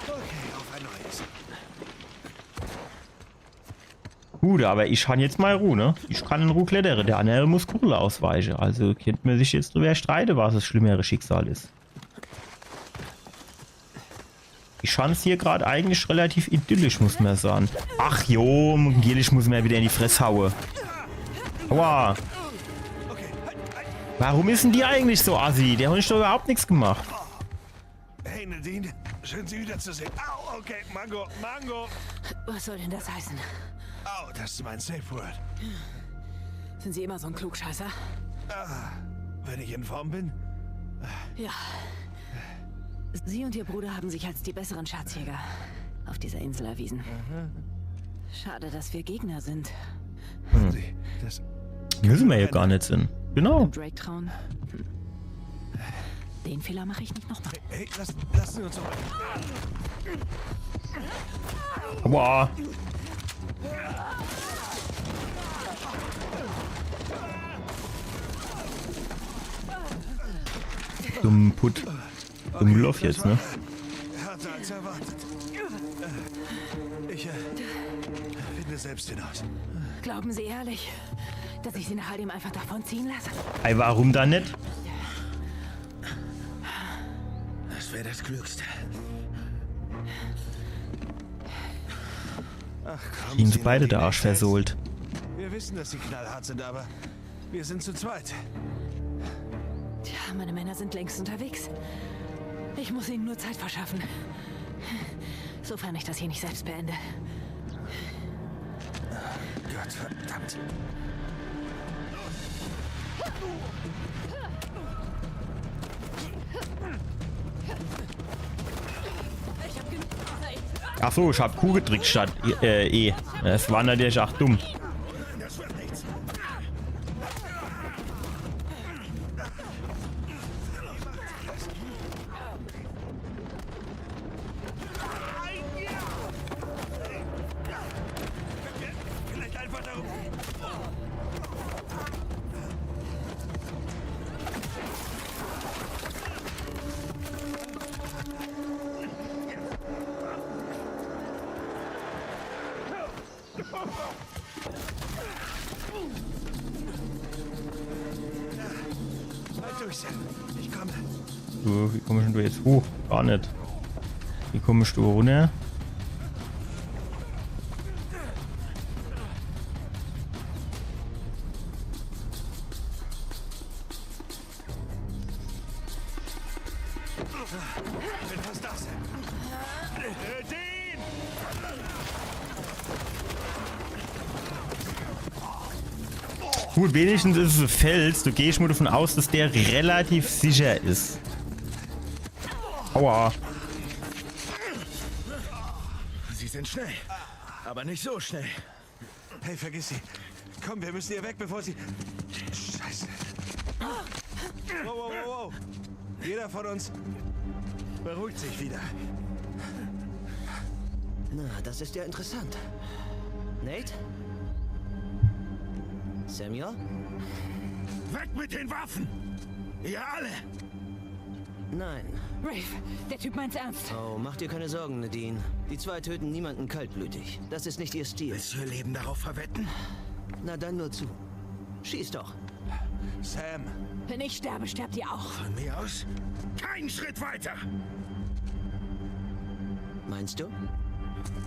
Okay, auf ein neues. Gut, aber ich kann jetzt mal Ruhe, ne? Ich kann in Ruhe klettern, der andere muss Kugeln ausweichen. Also könnte man sich jetzt drüber streiten, was das schlimmere Schicksal ist. Die Chance hier gerade eigentlich relativ idyllisch, muss man sagen. Ach jo, ich muss mir wieder in die Fresse hauen. Aua. Warum ist denn die eigentlich so assi? Der hat doch überhaupt nichts gemacht. Hey Nadine, schön Sie wiederzusehen. Au, okay, Mango, Mango. Was soll denn das heißen? Au, das ist mein Safe Word. Sind Sie immer so ein Klugscheißer? Wenn ich in Form bin? Ja. Sie und Ihr Bruder haben sich als die besseren Schatzjäger auf dieser Insel erwiesen. Schade, dass wir Gegner sind. Sie, das... Müssen wir ja gar nicht sind. Genau. Drake trauen. Den Fehler mache ich nicht nochmal. Hey, lassen Sie uns zurück. Aua. Dumm Put. Dumm Lauf jetzt, ne? Härter als erwartet. Ich finde selbst hinaus. Glauben Sie ehrlich, dass ich Sie nach all dem einfach davonziehen lasse? Ey, warum da nicht? Das wäre das Klügste. Ach komm, Ihnen Sie beide Nadine, der Arsch echt jetzt? versohlt. Wir wissen, dass Sie knallhart sind, aber wir sind zu zweit. Tja, meine Männer sind längst unterwegs. Ich muss ihnen nur Zeit verschaffen. Sofern ich das hier nicht selbst beende. Gott verdammt. Ich hab genug Zeit. Ach so, ich hab Q gedrückt statt E. Das war natürlich auch dumm. Das wird nichts. Vielleicht einfach darum. Halt durch, Sam. Ich komme. So, wie kommst du jetzt hoch? Gar nicht. Wie kommst du runter? Bin fast da, Sam. Nadine! Gut, wenigstens ist es ein Fels. Du gehst mal davon aus, dass der relativ sicher ist. Aua. Sie sind schnell. Aber nicht so schnell. Hey, vergiss sie. Komm, wir müssen hier weg, bevor sie... Scheiße. Wow, wow, wow, wow. Jeder von uns beruhigt sich wieder. Na, das ist ja interessant. Nate? Samuel? Weg mit den Waffen! Ihr alle! Nein. Rafe, der Typ meint's ernst. Oh, mach dir keine Sorgen, Nadine. Die zwei töten niemanden kaltblütig. Das ist nicht ihr Stil. Willst du ihr Leben darauf verwetten? Na dann nur zu. Schieß doch. Sam, Wenn ich sterbe, sterbt ihr auch. Von mir aus? Keinen Schritt weiter! Meinst du?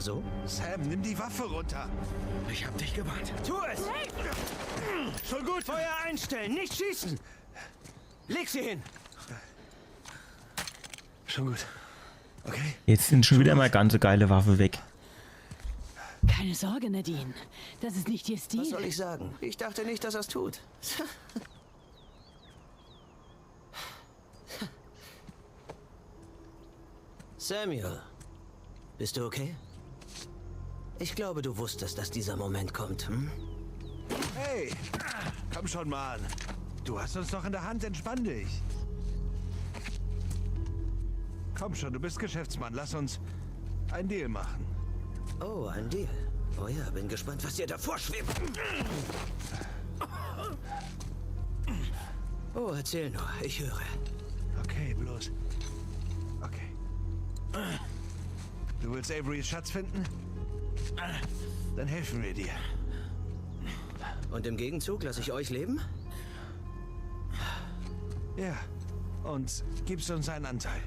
So? Sam, nimm die Waffe runter. Ich hab dich gewarnt. Tu es! Schon gut. Feuer einstellen, nicht schießen! Leg sie hin! Schon gut. Okay. Jetzt sind schon wieder mal ganze geile Waffe weg. Keine Sorge, Nadine. Das ist nicht ihr Stil. Was soll ich sagen? Ich dachte nicht, dass er es tut. Samuel, bist du okay? Ich glaube, du wusstest, dass dieser Moment kommt, hm? Hey, komm schon, Mann. Du hast uns doch in der Hand, entspann dich. Komm schon, du bist Geschäftsmann. Lass uns einen Deal machen. Oh, ein Deal. Oh ja, bin gespannt, was dir davor schwebt. Oh, erzähl nur, ich höre. Okay, bloß. Okay. Du willst Averys Schatz finden? Dann helfen wir dir. Und im Gegenzug lasse ich euch leben? Ja. Und gibst uns einen Anteil.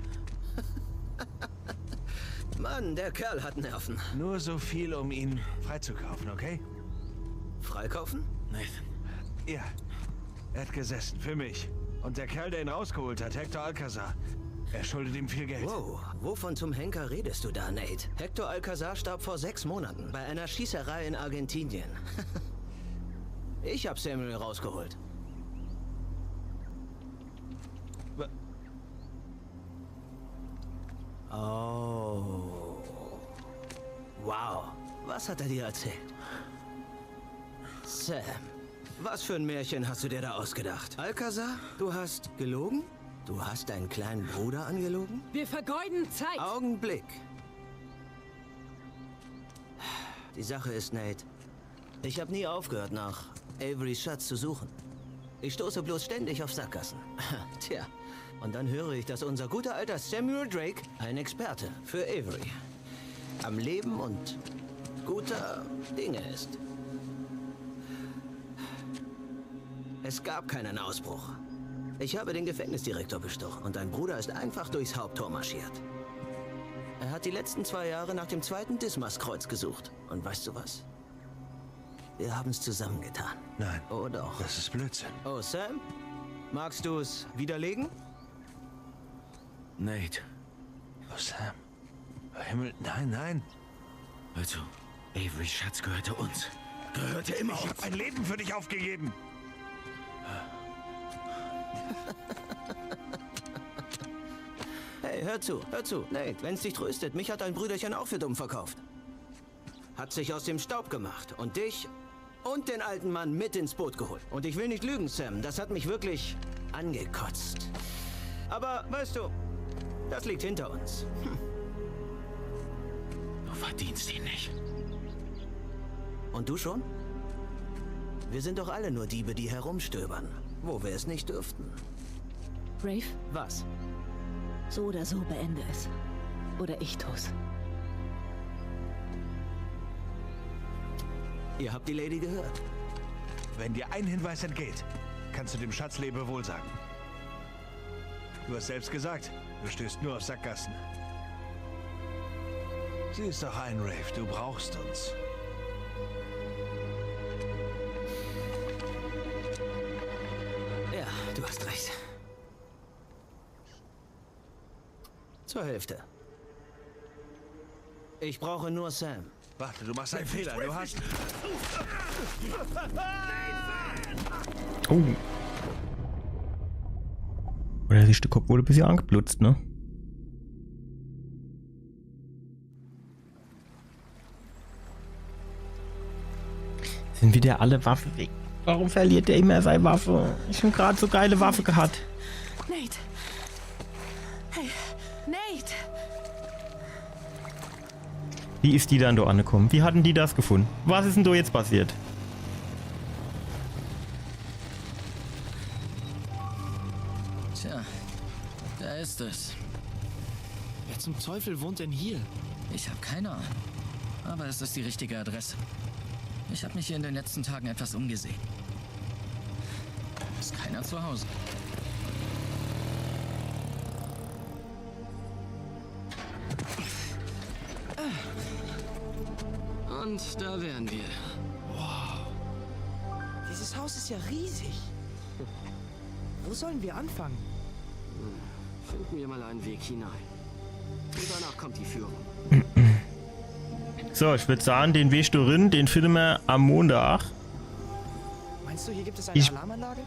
Mann, der Kerl hat Nerven. Nur so viel, um ihn freizukaufen, okay? Freikaufen? Nathan. Ja. Er hat gesessen, für mich. Und der Kerl, der ihn rausgeholt hat, Hector Alcazar, er schuldet ihm viel Geld. Wow, wovon zum Henker redest du da, Nate? Hector Alcazar starb vor 6 Monaten bei einer Schießerei in Argentinien. Ich hab Samuel rausgeholt. Oh. Wow. Was hat er dir erzählt? Sam, was für ein Märchen hast du dir da ausgedacht? Alcazar, du hast gelogen? Du hast deinen kleinen Bruder angelogen? Wir vergeuden Zeit. Augenblick. Die Sache ist, Nate, ich habe nie aufgehört, nach Averys Schatz zu suchen. Ich stoße bloß ständig auf Sackgassen. Tja, und dann höre ich, dass unser guter alter Samuel Drake ein Experte für Avery am Leben und guter Dinge ist. Es gab keinen Ausbruch. Ich habe den Gefängnisdirektor bestochen und dein Bruder ist einfach durchs Haupttor marschiert. Er hat die letzten 2 Jahre nach dem zweiten Dismas-Kreuz gesucht. Und weißt du was? Wir haben es zusammengetan. Nein. Oh doch. Das ist Blödsinn. Oh, Sam? Magst du es widerlegen? Nate. Oh, Sam. Oh, Himmel, nein, nein. Also, Averys Schatz gehörte uns. Gehörte immer Ich uns. habe mein Leben für dich aufgegeben. Hey, hör zu. Nate, wenn's dich tröstet, mich hat dein Brüderchen auch für dumm verkauft. Hat sich aus dem Staub gemacht und dich und den alten Mann mit ins Boot geholt. Und ich will nicht lügen, Sam, das hat mich wirklich angekotzt. Aber, weißt du, das liegt hinter uns. Du verdienst ihn nicht. Und du schon? Wir sind doch alle nur Diebe, die herumstöbern, wo wir es nicht dürften. Rafe, Was? so oder so beende es. Oder ich tu's. Ihr habt die Lady gehört. Wenn dir ein Hinweis entgeht, kannst du dem Schatz Lebewohl sagen. Du hast selbst gesagt, du stößt nur auf Sackgassen. Sieh es doch ein, Rafe, du brauchst uns. Ja, du hast recht. Zur Hälfte. Ich brauche nur Sam. Warte, du machst einen Fehler. Du hast... Oh. Oder sich der Kopf wurde ein bisschen angeblutzt, ne? Sind wieder alle Waffen weg? Warum verliert der immer seine Waffe? Ich hab gerade so geile Waffe gehabt. Nate! Hey, Nate! Wie ist die dann da angekommen? Wie hatten die das gefunden? Was ist denn da jetzt passiert? Tja, da ist es. Wer zum Teufel wohnt denn hier? Ich habe keine Ahnung. Aber es ist die richtige Adresse. Ich habe mich hier in den letzten Tagen etwas umgesehen. Ist keiner zu Hause. Und da wären wir. Dieses Haus ist ja riesig. Wo sollen wir anfangen? Finden wir mal einen Weg hinein. Und danach kommt die Führung. So, ich würde sagen, den Weg drin, den finden wir am Montag. Meinst du, hier gibt es eine Alarmanlage?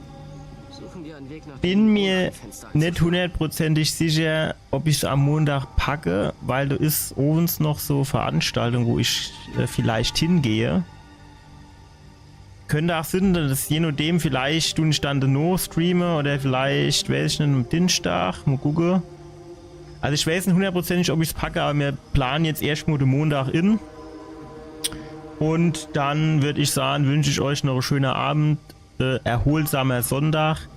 Suchen wir einen Weg nach Bin mir nicht hundertprozentig sicher, ob ich es am Montag packe, weil da ist abends noch so Veranstaltung, wo ich vielleicht hingehe. Könnte auch sein, dass je nachdem vielleicht du nicht dann noch streame oder vielleicht, weiß ich nicht, am Dienstag, mal gucken. Also ich weiß nicht hundertprozentig, ob ich es packe, aber wir planen jetzt erstmal den Montag in. Und dann würde ich sagen, wünsche ich euch noch einen schönen Abend, erholsamer Sonntag.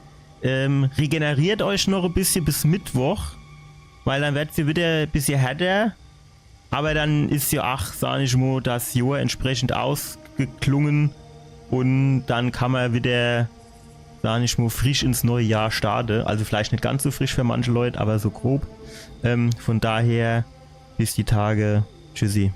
Regeneriert euch noch ein bisschen bis Mittwoch, weil dann wird es wieder ein bisschen härter. Aber dann ist ja auch, sage ich mal, das Jahr entsprechend ausgeklungen. Und dann kann man wieder, sag ich mal, frisch ins neue Jahr starten. Also vielleicht nicht ganz so frisch für manche Leute, aber so grob. Von daher, bis die Tage. Tschüssi.